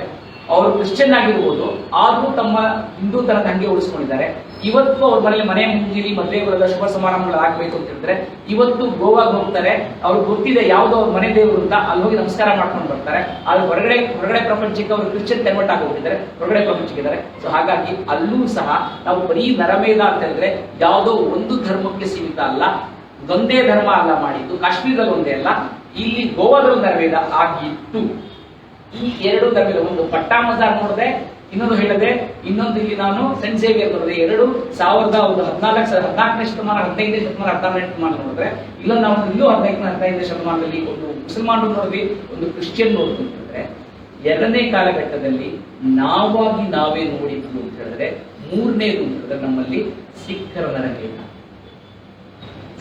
ಅವರು ಕ್ರಿಶ್ಚಿಯನ್ ಆಗಿರ್ಬೋದು, ಆದ್ರೂ ತಮ್ಮ ಹಿಂದೂ ತರದ ಹಂಗೆ ಉಳಿಸ್ಕೊಂಡಿದ್ದಾರೆ. ಇವತ್ತು ಅವ್ರ ಮನೇಲಿ ಮನೆ ಮುಂಜಿರಿ ಮದುವೆಗಳೆಲ್ಲ ಶುಭ ಸಮಾರಂಭಗಳು ಆಗ್ಬೇಕು ಅಂತ ಹೇಳಿದ್ರೆ ಇವತ್ತು ಗೋವಾಗ ಹೋಗ್ತಾರೆ. ಅವ್ರಿಗೆ ಗೊತ್ತಿದೆ ಯಾವ್ದೋ ಅವ್ರ ಮನೆ ದೇವರು ಅಂತ, ಅಲ್ಲಿ ಹೋಗಿ ನಮಸ್ಕಾರ ಮಾಡ್ಕೊಂಡು ಬರ್ತಾರೆ. ಆದ್ರೆ ಹೊರಗಡೆ ಪ್ರಪಂಚಕ್ಕೆ ಅವರು ಕ್ರಿಶ್ಚಿಯನ್ ಕನ್ವರ್ಟ್ ಆಗೋಗಿದ್ದಾರೆ, ಹೊರಗಡೆ ಪ್ರಪಂಚಕ್ಕಿದ್ದಾರೆ. ಸೊ ಹಾಗಾಗಿ ಅಲ್ಲೂ ಸಹ ನಾವು ಬರೀ ನರಮೇಧ ಅಂತ ಹೇಳಿದ್ರೆ ಯಾವುದೋ ಒಂದು ಧರ್ಮಕ್ಕೆ ಸೀಮಿತ ಅಲ್ಲ, ಒಂದೇ ಧರ್ಮ ಅಲ್ಲ ಮಾಡಿದ್ದು. ಕಾಶ್ಮೀರದಲ್ಲಿ ಒಂದೇ ಅಲ್ಲ, ಇಲ್ಲಿ ಗೋವಾದಲ್ಲಿ ನರಮೇಧ ಆಗಿತ್ತು. ಈ ಎರಡು ಧರ್ಮದ ಒಂದು ಪಟ್ಟಾ ಮಜಾರ್ ನೋಡಿದೆ, ಇನ್ನೊಂದು ಹೇಳಿದೆ, ಇನ್ನೊಂದು ಇಲ್ಲಿ ನಾನು ಸೆಂಟ್ ಸೇವಿಯರ್ ನೋಡಿದೆ. ಎರಡು 1414ನೇ ಶತಮಾನ, 15ನೇ ಶತಮಾನ, 16ನೇ ಶತಮಾನ ನೋಡಿದ್ರೆ, ಇಲ್ಲೊಂದು ನಾವು ಇಲ್ಲೂ 15ನೇ ಶತಮಾನದಲ್ಲಿ ಒಂದು ಮುಸಲ್ಮಾನರು ನೋಡಿದ್ವಿ, ಒಂದು ಕ್ರಿಶ್ಚಿಯನ್ ನೋಡಿದ್ವಿ ಅಂತ ಹೇಳಿದ್ರೆ, ಎರಡನೇ ಕಾಲಘಟ್ಟದಲ್ಲಿ ನಾವಾಗಿ ನಾವೇ ನೋಡಿದ್ವಿ ಅಂತ ಹೇಳಿದ್ರೆ, ಮೂರನೇದು ಅಂತ ಹೇಳಿದ್ರೆ ನಮ್ಮಲ್ಲಿ ಸಿಖ್ಖರ ನರಮೇಧ.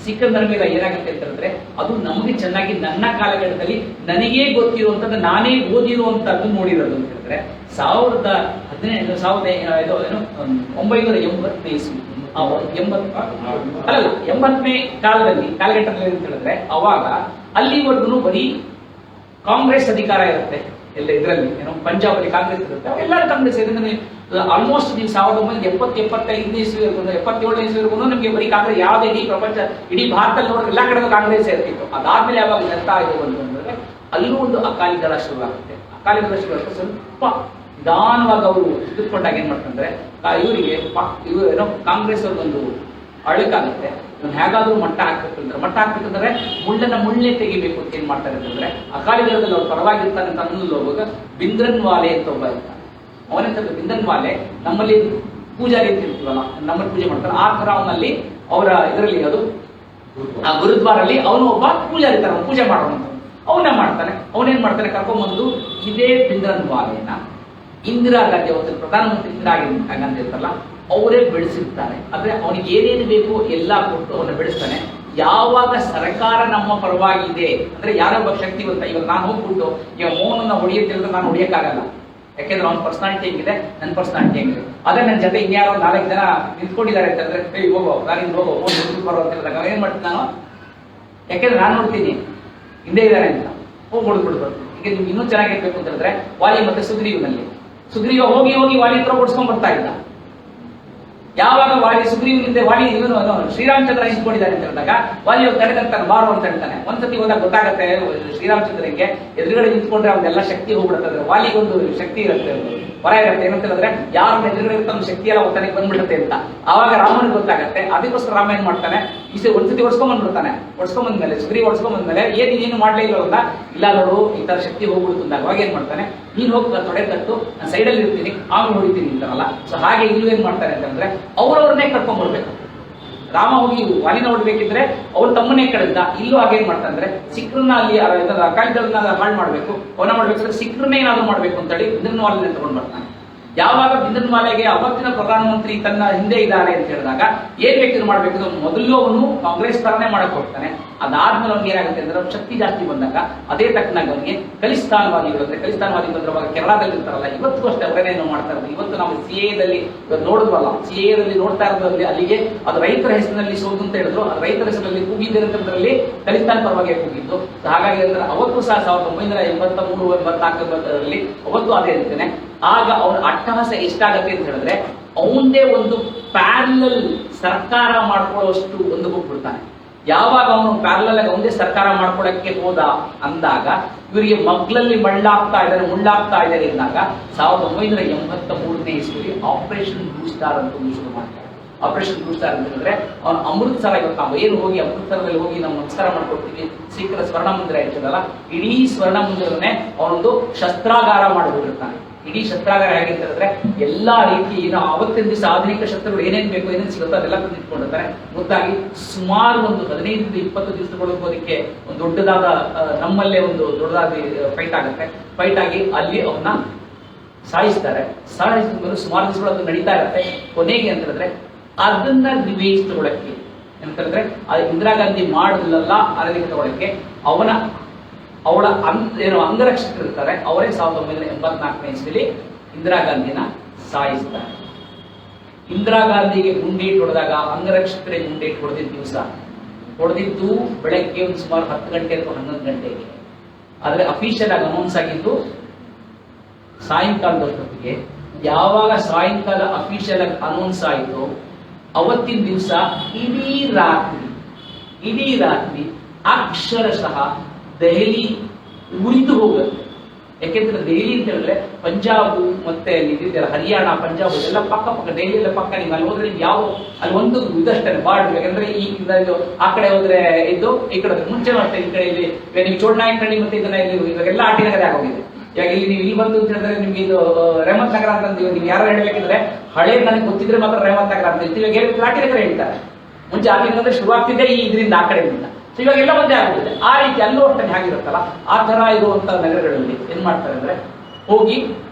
ಸಿಖ್ಖರ ನರಮೇಧ ಏನಾಗುತ್ತೆ ಅಂತ ಹೇಳಿದ್ರೆ ಅದು ನಮಗೆ ಚೆನ್ನಾಗಿ ನನ್ನ ಕಾಲಘಟ್ಟದಲ್ಲಿ ನನಗೇ ಗೊತ್ತಿರುವಂತದ್ದು, ನಾನೇ ಓದಿರುವಂತದ್ದು ನೋಡಿರೋದು ಅಂತ ಹೇಳಿದ್ರೆ 1980ನೇ ಇಸ್ವಿ, 80ನೇ ಕಾಲಘಟ್ಟದಲ್ಲಿ ಅಂತ ಹೇಳಿದ್ರೆ ಅವಾಗ ಅಲ್ಲಿವರೆಗೂ ಬರೀ ಕಾಂಗ್ರೆಸ್ ಅಧಿಕಾರ ಇರುತ್ತೆ. ಎಲ್ಲ ಇದರಲ್ಲಿ ಏನೋ ಪಂಜಾಬ್ ಅಲ್ಲಿ ಕಾಂಗ್ರೆಸ್ ಇರುತ್ತೆ, ಎಲ್ಲರೂ ಕಾಂಗ್ರೆಸ್ ಇದೆ. ಆಲ್ಮೋಸ್ಟ್ ನೀವು 1970-75ನೇ ಇಸ್ವಿವರೆಗೂ 77ನೇ ಇಸ್ವಿವರೆಗೂ ನಿಮಗೆ ಬರೀ ಕಾಂಗ್ರೆಸ್, ಯಾವುದೇ ಇಡೀ ಪ್ರಪಂಚ ಇಡೀ ಭಾರತದಲ್ಲಿ ನೋಡಿದ್ರೆ ಎಲ್ಲ ಕಡೆ ಕಾಂಗ್ರೆಸ್ ಇರ್ತಿತ್ತು. ಅದಾದ್ಮೇಲೆ ಯಾವಾಗ ನಿರ್ತ ಆಗಿದೆ ಅಂತಂದ್ರೆ ಅಲ್ಲೂ ಒಂದು ಅಕಾಲಿ ದಳ ಶುರುವಾಗುತ್ತೆ. ಅಕಾಲಿ ದಳ ಶುರುವಾಗುತ್ತೆ, ಸ್ವಲ್ಪ ನಿಧಾನವಾಗಿ ಅವರು ತಿಳ್ಕೊಂಡಾಗ ಏನ್ ಮಾಡ್ತಂದ್ರೆ ಇವರಿಗೆ ಇವರು ಏನೋ ಕಾಂಗ್ರೆಸ್ ಅವ್ರಿಗೊಂದು ಅಳಕಾಗುತ್ತೆ. ಇವನು ಹೇಗಾದ್ರೂ ಮಟ್ಟ ಹಾಕ್ಬೇಕಂದ್ರೆ ಮುಳ್ಳೆ ತೆಗಿಬೇಕು ಅಂತ ಏನ್ ಮಾಡ್ತಾರೆ ಅಂತಂದ್ರೆ ಅಕಾಲಿ ದಳದಲ್ಲಿ ಅವ್ರು ಪರವಾಗಿರ್ತಾನೆ ಅಂತ ಅನ್ನೋದು ಹೋಗುವಾಗ ಬಿಂದ್ರನ್ ವಾಲೆ ಅಂತ ಒಬ್ಬ ಇರ್ತಾನೆ. ಅವನೆಂತ ಬಿಂದನ್ ವಾಲೆ ನಮ್ಮಲ್ಲಿ ಪೂಜಾರಿ ಅಂತ ಇರ್ತೀವಲ್ಲ, ನಮ್ಮಲ್ಲಿ ಪೂಜೆ ಮಾಡ್ತಾರೆ ಆ ತರ ಅವನಲ್ಲಿ ಅವರ ಇದರಲ್ಲಿ ಅದು ಆ ಗುರುದ್ವಾರಲ್ಲಿ ಅವನು ಒಬ್ಬ ಪೂಜಾರಿ ತರ ಪೂಜೆ ಮಾಡೋಣ ಅವನೇ ಮಾಡ್ತಾನೆ. ಅವನೇನ್ ಮಾಡ್ತಾನೆ, ಕರ್ಕೊಂಡ್ಬಂದು ಇದೇ ಬಿಂದ್ರನ್ ವಾಲೆನ ಇಂದಿರಾ ಗಾಂಧಿ ಅವತ್ತು ಪ್ರಧಾನಮಂತ್ರಿ ಇಂದಿರಾ ಗಾಂಧಿ ಇರ್ತಾರಲ್ಲ ಅವರೇ ಬೆಳೆಸಿರ್ತಾರೆ. ಅಂದ್ರೆ ಅವನಿಗೆ ಏನೇನು ಬೇಕು ಎಲ್ಲ ಕೊಟ್ಟು ಅವನ್ನ ಬೆಳೆಸ್ತಾನೆ. ಯಾವಾಗ ಸರ್ಕಾರ ನಮ್ಮ ಪರವಾಗಿದೆ ಅಂದ್ರೆ ಯಾರೊಬ್ಬ ಶಕ್ತಿವಂತ, ಇವಾಗ ನಾನು ಹೋಗ್ಬಿಟ್ಟು ಇವಾಗ ಮೋಹನನ್ನ ಹೊಡೆಯುತ್ತಿಲ್ಲ, ನಾನು ಹೊಡೆಯಕ್ಕಾಗಲ್ಲ. ಯಾಕೆಂದ್ರೆ ಅವ್ನ ಪರ್ಸನಾಲಿಟಿ ಹೆಂಗಿದೆ, ನನ್ನ ಪರ್ಸನಾಲಿಟಿ ಹೆಂಗಿದೆ. ಅದೇ ನನ್ನ ಜೊತೆ ಇನ್ಯಾರೋ 4 ಜನ ನಿಂತ್ಕೊಂಡಿದ್ದಾರೆ ಅಂತಂದ್ರೆ ಹೋಗೋ ನಾನು ಹೋಗೋ ಬರೋ ಅಂತ ಹೇಳಿದಾಗ ಏನ್ ಮಾಡ್ತೀನಿ ನಾನು, ಯಾಕೆಂದ್ರೆ ನಾನು ನೋಡ್ತೀನಿ ಹಿಂದೆ ಇದ್ದಾರೆ ಅಂತ ಹೋಗಿ ಹೊಡೆದ್ಬಿಡ್ಬಾರ್ದು. ಈಗ ನಿಮ್ಗೆ ಇನ್ನೂ ಚೆನ್ನಾಗಿರ್ಬೇಕು ಅಂತ ಹೇಳಿದ್ರೆ ವಾಲಿ ಮತ್ತೆ ಸುಗ್ರೀವ ಹೋಗಿ ವಾಲಿ ಹತ್ರ ಓಡಿಸ್ಕೊಂಡ್ ಬರ್ತಾ ಇದ್ದ. ಯಾವಾಗ ವಾಲಿ ಸುಗ್ರೀವನಿಂದ ವಾಲಿ ಇವನು ಶ್ರೀರಾಮಚಂದ್ರ ನಿಂತ್ಕೊಂಡಿದ್ದಾರೆ ಅಂತ ಹೇಳಿದಾಗ ವಾಲಿ ಹೋಗಿ ತಡೆದಂತಾನೆ, ಬಾರು ಅಂತ ಹೇಳ್ತಾನೆ. ಒಂದ್ಸತಿ ಹೋದಾಗ ಗೊತ್ತಾಗತ್ತೆ ಶ್ರೀರಾಮಚಂದ್ರನಿಗೆ ಎದುರುಗಡೆ ನಿಂತ್ಕೊಂಡ್ರೆ ಅವನ್ನೆಲ್ಲ ಶಕ್ತಿ ಹೋಗ್ಬಿಡುತ್ತೆ. ವಾಲಿಗೊಂದು ಶಕ್ತಿ ಇರುತ್ತೆ, ಹೊರ ಇರುತ್ತೆ. ಏನಂತ ಹೇಳಿದ್ರೆ ಯಾರ ಎದುರುಗಡೆ ಇರುತ್ತೆ ಅವ್ನ ಶಕ್ತಿ ಎಲ್ಲ ಒತ್ತನಿಗೆ ಬಂದ್ಬಿಡುತ್ತೆ ಅಂತ. ಆವಾಗ ರಾಮನಿಗೆ ಗೊತ್ತಾಗತ್ತೆ. ಅದಕ್ಕೋಸ್ಕರ ರಾಮ ಏನ್ ಮಾಡ್ತಾನೆ, ಒಂದ್ಸತಿ ಒಡ್ಸ್ಕೊಂಡ್ಬಂದ್ಬಿಡ್ತಾನೆ. ಒಡ್ಸ್ಕೊಂಡ್ಬಂದ್ಮೇಲೆ ಸುಗ್ರೀವ ಒಡ್ಸ್ಕೊಂಡ್ಬಂದ್ಮೇಲೆ ನೀನು ಮಾಡ್ಲೇ ಇಲ್ಲವಲ್ಲ, ಇಲ್ಲ ನೋಡು ಈ ತರ ಶಕ್ತಿ ಹೋಗ್ಬಿಡುತ್ತೆ ಅಂದಾಗ ಅವಾಗ ಏನ್ ಮಾಡ್ತಾನೆ, ನೀನ್ ಹೋಗಿ ತೊಡೆ ತಟ್ಟು ನಾನು ಸೈಡಲ್ಲಿ ಇರ್ತೀನಿ ಆಮೇಲೆ ಹೊಡಿತೀನಿ ಅಂತಾರಲ್ಲ. ಸೊ ಹಾಗೆ ಇಲ್ಲೂ ಏನ್ ಮಾಡ್ತಾರೆ ಅಂತಂದ್ರೆ ಅವ್ರವ್ರನ್ನೇ ಕರ್ಕೊಂಡ್ ಬರ್ಬೇಕು. ರಾಮ ಹೋಗಿ ವಾಲಿನ ಹೊಡ್ಬೇಕಿದ್ರೆ ಅವ್ರ ತಮ್ಮನೇ ಕಳೆದ. ಇಲ್ಲೂ ಹಾಗೇನ್ ಮಾಡ್ತಾನೆ, ಸಿಖ್ರನ್ನ ಅಲ್ಲಿ ಅಕಾಲಿ ದಳನ ಹಾಳು ಮಾಡ್ಬೇಕು, ಅವನ ಮಾಡ್ಬೇಕಂದ್ರೆ ಸಿಖ್ರನ್ನೇ ಏನಾದ್ರು ಮಾಡ್ಬೇಕು ಅಂತೇಳಿ ಇದನ್ನ ವಾಲಿನ ತಗೊಂಡ್ ಬರ್ತಾನೆ. ಯಾವಾಗ ಭಿಂದನ್ವಾಲೆಗೆ ಅವತ್ತಿನ ಪ್ರಧಾನಮಂತ್ರಿ ತನ್ನ ಹಿಂದೆ ಇದ್ದಾರೆ ಅಂತ ಹೇಳಿದಾಗ ಏನ್ ಬೇಕಾದ್ರೂ ಮಾಡ್ಬೇಕು, ಮೊದಲು ಅವನು ಕಾಂಗ್ರೆಸ್ ತರನೇ ಮಾಡಕ್ ಹೋಗ್ತಾನೆ. ಅದಾದ್ಮೇಲೆ ಅವ್ನಿಗೆ ಏನಾಗುತ್ತೆ ಅಂದ್ರೆ ಶಕ್ತಿ ಜಾಸ್ತಿ ಬಂದಾಗ ಅದೇ ತಕ್ಕನಾಗ ಅವನಿಗೆ ಖಲಿಸ್ತಾನ್ವಾದಿಗಳು ಅಂದ್ರೆ ಖಲಿಸ್ತಾನ್ವಾದಿಗಳು ಅಂದ್ರೆ ಅವಾಗ ಕೇರಳದಲ್ಲಿ ಇರ್ತಾರಲ್ಲ, ಇವತ್ತು ಅಷ್ಟೇ ಅವರೇನೇನು ಮಾಡ್ತಾ ಇರೋದು. ಇವತ್ತು ನಾವು ಸಿಎದಲ್ಲಿ ನೋಡಿದ್ವಲ್ಲ, ಸಿಎದಲ್ಲಿ ನೋಡ್ತಾ ಇರೋದ್ರಲ್ಲಿ ಅಲ್ಲಿಗೆ ಅದು ರೈತರ ಹೆಸರಿನಲ್ಲಿ ಸೋದು ಅಂತ ಹೇಳಿದ್ರು, ಅದು ರೈತರ ಹೆಸರಲ್ಲಿ ಕೂಗಿದ್ದಲ್ಲಿ ಖಲಿಸ್ತಾನ್ ಪರವಾಗಿ ಕೂಗಿದ್ದು. ಹಾಗಾಗಿ ಅಂದ್ರೆ ಅವತ್ತು ಸಹ 1983, 84 ಅವತ್ತು ಅದೇ ಇರ್ತೇನೆ. ಆಗ ಅವನ ಅಟ್ಟಹಾಸ ಎಷ್ಟಾಗತ್ತೆ ಅಂತ ಹೇಳಿದ್ರೆ ಅವನದೇ ಒಂದು ಪ್ಯಾರಲಲ್ ಸರ್ಕಾರ ಮಾಡ್ಕೊಳ್ಳುವಷ್ಟು ಒಂದು ಹೋಗ್ಬಿಡ್ತಾನೆ. ಯಾವಾಗ ಅವನು ಪ್ಯಾರಲಲ್ ಆಗಿ ಒಂದೇ ಸರ್ಕಾರ ಮಾಡ್ಕೊಳಕ್ಕೆ ಹೋದ ಅಂದಾಗ ಇವರಿಗೆ ಮಗ್ಲಲ್ಲಿ ಮುಳ್ಳಾಗ್ತಾ ಇದ್ದಾರೆ ಅಂದಾಗ 1983ನೇ ಇಸ್ವಿಯಲ್ಲಿ ಆಪರೇಷನ್ ಬ್ಲೂ ಸ್ಟಾರ್ ಅಂತ ಒಂದು ಶುರು ಮಾಡ್ತಾರೆ. ಆಪರೇಷನ್ ಬ್ಲೂ ಸ್ಟಾರ್ ಅಂತ ಹೇಳಿದ್ರೆ ಅವನು ಅಮೃತ್ಸರ, ಇವತ್ತು ನಾವು ಏನು ಹೋಗಿ ಅಮೃತ್ಸರದಲ್ಲಿ ಹೋಗಿ ನಾವು ನಮಸ್ಕಾರ ಮಾಡ್ಕೊಡ್ತೀವಿ, ಸಿಖ್ಖರ ಸ್ವರ್ಣ ಮಂದಿರ ಇರ್ತದಲ್ಲ, ಇಡೀ ಸ್ವರ್ಣ ಮಂದಿರವನ್ನೇ ಅವನೊಂದು ಶಸ್ತ್ರಾಗಾರ ಮಾಡಿಬಿಟ್ಟಿರ್ತಾನೆ. ಇಡೀ ಶಸ್ತ್ರಾಗಾರ ಹೇಗೆ ಅಂತ ಹೇಳಿದ್ರೆ ಎಲ್ಲಾ ರೀತಿ ಏನು ಆವತ್ತಿನ ದಿವಸ ಆಧುನಿಕ ಶಸ್ತ್ರಗಳು ಏನೇನು ಬೇಕು, ಏನೇನು ಸಿಗುತ್ತೋ ಅದೆಲ್ಲ ತಂದಿಟ್ಕೊಂಡಿರ್ತಾರೆ. ಗೊತ್ತಾಗಿ ಸುಮಾರು ಒಂದು 15-20 ದಿವಸಗಳು ಅದಕ್ಕೆ ಒಂದು ದೊಡ್ಡದಾದ ನಮ್ಮಲ್ಲೇ ಒಂದು ದೊಡ್ಡದಾದ ಫೈಟ್ ಆಗಿ ಅಲ್ಲಿ ಅವನ್ನ ಸಾಯಿಸ್ತಾರೆ. ಸಾಯಿಸಿದ ಮೇಲೆ ಸುಮಾರು ದಿವಸಗಳು ಅದು ನಡೀತಾ ಇರುತ್ತೆ. ಕೊನೆಗೆ ಅಂತ ಹೇಳಿದ್ರೆ ಅದನ್ನ ರಿವೇಜ್ ತಗೊಳಕ್ಕೆ ಅಂತ ಹೇಳಿದ್ರೆ ಇಂದಿರಾ ಗಾಂಧಿ ಮಾಡಲಿಲ್ಲ ಅನ್ನೋದಕ್ಕೆ ತಗೊಳಕ್ಕೆ ಅವಳ ಅಂಗರಕ್ಷಕರು ಇರ್ತಾರೆ, ಅವರೇ 1984ನೇ ಇಸ್ವಿಯಲ್ಲಿ ಇಂದಿರಾ ಗಾಂಧಿನ ಸಾಯಿಸ್ತಾರೆ. ಇಂದಿರಾ ಗಾಂಧಿಗೆ ಗುಂಡೇಟ್ ಹೊಡೆದಾಗ ಅಂಗರಕ್ಷಕರಿಗೆ ಗುಂಡೇಟ್ ಹೊಡೆದಿದ್ದು ಬೆಳಗ್ಗೆ ಒಂದು ಸುಮಾರು 10 ಗಂಟೆ ಅಥವಾ 11 ಗಂಟೆಗೆ. ಆದ್ರೆ ಅಫಿಷಿಯಲ್ ಆಗಿ ಅನೌನ್ಸ್ ಆಗಿದ್ದು ಸಾಯಂಕಾಲದೊತ್ತಿಗೆ. ಯಾವಾಗ ಸಾಯಂಕಾಲ ಅಫಿಷಿಯಲ್ ಆಗಿ ಅನೌನ್ಸ್ ಆಯಿತು ಅವತ್ತಿನ ದಿವಸ ಇಡೀ ರಾತ್ರಿ ಅಕ್ಷರಶಃ ದೆಹಲಿ ಉರಿದು ಹೋಗುತ್ತೆ. ಯಾಕೆಂದ್ರೆ ದೆಹಲಿ ಅಂತ ಹೇಳಿದ್ರೆ ಪಂಜಾಬ್ ಮತ್ತೆ ಹರಿಯಾಣ, ಪಂಜಾಬ್ ಎಲ್ಲ ಪಕ್ಕ ದೆಹಲಿ ಎಲ್ಲ ಪಕ್ಕ. ನೀವು ಅಲ್ಲಿ ಹೋದ್ರೆ ಅಲ್ಲಿ ಒಂದು ಇದಷ್ಟೇ ಬಾರ್ಡರ್. ಯಾಕಂದ್ರೆ ಆ ಕಡೆ ಹೋದ್ರೆ ಇದು, ಈ ಕಡೆ ಮುಂಚೆ ಮತ್ತೆ ಈ ಕಡೆ ಇಲ್ಲಿ ನೀವು ಚೋಡನಾಯಕನಹಳ್ಳಿ ಮತ್ತೆ ಇದನ್ನ ಇವಾಗೆಲ್ಲ ಆಟಿನಗರ ಆಗೋಗಿದೆ. ಇವಾಗ ಇಲ್ಲಿ ನೀವು ಇಲ್ಲಿ ಬಂದು ಅಂತ ಹೇಳಿದ್ರೆ ನಿಮ್ಗೆ ಇದು ರೇಮತ್ ನಗರ ಅಂತ ನೀವು ಯಾರು ಹೇಳ್ಬೇಕಿದ್ರೆ ಹಳೆ ನನಗೆ ಗೊತ್ತಿದ್ರೆ ಮಾತ್ರ ರೇಮತ್ ನಗರ ಅಂತ ಇವಾಗ ಹೇಳ್ತಾರೆ, ಆಟಿನಗರ ಹೇಳ್ತಾರೆ. ಮುಂಚೆ ಆಟಿನಗರ ಶುರುವಾಗ್ತಿದ್ದೆ ಈ ಇದರಿಂದ ಆ ಕಡೆಯಿಂದ. ಇವಾಗೆಲ್ಲ ಒಂದೇ ಆಗುತ್ತೆ. ಆ ರೀತಿ ಅಲ್ಲೂ ಅಷ್ಟೇ ಹೇಗಿರುತ್ತಲ್ಲ ಆ ತರ ಇರುವಂತ ನಗರಗಳಲ್ಲಿ ಏನ್ ಮಾಡ್ತಾರೆ ಅಂದ್ರೆ ಹೋಗಿ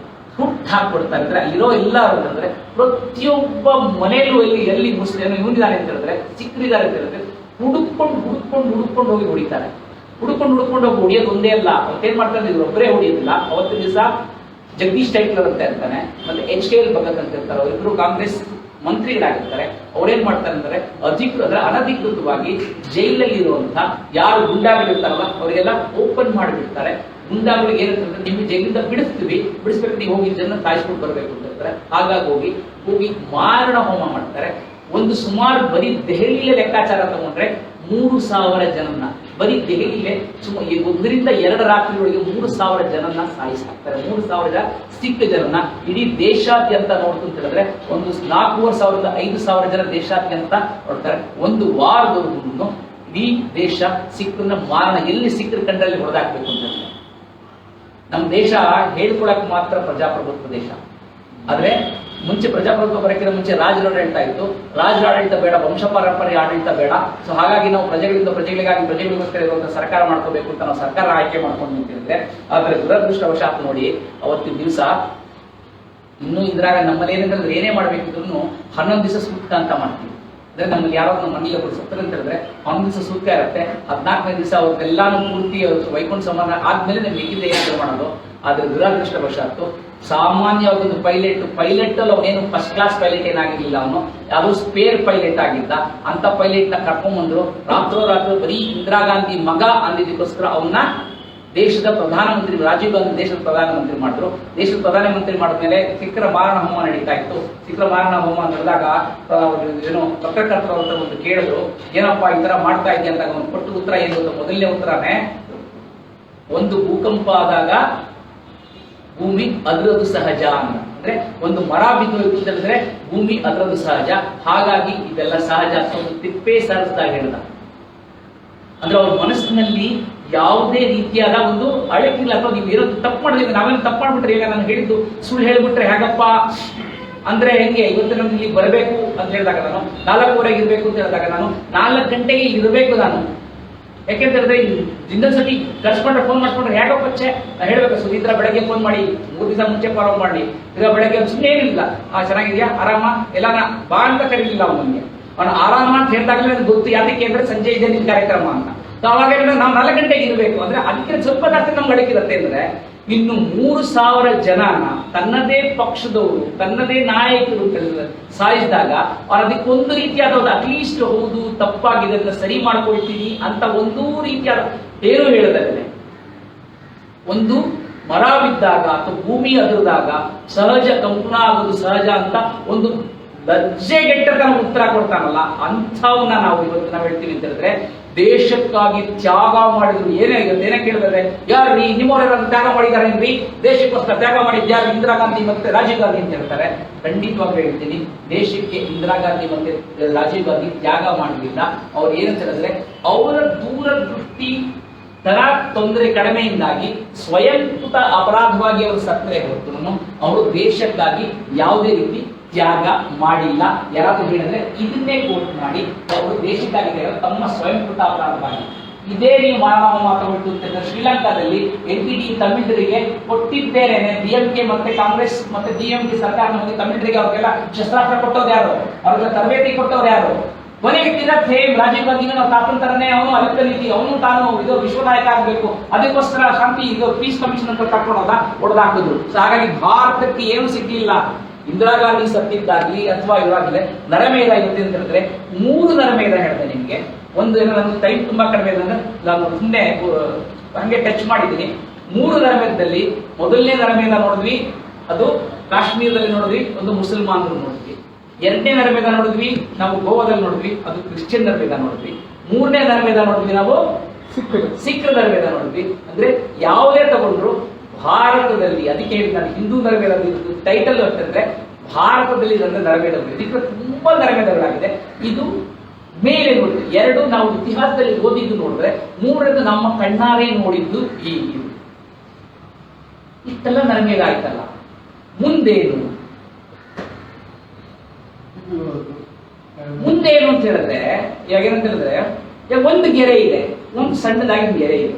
ಹುಟ್ಟು ಹಾಕ್ಬಿಡ್ತಾರೆ. ಅಂದ್ರೆ ಅಲ್ಲಿರೋ ಎಲ್ಲ ಅಂದ್ರೆ ಪ್ರತಿಯೊಬ್ಬ ಮನೆಯಲ್ಲೂ ಎಲ್ಲಿ ಮುಸ್ಲಿಂ ಇವನಿದ್ದಾನೆ ಅಂತ ಹೇಳಿದ್ರೆ ಸಿಕ್ಕರಿದ್ದಾರೆ ಅಂತ ಹೇಳಿದ್ರೆ ಹುಡುಕೊಂಡು ಹೋಗಿ ಹೊಡಿತಾರೆ. ಹುಡುಕೊಂಡು ಹೋಗಿ ಹೊಡಿಯೋದು ಒಂದೇ ಅಲ್ಲ, ಅವತ್ತೇನ್ ಮಾಡ್ತಾರೆ ಇದ್ರು ಒಬ್ಬರೇ ಹೊಡಿಯೋದಿಲ್ಲ. ಅವತ್ತಿನ ದಿವಸ ಜಗದೀಶ್ ಟೈಟ್ಲರ್ ಅಂತ ಇರ್ತಾನೆ, ಮತ್ತೆ HKL ಭಗತ್ ಅಂತ ಇರ್ತಾರೆ, ಅವರಿಬ್ರು ಕಾಂಗ್ರೆಸ್ ಮಂತ್ರಿಗಳಾಗಿರ್ತಾರೆ. ಅವ್ರೇನ್ ಮಾಡ್ತಾರೆ ಅಂದ್ರೆ ಅನಧಿಕೃತವಾಗಿ ಜೈಲಲ್ಲಿ ಇರುವಂತಹ ಯಾರು ಗುಂಡಾಗಳಿರ್ತಾರಲ್ಲ ಅವರಿಗೆಲ್ಲ ಓಪನ್ ಮಾಡಿಬಿಡ್ತಾರೆ. ಗುಂಡಾಗಳಿಗೆ ಏನಂತಂದ್ರೆ ನಿಮ್ಗೆ ಜೈಲಿಂದ ಬಿಡಿಸ್ಬೇಕು, ನೀವು ಹೋಗಿ ಜನ ಸಾಯಿಸ್ಕೊಂಡು ಬರ್ಬೇಕು ಅಂತ ಹೇಳ್ತಾರೆ. ಹಾಗಾಗಿ ಹೋಗಿ ಮಾರಣ ಹೋಮ ಮಾಡ್ತಾರೆ. ಒಂದು ಸುಮಾರು ಬರೀ ದೆಹಲಿಯ ಲೆಕ್ಕಾಚಾರ ತಗೊಂಡ್ರೆ 3,000 ಜನನ್ನ ಬರೀ ದೆಹಲಿಯಲ್ಲೇ 1-2 ರಾತ್ರಿಗಳಿಗೆ 3,000 ಜನನ್ನ ಸಾಯಿಸ್ತಾರೆ. 3,000 ಜನ ಸಿಖ್ ಜನನ್ನ ಇಡೀ ದೇಶಾದ್ಯಂತ ನೋಡ್ತು ಅಂತ ಹೇಳಿದ್ರೆ ಒಂದು 4,500 ಜನ ದೇಶಾದ್ಯಂತ ನೋಡ್ತಾರೆ. ಒಂದು ವಾರದವರೆಗೂ ಇಡೀ ದೇಶ ಸಿಖ್ರನ್ನ ಮಾರಣ ಎಲ್ಲಿ ಸಿಖ್ರ ಕಂಡಲ್ಲಿ ಹೊಡೆದಾಕ್ಬೇಕು ಅಂತ ಹೇಳಿದ್ರೆ. ನಮ್ಮ ದೇಶ ಹೇಳ್ಕೊಳಕ್ ಮಾತ್ರ ಪ್ರಜಾಪ್ರಭುತ್ವ ದೇಶ. ಆದ್ರೆ ಮುಂಚೆ ಪ್ರಜಾಪ್ರಭುತ್ವ ಬರೋಕ್ಕಿಂತ ಮುಂಚೆ ರಾಜರಾಡಳಿತ ಇತ್ತು. ರಾಜರಾಡಳಿತ ಬೇಡ, ವಂಶ ಪಾರಂಪರ್ಯ ಆಡಳಿತ ಬೇಡ. ಸೊ ಹಾಗಾಗಿ ನಾವು ಪ್ರಜೆಗಳಿಗೋಸ್ಕರ ಇರುವಂತಹ ಸರ್ಕಾರ ಮಾಡ್ಕೋಬೇಕು ಅಂತ ನಾವು ಸರ್ಕಾರ ಆಯ್ಕೆ ಮಾಡ್ಕೊಂಡು ನಿಂತಿರುತ್ತೆ. ಆದ್ರೆ ದುರದೃಷ್ಟವಶಾತ್ ನೋಡಿ ಅವತ್ತಿನ ದಿವಸ ಇನ್ನೂ ಇಂದಿರಾ ಗಾಂಧಿ ನಮ್ಮಲ್ಲಿ ಏನಂತಂದ್ರೆ ಏನೇ ಮಾಡ್ಬೇಕಿದ್ರು 11 ದಿವಸ ಸೂಕ್ತ ಅಂತ ಮಾಡ್ತೀವಿ. ಅಂದ್ರೆ ನಮ್ಮಲ್ಲಿ ಯಾರೋ ನಮ್ಮ ಮನೇಲಿ ಒಬ್ಬರು ಸತ್ತರು ಅಂತ ಹೇಳಿದ್ರೆ 11 ದಿವಸ ಸೂಕ್ತ ಇರುತ್ತೆ. 14ನೇ ದಿವಸ ಅವ್ರನ್ನೆಲ್ಲಾನು ಪೂರ್ತಿ ವೈಕುಂಠ ಸಮಾನ ಆದ್ಮೇಲೆ ನಮ್ಗೆ ಮಿಕ್ಕಿದ ಏನಾದ್ರು ಮಾಡೋದು. ಆದ್ರೆ ದುರದೃಷ್ಟವಶಾತ್ತು ಸಾಮಾನ್ಯವಾಗಿ ಒಂದು ಪೈಲಟ್ ಅಲ್ಲಿ ಅವನೇನು ಫಸ್ಟ್ ಕ್ಲಾಸ್ ಪೈಲಟ್ ಏನಾಗಿರ್ಲಿಲ್ಲ, ಅವನು ಯಾವುದೋ ಸ್ಪೇರ್ ಪೈಲಟ್ ಆಗಿದ್ದ. ಅಂತ ಪೈಲಟ್ ನ ಕರ್ಕೊಂಡ್ಬಂದ್ರು ರಾತ್ರೋರಾತ್ರಿ ಬರೀ ಇಂದಿರಾ ಗಾಂಧಿ ಮಗ ಅಂದಿದ್ದಕ್ಕೋಸ್ಕರ ಅವನ್ನ ದೇಶದ ಪ್ರಧಾನಮಂತ್ರಿ ರಾಜೀವ್ ಗಾಂಧಿ ದೇಶದ ಪ್ರಧಾನಮಂತ್ರಿ ಮಾಡಿದ್ರು. ದೇಶದ ಪ್ರಧಾನಮಂತ್ರಿ ಮಾಡಿದ್ಮೇಲೆ ಸಿಖ್ಖರ ಮಾರಣ ಹೋಮ ನಡೀತಾ ಇತ್ತು. ಸಿಖ್ಖರ ಮಾರಣ ಹೋಮ ನಡೆದಾಗ ಏನೋ ಪತ್ರಕರ್ತರು ಅಂತ ಒಂದು ಕೇಳಿದ್ರು, ಏನಪ್ಪಾ ಈ ತರ ಮಾಡ್ತಾ ಇದ್ದೆ ಅಂತ. ಒಂದು ಕೊಟ್ಟು ಉತ್ತರ ಏನು ಗೊತ್ತು? ಮೊದಲನೇ ಉತ್ತರನೇ, ಒಂದು ಭೂಕಂಪ ಆದಾಗ ಭೂಮಿ ಅದರದು ಸಹಜ ಅಂತ. ಅಂದ್ರೆ ಒಂದು ಮರ ಬಿದ್ದು ಅಂತಂದ್ರೆ ಭೂಮಿ ಅದರದು ಸಹಜ, ಹಾಗಾಗಿ ಇದೆಲ್ಲ ಸಹಜ ಅಂತ ಒಂದು ತಿಪ್ಪೆ ಸರಿಸ್ದಾಗ ಹೇಳ್ದ. ಅಂದ್ರೆ ಅವ್ರ ಮನಸ್ಸಿನಲ್ಲಿ ಯಾವುದೇ ರೀತಿಯಾದ ಒಂದು ಅಳಕಿಲ್ಲ. ಅಥವಾ ನೀವು ಏನೋ ತಪ್ಪು ಮಾಡಿದ್ರೆ ನಾವೇನು ತಪ್ಪು ಮಾಡ್ಬಿಟ್ರೆ, ಈಗ ನಾನು ಹೇಳಿದ್ದು ಸುಳ್ಳು ಹೇಳ್ಬಿಟ್ರೆ ಹೇಗಪ್ಪ ಅಂದ್ರೆ ಹೆಂಗೆ? ಇವತ್ತು ನಾನು ಇಲ್ಲಿ ಬರಬೇಕು ಅಂತ ಹೇಳಿದಾಗ ನಾನು 4:15 ಇರ್ಬೇಕು ಅಂತ ಹೇಳಿದಾಗ ನಾನು 4 ಗಂಟೆಗೆ ಇರಬೇಕು ನಾನು. ಯಾಕೆಂತ ಹೇಳಿದ್ರೆ ಜಿಂದಲ್ ಸತಿ ಕರ್ಸ್ಕೊಂಡ್ರೆ ಫೋನ್ ಮಾಡ್ಕೊಂಡ್ರೆ ಹೇಗೋ ಪಚ್ಚೆ ಹೇಳ್ಬೇಕು. ಸುಧೀಂದ್ರ ಬೆಳಗ್ಗೆ ಫೋನ್ ಮಾಡಿ 3 ದಿವಸ ಮುಂಚೆ ಫಾಲೋ ಮಾಡಿ, ಈಗ ಬೆಳಗ್ಗೆ ಸುಮ್ಮನೆ ಏನಿಲ್ಲ, ಚೆನ್ನಾಗಿದ್ಯಾ ಆರಾಮ ಎಲ್ಲ ಬಾ ಅಂತ ಕರೀಲಿಲ್ಲ ಅವನಿಗೆ. ಅವನು ಆರಾಮ ಅಂತ ಹೇಳಿದಾಗಲೇ ನನಗೆ ಗೊತ್ತು, ಯಾತಕ್ಕೆ ಅಂದ್ರೆ ಸಂಜೆ ಇದೆ ನಿನ್ ಕಾರ್ಯಕ್ರಮ ಅಂತ. ಅವಾಗ ನಾವು 4 ಗಂಟೆಗೆ ಇರಬೇಕು ಅಂದ್ರೆ ಅದಕ್ಕೆ ಸ್ವಲ್ಪ ಜಾಸ್ತಿ ನಮ್ಗೆ ಅಡಕಿರುತ್ತೆ. ಅಂದ್ರೆ ಇನ್ನು 3,000 ಜನನ ತನ್ನದೇ ಪಕ್ಷದವರು ತನ್ನದೇ ನಾಯಕರು ಸಾಯಿಸಿದಾಗ ಅವ್ರು ಅದಕ್ಕೊಂದು ರೀತಿಯಾದ ಅಟ್ಲೀಸ್ಟ್ ಹೌದು ತಪ್ಪಾಗಿದೆ ಅಂತ ಸರಿ ಮಾಡ್ಕೊಳ್ತೀನಿ ಅಂತ ಒಂದೂ ರೀತಿಯಾದ ಏನು ಹೇಳದಲ್ಲೇ, ಒಂದು ಮರ ಬಿದ್ದಾಗ ಅಥವಾ ಭೂಮಿ ಅದುರಿದಾಗ ಸಹಜ ಕಂಪನ ಆಗೋದು ಸಹಜ ಅಂತ ಒಂದು ಲಜ್ಜೆಗೆಟ್ಟದ ಉತ್ತರ ಕೊಡ್ತಾನಲ್ಲ, ಅಂಥವನ್ನ ನಾವು ಇವತ್ತು ನಾವು ಹೇಳ್ತೀವಿ ಅಂತ ಹೇಳಿದ್ರೆ, ದೇಶಕ್ಕಾಗಿ ತ್ಯಾಗ ಮಾಡಿದ್ರು. ಏನೇ ಕೇಳಿದ್ರೆ ಯಾರ್ರೀ ನಿಮ್ಮವರೆಲ್ಲ ತ್ಯಾಗ ಮಾಡಿದಾರೇನ್ರಿ, ದೇಶಕ್ಕೋಸ್ಕರ ತ್ಯಾಗ ಮಾಡಿದ್ಯಾರು ಇಂದಿರಾ ಗಾಂಧಿ ಮತ್ತೆ ರಾಜೀವ್ ಗಾಂಧಿ ಅಂತ ಹೇಳ್ತಾರೆ. ಖಂಡಿತವಾಗಿ ಹೇಳ್ತೀನಿ, ದೇಶಕ್ಕೆ ಇಂದಿರಾ ಗಾಂಧಿ ಮತ್ತೆ ರಾಜೀವ್ ಗಾಂಧಿ ತ್ಯಾಗ ಮಾಡಲಿಲ್ಲ. ಅವ್ರು ಏನಂತ ಹೇಳಿದ್ರೆ ಅವರ ದೂರದೃಷ್ಟಿ ತರ ತೊಂದರೆ ಕಡಿಮೆಯಿಂದಾಗಿ ಸ್ವಯಂಕೃತ ಅಪರಾಧವಾಗಿ ಅವರು ಸತ್ತರೆ ಹೊರತು ಅವರು ದೇಶಕ್ಕಾಗಿ ಯಾವುದೇ ರೀತಿ ತ್ಯಾಗ ಮಾಡಿಲ್ಲ. ಯಾರಾದ್ರೂ ಹೇಳಿದ್ರೆ ಇದನ್ನೇ ಕೋಟ್ ಮಾಡಿ ಅವರು ದೇಶಕ್ಕಾಗಿ ತಮ್ಮ ಸ್ವಯಂಕೃತ ಅಪರಾಧವಾಗಿ. ಇದೇ ನೀವು ಮಾತಾಡ್ತು ಅಂತ ಶ್ರೀಲಂಕಾದಲ್ಲಿ NPT ತಮಿಳರಿಗೆ ಕೊಟ್ಟಿದ್ದೇನೆ, DMK ಮತ್ತೆ ಕಾಂಗ್ರೆಸ್ ಮತ್ತೆ DMK ಸರ್ಕಾರ ನಮಗೆ ತಮಿಳರಿಗೆ ಅವ್ರಿಗೆಲ್ಲ ಶಸ್ತ್ರಾಸ್ತ್ರ ಕೊಟ್ಟವ್ರು ಯಾರು, ಅವ್ರಿಗೆ ತರಬೇತಿ ಕೊಟ್ಟವ್ರು ಯಾರು? ಕೊನೆಗೆ ಸೇಮ್ ರಾಜೀವ್ ಗಾಂಧಿನ ನಾವು ತಾತನ ತರನೇ ಅವನು ಅಲಕ್ಕ ನೀತಿ, ಅವನು ತಾನು ಇದು ವಿಶ್ವ ನಾಯಕ ಆಗಬೇಕು, ಅದಕ್ಕೋಸ್ಕರ ಶಾಂತಿ ಇದು ಪೀಸ್ ಕಮಿಷನ್ ಅಂತ ಕಟ್ಕೊಳೋದ ಹೊಡೆದಾಕಿದ್ರು. ಸೊ ಹಾಗಾಗಿ ಭಾರತಕ್ಕೆ ಏನು ಸಿಗ್ಲಿಲ್ಲ. ಇಂದಿರಾ ಗಾಂಧಿ ಸತ್ತಿದ್ದಾಗ್ಲಿ ಅಥವಾ ಇವಾಗಲೇ ನರಮೇಧ ಇರುತ್ತೆ ಅಂತ ಹೇಳಿದ್ರೆ 3 ನರಮೇಧ ಹೇಳಿದೆ ನಿಮ್ಗೆ. ಒಂದು ಏನೋ ನನ್ನ ಟೈಮ್ ತುಂಬಾ ಕಡಿಮೆ ಇದೆ ಅಂದ್ರೆ ನಾನು ಸುಮ್ಮನೆ ಹಂಗೆ ಟಚ್ ಮಾಡಿದ್ದೀನಿ. 3 ನರಮೇಧದಲ್ಲಿ ಮೊದಲನೇ ನರಮೇಧ ನೋಡಿದ್ವಿ, ಅದು ಕಾಶ್ಮೀರದಲ್ಲಿ ನೋಡಿದ್ವಿ, ಒಂದು ಮುಸಲ್ಮಾನರು ನೋಡಿದ್ವಿ. 2ನೇ ನರಮೇಧ ನೋಡಿದ್ವಿ ನಾವು ಗೋವಾದಲ್ಲಿ ನೋಡಿದ್ವಿ, ಅದು ಕ್ರಿಶ್ಚಿಯನ್ ನರಮೇಧ ನೋಡಿದ್ವಿ. 3ನೇ ನರಮೇಧ ನೋಡಿದ್ವಿ ನಾವು ಸಿಖ್ ನರಮೇಧ ನೋಡಿದ್ವಿ. ಅಂದ್ರೆ ಯಾವುದೇ ತಗೊಂಡ್ರು ಭಾರತದಲ್ಲಿ, ಅದಕ್ಕೆ ಹೇಳಿ ನಾನು ಹಿಂದೂ ನರಮೇಧ ಟೈಟಲ್ ಅಂತಂದ್ರೆ ಭಾರತದಲ್ಲಿ ನರಮೇಧಗಳು ಇದಕ್ಕೆ ತುಂಬಾ ನರಮೇಧಗಳಾಗಿದೆ. ಇದು ಮೇಲೆ ನೋಡಿದ್ವಿ 2 ನಾವು ಇತಿಹಾಸದಲ್ಲಿ ಓದಿದ್ದು ನೋಡಿದ್ರೆ, 3ನೇದು ನಮ್ಮ ಕಣ್ಣಾರೆ ನೋಡಿದ್ದು ಈ ಇಷ್ಟೆಲ್ಲ ನರಮೇಧ ಆಯ್ತಲ್ಲ. ಮುಂದೇನು ಅಂತ ಹೇಳಿದ್ರೆ ಇವಾಗ ಏನಂತ ಹೇಳಿದ್ರೆ, ಒಂದು ಗೆರೆ ಇದೆ, ಒಂದು ಸಣ್ಣದಾಗಿ ಗೆರೆ ಇದೆ.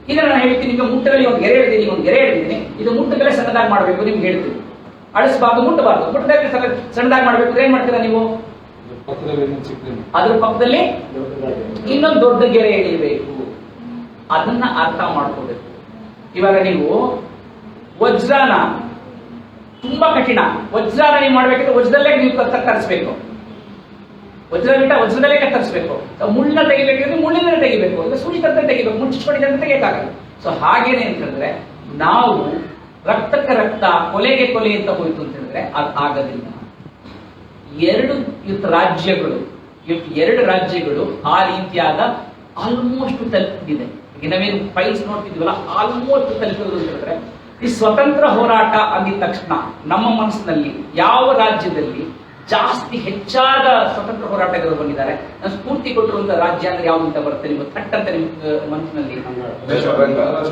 ಇದನ್ನ ನಾನು ಹೇಳ್ತೀನಿ, ಈಗ ಮುಟ್ಟದಲ್ಲಿ ಒಂದು ಗೆರೆ ಹೇಳ್ತೀನಿ, ಒಂದು ಗೆರೆ ಹೇಳ್ತೀನಿ, ಇದು ಮುಟ್ಟದಲ್ಲೇ ಸಣ್ಣದಾಗಿ ಮಾಡಬೇಕು ನಿಮ್ಗೆ ಹೇಳ್ತೀನಿ. ಅಳಿಸಬಾರ್ದು, ಮುಟ್ಟಬಾರ್ದು, ಮುಟ್ಟದಲ್ಲಿ ಸಣ್ಣದಾಗಿ ಮಾಡ್ಬೇಕು. ಏನ್ ಮಾಡ್ತೀರಾ ನೀವು? ಅದ್ರ ಪಕ್ಕದಲ್ಲಿ ಇನ್ನೊಂದು ದೊಡ್ಡ ಗೆರೆ ಎಳಿಬೇಕು. ಅದನ್ನ ಅರ್ಥ ಮಾಡ್ಕೋಬೇಕು. ಇವಾಗ ನೀವು ವಜ್ರನ ತುಂಬಾ ಕಠಿಣ, ವಜ್ರನ ನೀವು ಮಾಡ್ಬೇಕಂದ್ರೆ ವಜ್ರದಲ್ಲೇ ನೀವು ಕತ್ತರಿಸಬೇಕು, ವಜ್ರ ಬಿಟ್ಟ ವಜ್ರದಲ್ಲೇ ಕತ್ತರಿಸಬೇಕು. ಮುಳ್ಳ ತೆಗಿಬೇಕಂದ್ರೆ ಮುಳ್ಳಿನಲ್ಲೇ ತೆಗಿಬೇಕು, ಇಲ್ಲ ಸೂಜಿ ತಂತ್ರ ತೆಗಿಬೇಕು, ಮುಚ್ಚಿಸ್ಕೊಂಡಿದ್ದಂತೆ ತೆಗಿಯಕ್ಕಾಗಲ್ಲ. ಸೊ ಹಾಗೇನೆ ಅಂತ ಹೇಳಿದ್ರೆ ನಾವು ರಕ್ತಕ್ಕೆ ರಕ್ತ ಕೊಲೆಗೆ ಕೊಲೆ ಅಂತ ಹೋಯ್ತು ಅಂತ ಹೇಳಿದ್ರೆ ಅದು ಆಗೋದಿಲ್ಲ. 2 ರಾಜ್ಯಗಳು ಆ ರೀತಿಯಾದ ಆಲ್ಮೋಸ್ಟ್ ತಲುಪಿದೆ. ಈಗ ನಾವೇನು ಫೈಲ್ಸ್ ನೋಡ್ತಿದ್ವಲ್ಲ, ಆಲ್ಮೋಸ್ಟ್ ತಲುಪಿದ್ರು ಅಂತ ಹೇಳಿದ್ರೆ, ಈ ಸ್ವತಂತ್ರ ಹೋರಾಟ ಅಂದಿದ ತಕ್ಷಣ ನಮ್ಮ ಮನಸ್ಸಿನಲ್ಲಿ ಯಾವ ರಾಜ್ಯದಲ್ಲಿ ಜಾಸ್ತಿ ಹೆಚ್ಚಾದ ಸ್ವತಂತ್ರ ಹೋರಾಟಗಾರರು ಬಂದಿದ್ದಾರೆ, ಸ್ಫೂರ್ತಿ ಕೊಟ್ಟಿರುವಂತಹ ರಾಜ್ಯ ಅಂದ್ರೆ ಯಾವ್ದು ಅಂತ ಬರುತ್ತೆ ನಿಮ್ಗೆ ಥಟ್ ಅಂತ ನಿಮ್ಮ ಮನಸ್ಸಿನಲ್ಲಿ?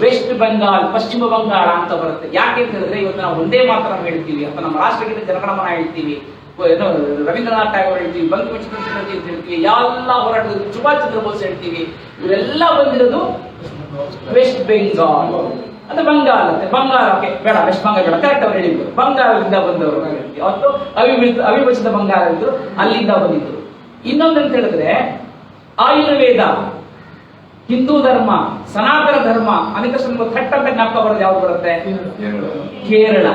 ವೆಸ್ಟ್ ಬೆಂಗಾಲ್, ಪಶ್ಚಿಮ ಬಂಗಾಳ ಅಂತ ಬರುತ್ತೆ. ಯಾಕೆ ಅಂತ ಹೇಳಿದ್ರೆ ಇವತ್ತು ನಾವು ಒಂದೇ ಮಾತ್ರ ಹೇಳ್ತೀವಿ, ಅಥವಾ ನಮ್ಮ ರಾಷ್ಟ್ರಗೀತೆ ಜನಗಣಮನ ಹೇಳ್ತೀವಿ, ಏನೋ ರವೀಂದ್ರನಾಥ್ ಟ್ಯಾಗೋರ್ ಹೇಳ್ತೀವಿ, ಬಂಕಿಂಚಂದ್ರ ಚಟರ್ಜಿ ಅಂತ ಹೇಳ್ತೀವಿ, ಎಲ್ಲ ಹೋರಾಟದ ಸುಭಾಷ್ ಚಂದ್ರ ಬೋಸ್ ಹೇಳ್ತೀವಿ. ಇವೆಲ್ಲ ಬಂದಿರೋದು ವೆಸ್ಟ್ ಬೆಂಗಾಲ್ ಅಂದ್ರೆ ಬಂಗಾಳ ಅಂತೆ. ಬಂಗಾಳಕ್ಕೆ ಬೇಡ, ವೆಸ್ಟ್ ಬಂಗಾಳ ಬೇಡ, ಕರೆಕ್ಟ್ ಅವ್ರು ಹೇಳಿದ್ರು, ಬಂಗಾಳದಿಂದ ಬಂದವರು ಅವತ್ತು ಅವಿಭಜಿತ ಬಂಗಾಳ ಇದ್ರು, ಅಲ್ಲಿಂದ ಬಂದಿದ್ರು. ಇನ್ನೊಂದಂತ ಹೇಳಿದ್ರೆ ಆಯುರ್ವೇದ, ಹಿಂದೂ ಧರ್ಮ, ಸನಾತನ ಧರ್ಮ ಅನೇಕ ಥಟ್ ಅಂತ ಜ್ಞಾಪಕ ಬರೋದು ಯಾವ್ದು ಬರುತ್ತೆ? ಕೇರಳ.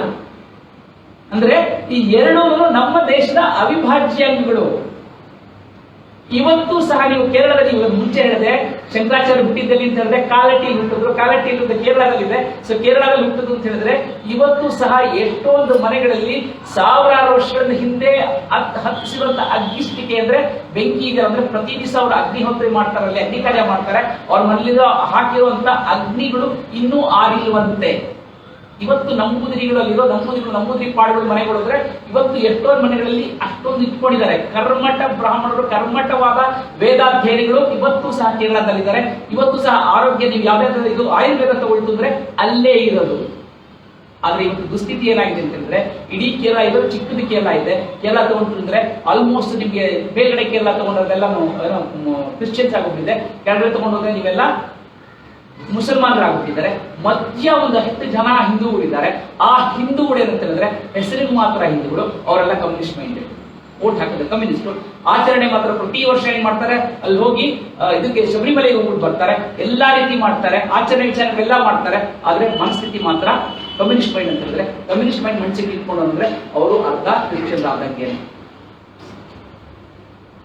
ಅಂದ್ರೆ ಈ 2 ನಮ್ಮ ದೇಶದ ಅವಿಭಾಜ್ಯ ಅಂಗಗಳು. ಇವತ್ತು ಸಹ ನೀವು ಕೇರಳದಲ್ಲಿ ಮುಂಚೆ ಹೇಳಿದೆ ಶಂಕರಾಚಾರ್ಯ ಹುಟ್ಟಿದ್ದಲ್ಲಿ ಅಂತ ಹೇಳಿದ್ರೆ ಕಾಲಟಿಯಲ್ಲಿ ಹುಟ್ಟಿದ್ರು, ಕಾಲಟಿಯಲ್ಲಿ ಕೇರಳದಲ್ಲಿದೆ. ಸೊ ಕೇರಳದಲ್ಲಿ ಹುಟ್ಟಿದ್ರು ಅಂತ ಹೇಳಿದ್ರೆ ಇವತ್ತು ಸಹ ಎಷ್ಟೊಂದು ಮನೆಗಳಲ್ಲಿ ಸಾವಿರಾರು ವರ್ಷಗಳ ಹಿಂದೆ ಹತ್ತಿಸಿರುವಂತ ಅಗ್ನಿಷ್ಟಿಕೆ ಅಂದ್ರೆ ಬೆಂಕಿ ಇದೆ ಅಂದ್ರೆ ಪ್ರತಿ ದಿವಸ ಅವರು ಅಗ್ನಿಹೋತ್ರ ಮಾಡ್ತಾರಲ್ಲಿ, ಅಗ್ನಿ ಕಾರ್ಯ ಮಾಡ್ತಾರೆ. ಅವ್ರ ಮನೇಲಿ ಹಾಕಿರುವಂತ ಅಗ್ನಿಗಳು ಇನ್ನೂ ಆರಿರುವಂತೆ. ಇವತ್ತು ನಂಬೂದಿರಿಗಳಲ್ಲಿರೋ ನಂಬೂದಿರಿ ಪಾಡುಗಳು ಮನೆಗಳು ಅಂದ್ರೆ ಇವತ್ತು ಎಷ್ಟೊಂದು ಮನೆಗಳಲ್ಲಿ ಅಷ್ಟೊಂದು ಇಟ್ಕೊಂಡಿದ್ದಾರೆ. ಕರ್ಮಠ ಬ್ರಾಹ್ಮಣರು, ಕರ್ಮಠವಾದ ವೇದಾಧ್ಯಯನಿಗಳು ಇವತ್ತು ಸಹ ಕೇರಳದಲ್ಲಿದ್ದಾರೆ. ಇವತ್ತು ಸಹ ಆರೋಗ್ಯ, ನೀವು ಯಾವ್ದಾದ್ರು ಇದು ಆಯುರ್ವೇದ ತಗೊಳ್ತು ಅಂದ್ರೆ ಅಲ್ಲೇ ಇರೋದು. ಆದ್ರೆ ಇವತ್ತು ದುಸ್ಥಿತಿ ಏನಾಗಿದೆ ಅಂತ ಹೇಳಿದ್ರೆ ಇಡೀ ಕೇರಳ ಇದು ಚಿಕ್ಕದು ಕೇರಳ ಇದೆ. ಕೇರಳ ತಗೊಂಡ್ರೆ ಆಲ್ಮೋಸ್ಟ್ ನಿಮ್ಗೆ ಬೇಗಡೆ ಕೇರಳ ತಗೊಂಡ್ರೆಲ್ಲ ಕ್ರಿಶ್ಚಿಯನ್ಸ್ ಆಗೋಗ್ಬಿಟ್ಟಿದೆ. ಕೆಳಗಡೆ ತಗೊಂಡೋದ್ರೆ ನೀವೆಲ್ಲ ಮುಸಲ್ಮಾನರಾಗ್ಬಿಟ್ಟಿದ್ದಾರೆ. ಮಧ್ಯ ಒಂದು 10 ಜನ ಹಿಂದೂಗಳಿದ್ದಾರೆ. ಆ ಹಿಂದೂಗಳು ಏನಂತ ಹೇಳಿದ್ರೆ ಹೆಸರಿಗೆ ಮಾತ್ರ ಹಿಂದೂಗಳು, ಅವರೆಲ್ಲ ಕಮ್ಯುನಿಸ್ಟ್ ಮೈಂಡೆಡ್, ಓಟ್ ಹಾಕಿದ್ರೆ ಕಮ್ಯುನಿಸ್ಟ್. ಆಚರಣೆ ಮಾತ್ರ ಪ್ರತಿ ವರ್ಷ ಏನ್ ಮಾಡ್ತಾರೆ, ಅಲ್ಲಿ ಹೋಗಿ ಇದಕ್ಕೆ ಶಬರಿಮಲೆಗೆ ಹೋಗ್ಬಿಟ್ಟು ಬರ್ತಾರೆ, ಎಲ್ಲಾ ರೀತಿ ಮಾಡ್ತಾರೆ, ಆಚರಣೆ ವಿಚಾರಗಳೆಲ್ಲ ಮಾಡ್ತಾರೆ. ಆದ್ರೆ ಮನಸ್ಥಿತಿ ಮಾತ್ರ ಕಮ್ಯುನಿಸ್ಟ್ ಮೈಂಡ್ ಅಂತ ಹೇಳಿದ್ರೆ, ಕಮ್ಯುನಿಸ್ಟ್ ಮೈಂಡ್ ಮನಸ್ಸಿಗೆ ಇಟ್ಕೊಂಡು ಅಂದ್ರೆ ಅವರು ಅರ್ಧ ಕ್ರಿಶ್ಚಿಯನ್ ಆದಂಗೆ.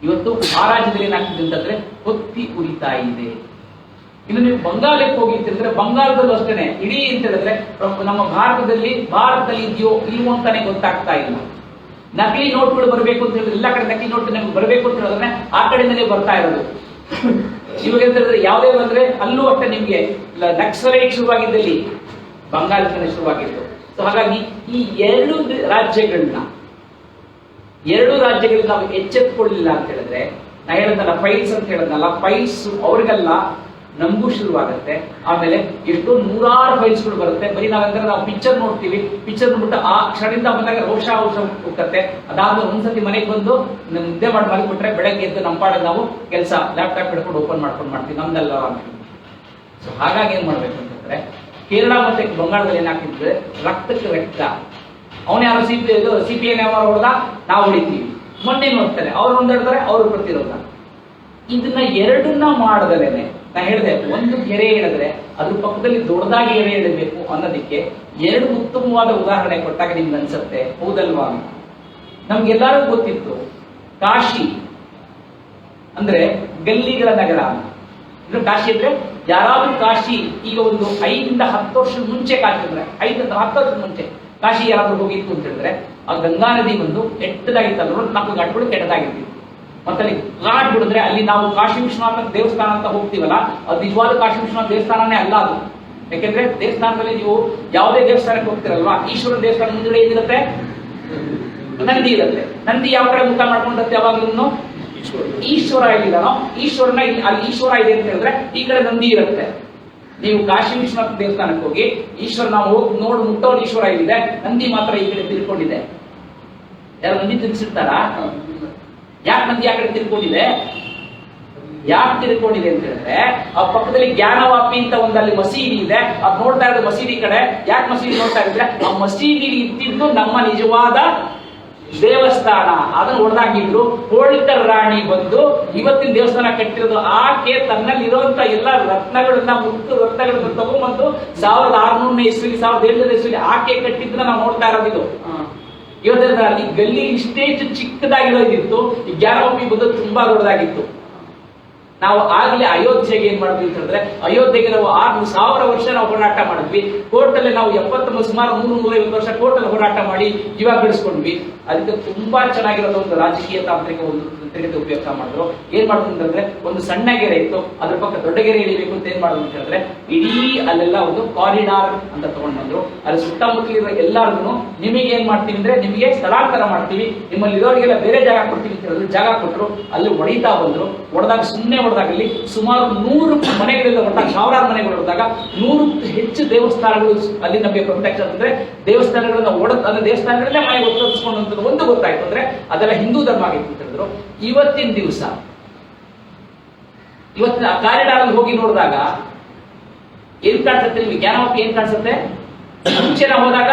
ಇವತ್ತು ಆ ರಾಜ್ಯದಲ್ಲಿ ಏನಾಗ್ತಿದೆ ಅಂತಂದ್ರೆ ಹೊತ್ತಿ ಉರಿತಾ ಇದೆ. ಇನ್ನು ನೀವು ಬಂಗಾಳಕ್ಕೆ ಹೋಗಿ ಅಂತ ಹೇಳಿದ್ರೆ ಬಂಗಾಳದಲ್ಲೂ ಅಷ್ಟೇನೆ ಇಡೀ ಅಂತ ಹೇಳಿದ್ರೆ ನಮ್ಮ ಭಾರತದಲ್ಲಿ ಇದೆಯೋ ಇಲ್ವೋ ಅಂತಾನೆ ಗೊತ್ತಾಗ್ತಾ ಇಲ್ಲ. ನಕಲಿ ನೋಟ್ಗಳು ಬರಬೇಕು ಅಂತ ಹೇಳಿದ್ರೆ ಎಲ್ಲ ಕಡೆ ನಕಲಿ ನೋಟ್ ನಮ್ಗೆ ಬರಬೇಕು ಅಂತ ಹೇಳಿದ್ರೆ ಆ ಕಡೆಯಿಂದಲೇ ಬರ್ತಾ ಇರೋದು. ಇವಾಗ ಅಂತ ಹೇಳಿದ್ರೆ ಯಾವುದೇ ಬಂದ್ರೆ ಅಲ್ಲೂ ಅಷ್ಟೇ ನಿಮ್ಗೆ ನಕ್ಸಲೈಟ್ ಶುರುವಾಗಿದ್ದಲ್ಲಿ ಬಂಗಾಳದಿಂದ ಶುರುವಾಗಿತ್ತು. ಸೊ ಹಾಗಾಗಿ ಈ ಎರಡು ರಾಜ್ಯಗಳನ್ನ ನಾವು ಎಚ್ಚೆತ್ಕೊಳ್ಳಿಲ್ಲ ಅಂತ ಹೇಳಿದ್ರೆ, ನಾ ಹೇಳಿದ್ನಲ್ಲ ಫೈಲ್ಸ್ ಅಂತ ಹೇಳಿದ್ನಲ್ಲ, ಫೈಲ್ಸ್ ಅವ್ರಿಗೆಲ್ಲ ನಮಗೂ ಶುರುವಾಗುತ್ತೆ. ಆಮೇಲೆ ಎಷ್ಟೋ 100 ಫೈಲ್ಸ್ಗಳು ಬರುತ್ತೆ. ಬರೀ ನಾವಂದ್ರೆ ನಾವು ಪಿಕ್ಚರ್ ನೋಡ್ತೀವಿ, ಪಿಕ್ಚರ್ ನೋಡ್ಬಿಟ್ಟು ಆ ಕ್ಷಣದಿಂದ ಬಂದಾಗ ರೋಷ ಹೋಗುತ್ತೆ. ಅದಾದ್ಮೇಲೆ ಒಂದ್ಸತಿ ಮನೆಗೆ ಬಂದು ನಿದ್ದೆ ಮಾಡಿ ಮಲಗಿಬಿಟ್ರೆ ಬೆಳಗ್ಗೆ ಎದ್ದು ನಮ್ಮ ಪಾಡಿಗೆ ನಾವು ಕೆಲಸ ಲ್ಯಾಪ್ಟಾಪ್ ಹಿಡ್ಕೊಂಡು ಓಪನ್ ಮಾಡ್ತೀವಿ, ನಮ್ದಲ್ಲ ಅಂತ. ಸೊ ಹಾಗಾಗಿ ಏನ್ ಮಾಡ್ಬೇಕು ಅಂತಂದ್ರೆ, ಕೇರಳ ಮತ್ತೆ ಬಂಗಾಳದಲ್ಲಿ ಏನಾಗ್ತಿದ್ರೆ ರಕ್ತಕ್ಕೆ ರಕ್ತ. ಅವನು ಯಾರು CPI ಹೊಡೆದ ನಾವು ಹೊಡಿತೀವಿ, ಮೊನ್ನೆ ನೋಡ್ತಾರೆ ಅವ್ರು ಹೊಡೆದ್ರೆ ಅವರು ಪ್ರತಿರೋಧ. ಇದನ್ನ ಎರಡನ್ನ ಮಾಡದಲೇನೆ ನಾ ಹೇಳಿದೆ, ಒಂದು ಗೆರೆ ಹೇಳಿದ್ರೆ ಅದ್ರ ಪಕ್ಕದಲ್ಲಿ ದೊಡ್ಡದಾಗಿ ಗೆರೆ ಇಡಬೇಕು ಅನ್ನೋದಕ್ಕೆ ಎರಡು ಉತ್ತಮವಾದ ಉದಾಹರಣೆ ಕೊಟ್ಟಾಗ ನಿಮ್ಗೆ ಅನ್ಸುತ್ತೆ, ಹೌದಲ್ವಾ? ನಮ್ಗೆಲ್ಲರಿಗೂ ಗೊತ್ತಿತ್ತು ಕಾಶಿ ಅಂದ್ರೆ ಗಲ್ಲಿಗಳ ನಗರ. ಇನ್ನು ಕಾಶಿ ಅಂದ್ರೆ ಯಾರಾದ್ರೂ ಕಾಶಿ ಈಗ ಒಂದು 5 ರಿಂದ 10 ವರ್ಷದ ಮುಂಚೆ ಕಾಶಿ ಅಂದ್ರೆ 5 ರಿಂದ 10 ವರ್ಷದ ಮುಂಚೆ ಕಾಶಿ ಯಾರಾದ್ರೂ ಹೋಗಿತ್ತು ಅಂತ ಹೇಳಿದ್ರೆ ಆ ಗಂಗಾ ನದಿ ಬಂದು ಕೆಟ್ಟದಾಗಿತ್ತಲ್ಲ, 4 ಘಾಟ್ಗಳು ಕೆಟ್ಟದಾಗಿರ್ತಿತ್ತು. ಮತ್ತೆ ಅಲ್ಲಿ ಘಾಟ್ ಬಿಡಿದ್ರೆ ಅಲ್ಲಿ ನಾವು ಕಾಶಿ ವಿಶ್ವನಾಥ ದೇವಸ್ಥಾನ ಅಂತ ಹೋಗ್ತೀವಲ್ಲ, ಅದು ನಿಜವಾದ ಕಾಶಿ ವಿಶ್ವನಾಥ ದೇವಸ್ಥಾನನೇ ಅಲ್ಲ ಅದು. ಯಾಕೆಂದ್ರೆ ದೇವಸ್ಥಾನದಲ್ಲಿ ನೀವು ಯಾವುದೇ ದೇವಸ್ಥಾನಕ್ಕೆ ಹೋಗ್ತಿರಲ್ವಾ, ಈಶ್ವರ ದೇವಸ್ಥಾನ ಮುಂದೆ ಏನಿರುತ್ತೆ, ನಂದಿ ಇರುತ್ತೆ. ನಂದಿ ಯಾವ ಕಡೆ ಮುಖ ಮಾಡ್ಕೊಂಡಿರುತ್ತೆ ಯಾವಾಗ್ಲೂ, ಈಶ್ವರ ಇಲ್ಲಿದಾನೋ ಈಶ್ವರನ ಅಲ್ಲಿ ಈಶ್ವರ ಇದೆ ಅಂತ ಹೇಳಿದ್ರೆ ಈ ಕಡೆ ನಂದಿ ಇರುತ್ತೆ. ನೀವು ಕಾಶಿ ವಿಶ್ವನಾಥ ದೇವಸ್ಥಾನಕ್ಕೆ ಹೋಗಿ ಈಶ್ವರ ನಾವು ಹೋಗಿ ನೋಡಿ ಮುಟ್ಟೋರು ಈಶ್ವರ ಇಲ್ಲಿದೆ, ನಂದಿ ಮಾತ್ರ ಈ ಕಡೆ ತಿಳ್ಕೊಂಡಿದೆ. ಯಾರು ನಂದಿ ತಿರ್ಸಿರ್ತಾರ? ಯಾಕೆ ನಂದಿ ಆ ಕಡೆ ತಿಳ್ಕೊಂಡಿದೆ? ಯಾಕೆ ತಿಳ್ಕೊಂಡಿದೆ ಅಂತ ಹೇಳಿದ್ರೆ ಆ ಪಕ್ಕದಲ್ಲಿ ಜ್ಞಾನವಾಪಿ ಅಂತ ಒಂದು ಅಲ್ಲಿ ಮಸೀದಿ ಇದೆ, ಅದ್ ನೋಡ್ತಾ ಇರೋದು ಮಸೀದಿ ಕಡೆ. ಯಾಕೆ ಮಸೀದಿ ನೋಡ್ತಾ ಇದ್ರೆ ಆ ಮಸೀದಿ ಇಟ್ಟಿದ್ದು ನಮ್ಮ ನಿಜವಾದ ದೇವಸ್ಥಾನ. ಅದನ್ನು ಹೊಡೆದಾಕಿದ್ರು. ಹೋಳ್ಕರ್ ರಾಣಿ ಬಂದು ಇವತ್ತಿನ ದೇವಸ್ಥಾನ ಕಟ್ಟಿರೋದು ಆಕೆ ತನ್ನಲ್ಲಿ ಇರುವಂತ ಎಲ್ಲ ರತ್ನಗಳನ್ನ, ಮುತ್ತು ರತ್ನಗಳನ್ನ ತಗೊಂಡ್ಬಂದು 1600ನೇ ಇಸ್ವಿಲಿ 1700ನೇ ಇಸ್ವಿಲಿ ಆಕೆ ಕಟ್ಟಿದ್ದನ್ನ ನಾವು ನೋಡ್ತಾ ಇರೋದಿದು. ಇವತ್ತಿನ ಅಲ್ಲಿ ಗಲ್ಲಿ ಇಷ್ಟೇಷ್ಟು ಚಿಕ್ಕದಾಗಿರೋದಿತ್ತು, ಈ ಜ್ಞಾನವಾಪಿ ಬಂದು ತುಂಬಾ ದೊಡ್ಡದಾಗಿತ್ತು. ನಾವು ಆಗ್ಲೇ ಅಯೋಧ್ಯೆಗೆ ಏನ್ ಮಾಡಿದ್ವಿ ಅಂತ ಹೇಳಿದ್ರೆ, ಅಯೋಧ್ಯೆಗೆ ನಾವು 6000 ವರ್ಷ ನಾವು ಹೋರಾಟ ಮಾಡಿದ್ವಿ. ಕೋರ್ಟಲ್ಲಿ ನಾವು 70 ಸುಮಾರು 150 ವರ್ಷ ಕೋರ್ಟಲ್ಲಿ ಹೋರಾಟ ಮಾಡಿ ಜೀವ ಬಿಡಿಸ್ಕೊಂಡ್ವಿ. ಅದಕ್ಕೆ ತುಂಬಾ ಚೆನ್ನಾಗಿರೋದು ಒಂದು ರಾಜಕೀಯ ತಾಂತ್ರಿಕ ಒಂದು ತಂತ್ರಿಕತೆ ಉಪಯೋಗ ಮಾಡಿದ್ರು. ಏನ್ ಮಾಡಿದ್ರು ಅಂತಂದ್ರೆ, ಒಂದು ಸಣ್ಣ ಗೆರೆ ಇತ್ತು, ಅದ್ರ ಪಕ್ಕ ದೊಡ್ಡ ಗೆರೆ ಇಳಿಬೇಕು ಅಂತ ಏನ್ ಮಾಡಿದ್ರು ಅಂತ ಹೇಳಿದ್ರೆ, ಇಡೀ ಅಲ್ಲೆಲ್ಲ ಒಂದು ಕಾರಿಡಾರ್ ಅಂತ ತಗೊಂಡ್ ಬಂದ್ರು. ಅಲ್ಲಿ ಸುತ್ತಮುತ್ತಲಿರೋ ಎಲ್ಲಾರ್ಗು ನಿಮಗೆ ಏನ್ ಮಾಡ್ತೀವಿ ಅಂದ್ರೆ, ನಿಮಗೆ ಸ್ಥಳಾಂತರ ಮಾಡ್ತೀವಿ, ನಿಮ್ಮಲ್ಲಿ ಇರೋರಿಗೆಲ್ಲ ಬೇರೆ ಜಾಗ ಕೊಡ್ತೀವಿ ಅಂತ ಹೇಳಿದ್ರು. ಜಾಗ ಕೊಟ್ಟರು, ಅಲ್ಲಿ ಹೊಡಿತಾ ಬಂದ್ರು. ಹೊಡೆದಾಗ ಸುಮ್ಮನೆ ಹೊಡೆದಾಗಲಿ ಸುಮಾರು 100 ಮನೆಗಳೆಲ್ಲ ಹೊಡೆದಾಗ, 1000 ಮನೆಗಳು ಹೊಡೆದಾಗ 100 ಹೆಚ್ಚು ದೇವಸ್ಥಾನಗಳು ಅಲ್ಲಿ ನಮಗೆ ಪ್ರತ್ಯಕ್ಷ ಅಂದ್ರೆ ದೇವಸ್ಥಾನಗಳನ್ನ ಅಂದ್ರೆ ದೇವಸ್ಥಾನಗಳಲ್ಲೇ ಮನೆಗೆ ಒತ್ತರಿಸ್ಕೊಂಡು ಒಂದು ಗೊತ್ತಾಯ್ತು ಅಂದ್ರೆ ಅದೆಲ್ಲ ಹಿಂದೂ ಧರ್ಮ ಆಗಿತ್ತು ಅಂತ ಹೇಳಿದ್ರು. ಇವತ್ತಿನ ದಿವಸ ಇವತ್ತಿನ ಕಾರಿಡಾರ್ ಅಲ್ಲಿ ಹೋಗಿ ನೋಡಿದಾಗ ಏನ್ ಕಾಣಿಸುತ್ತೆ ನಿಮ್ಗೆ? ಜ್ಞಾನವಾಪಿ ಏನ್ ಕಾಣಿಸುತ್ತೆ? ಮುಂಚೆ ನಾವು ಹೋದಾಗ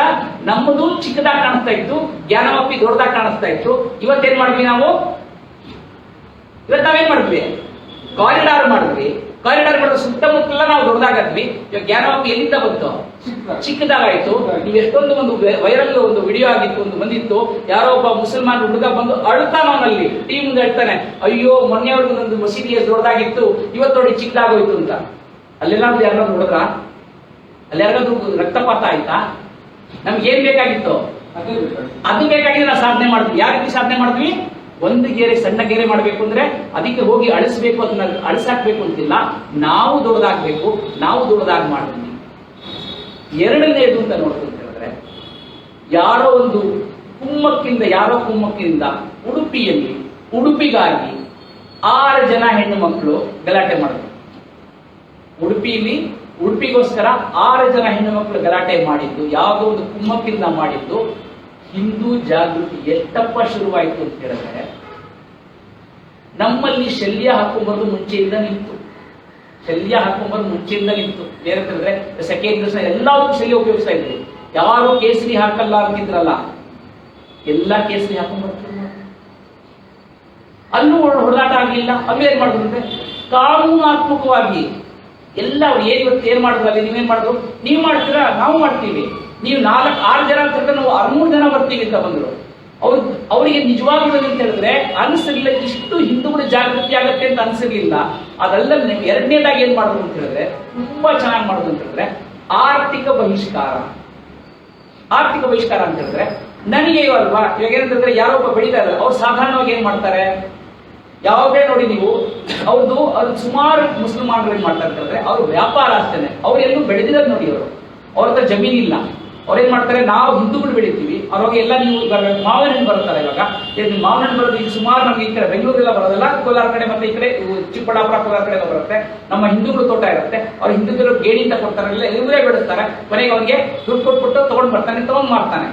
ನಮ್ಮದು ಚಿಕ್ಕದಾಗಿ ಕಾಣಿಸ್ತಾ ಇತ್ತು, ಜ್ಞಾನವಾಪಿ ದೊಡ್ಡದಾಗಿ ಕಾಣಿಸ್ತಾ ಇತ್ತು. ಇವತ್ತೇನ್ ಮಾಡಿದ್ವಿ ನಾವು? ಇವತ್ತು ನಾವೇನ್ ಮಾಡಿದ್ವಿ? ಕಾರಿಡಾರ್ ಮಾಡಿದ್ವಿ. ಕಾರಿಡಾರ್ ಮಾಡಿದ್ರೆ ಸುತ್ತಮುತ್ತಲ ನಾವು ದೊಡ್ಡದಾಗದ್ವಿ. ಇವಾಗ ಜ್ಞಾನವಾಪಿ ಎಲ್ಲಿಂದ ಬಂತು? ಚಿಕ್ಕದಾಗಾಯ್ತು. ನೀವು ಎಷ್ಟೊಂದು ಒಂದು ವೈರಲ್ ಒಂದು ವಿಡಿಯೋ ಆಗಿತ್ತು, ಒಂದು ಬಂದಿತ್ತು, ಯಾರೋ ಒಬ್ಬ ಮುಸಲ್ಮಾನ್ ಹುಡುಗ ಬಂದು ಅಳ್ತಾನಲ್ಲಿ ಟಿವಿ ಮುಂದೆ ಹೇಳ್ತಾನೆ, ಅಯ್ಯೋ ಮೊನ್ನೆವರೆಗೂ ಒಂದು ಮಸೀದಿ ದೊಡ್ಡದಾಗಿತ್ತು, ಇವತ್ತು ನೋಡಿ ಚಿಕ್ಕದಾಗೋಯ್ತು ಅಂತ. ಅಲ್ಲೆಲ್ಲಾದ್ರೂ ಯಾರಾದ್ರೂ ನೋಡಿದ್ರ? ಅಲ್ಲಿ ಯಾರಾದ್ರೂ ರಕ್ತಪಾತ ಆಯ್ತಾ? ನಮ್ಗೆ ಏನ್ ಬೇಕಾಗಿತ್ತು? ಅದು ಬೇಕಾಗಿದೆ. ನಾವು ಸಾಧನೆ ಮಾಡಿದ್ವಿ. ಯಾವ ರೀತಿ ಸಾಧನೆ ಮಾಡಿದ್ವಿ? ಒಂದು ಗೆರೆ, ಸಣ್ಣ ಗೆರೆ ಮಾಡಬೇಕು ಅಂದ್ರೆ ಅದಕ್ಕೆ ಹೋಗಿ ಅಳಿಸ್ಬೇಕು, ಅದನ್ನ ಅಳಿಸಾಕ್ಬೇಕು ಅಂತಿಲ್ಲ, ನಾವು ದೊಡ್ಡದಾಗ್ಬೇಕು, ನಾವು ದೊಡ್ಡದಾಗಿ ಮಾಡ್ತೀವಿ. ಎರಡನೇದು ಅಂತ ನೋಡ್ಕೊಂಡು ಹೇಳಿದ್ರೆ, ಯಾರೋ ಕುಮ್ಮಕ್ಕಿನಿಂದ ಉಡುಪಿಗಾಗಿ 6 ಜನ ಹೆಣ್ಣು ಮಕ್ಕಳು ಗಲಾಟೆ ಮಾಡಿದ್ರು. ಉಡುಪಿಯಲ್ಲಿ ಉಡುಪಿಗೋಸ್ಕರ 6 ಜನ ಹೆಣ್ಣು ಮಕ್ಕಳು ಗಲಾಟೆ ಮಾಡಿದ್ದು, ಯಾವುದೋ ಒಂದು ಕುಮ್ಮಕ್ಕಿಂದ ಮಾಡಿದ್ದು. ಹಿಂದೂ ಜಾಗೃತಿ ಎಷ್ಟಪ್ಪ ಶುರುವಾಯಿತು ಅಂತ ಹೇಳಿದ್ರೆ, ನಮ್ಮಲ್ಲಿ ಶಲ್ಯ ಹಾಕೊಂಬರೋದು ಮುಂಚೆಯಿಂದ ನಿಂತು, ಬೇರೆ ಹೇಳಿದ್ರೆ ಸೆಕೆಂಡ್ ದಿವಸ ಎಲ್ಲಾದ್ರೂ ಶಲ್ಯ ಉಪಯೋಗಿಸ್ತಾ ಇದ್ರಿ. ಯಾರು ಕೇಸರಿ ಹಾಕಲ್ಲ ಅಂತಿದ್ರಲ್ಲ, ಎಲ್ಲ ಕೇಸರಿ ಹಾಕೊಂಡ್ಬರ್ತಾರೆ. ಅಲ್ಲೂ ಹೊಡೆದಾಟ ಆಗ್ಲಿಲ್ಲ. ಅಲ್ಲೂ ಏನ್ ಮಾಡಿದ್ರು ಅಂದ್ರೆ ಕಾನೂನಾತ್ಮಕವಾಗಿ ಎಲ್ಲ ಇವತ್ತು ಏನ್ ಮಾಡಿದ್ರು, ಅಲ್ಲಿ ನೀವೇನ್ ಮಾಡಿದ್ರು, ನೀವು ಮಾಡ್ತೀರಾ ನಾವು ಮಾಡ್ತೀವಿ, ನೀವು 4-6 ಜನ ಅಂತ ನಾವು 600 ಜನ ಬರ್ತೀವಿ ಅಂತ ಬಂದ್ರು. ಅವರಿಗೆ ನಿಜವಾಗ್ಲೂ ಅಂತ ಹೇಳಿದ್ರೆ ಅನಿಸಿರ್ಲಿಲ್ಲ, ಇಷ್ಟು ಹಿಂದೂಗಳು ಜಾಗೃತಿ ಆಗತ್ತೆ ಅಂತ ಅನಿಸಿರ್ಲಿಲ್ಲ. ಅದೆಲ್ಲ ಎರಡನೇದಾಗಿ ಏನ್ ಮಾಡಿದ್ರು ಅಂತ ಹೇಳಿದ್ರೆ, ತುಂಬಾ ಚೆನ್ನಾಗಿ ಮಾಡಿದ್ರು ಅಂತ ಹೇಳಿದ್ರೆ ಆರ್ಥಿಕ ಬಹಿಷ್ಕಾರ ಅಂತ ಹೇಳಿದ್ರೆ, ನನಗೆ ಅಲ್ವಾ ಇವಾಗ ಏನಂತಂದ್ರೆ ಯಾರೊಬ್ಬ ಬೆಳೀತಾರೆ, ಅವ್ರು ಸಾಧಾರಣವಾಗಿ ಏನ್ ಮಾಡ್ತಾರೆ, ಯಾವುದೇ ನೋಡಿ ನೀವು ಅವ್ರದ್ದು ಅದು ಸುಮಾರು ಮುಸಲ್ಮಾನರು ಏನ್ ಮಾಡ್ತಾರೆ ಅಂತ ಹೇಳಿದ್ರೆ, ಅವ್ರ ವ್ಯಾಪಾರ ಅಷ್ಟೇನೆ, ಅವ್ರು ಎಲ್ಲೂ ಬೆಳೆದಿರೋದು ನೋಡಿ, ಅವ್ರ ಹತ್ರ ಜಮೀನಿಲ್ಲ. ಅವ್ರೇನ್ ಮಾಡ್ತಾರೆ, ನಾವು ಹಿಂದೂಗಳು ಬೆಳಿತೀವಿ, ಅವಾಗ ಎಲ್ಲ ನೀವು ಮಾವಿನ ಹಣ್ಣು ಬರುತ್ತಲ್ಲ, ಇವಾಗ ಮಾವಿನ ಹಣ್ಣು ಬರೋದು ಈಗ ಸುಮಾರು ನಮ್ಗೆ ಈ ಕಡೆ ಬೆಂಗಳೂರೆಲ್ಲ ಬರೋದಲ್ಲ, ಕೋಲಾರ ಕಡೆ ಮತ್ತೆ ಈ ಕಡೆ ಚಿಕ್ಕಬಳ್ಳಾಪುರ ಕೋಲಾರ ಕಡೆ ಬರುತ್ತೆ. ನಮ್ಮ ಹಿಂದೂಗಳು ತೋಟ ಇರುತ್ತೆ, ಅವ್ರ ಹಿಂದೂಗಳು ಗೇಣಿಂದ ಕೊಡ್ತಾರೆ, ಎಲ್ಲ ಇವರೇ ಬೆಳೆಸ್ತಾರೆ. ಕೊನೆಗೆ ಅವ್ರಿಗೆ ದುಡ್ಡು ಕೊಟ್ಬಿಟ್ಟು ತಗೊಂಡ್ ಬರ್ತಾನೆ, ತಗೊಂಡ್ ಮಾರ್ತಾನೆ.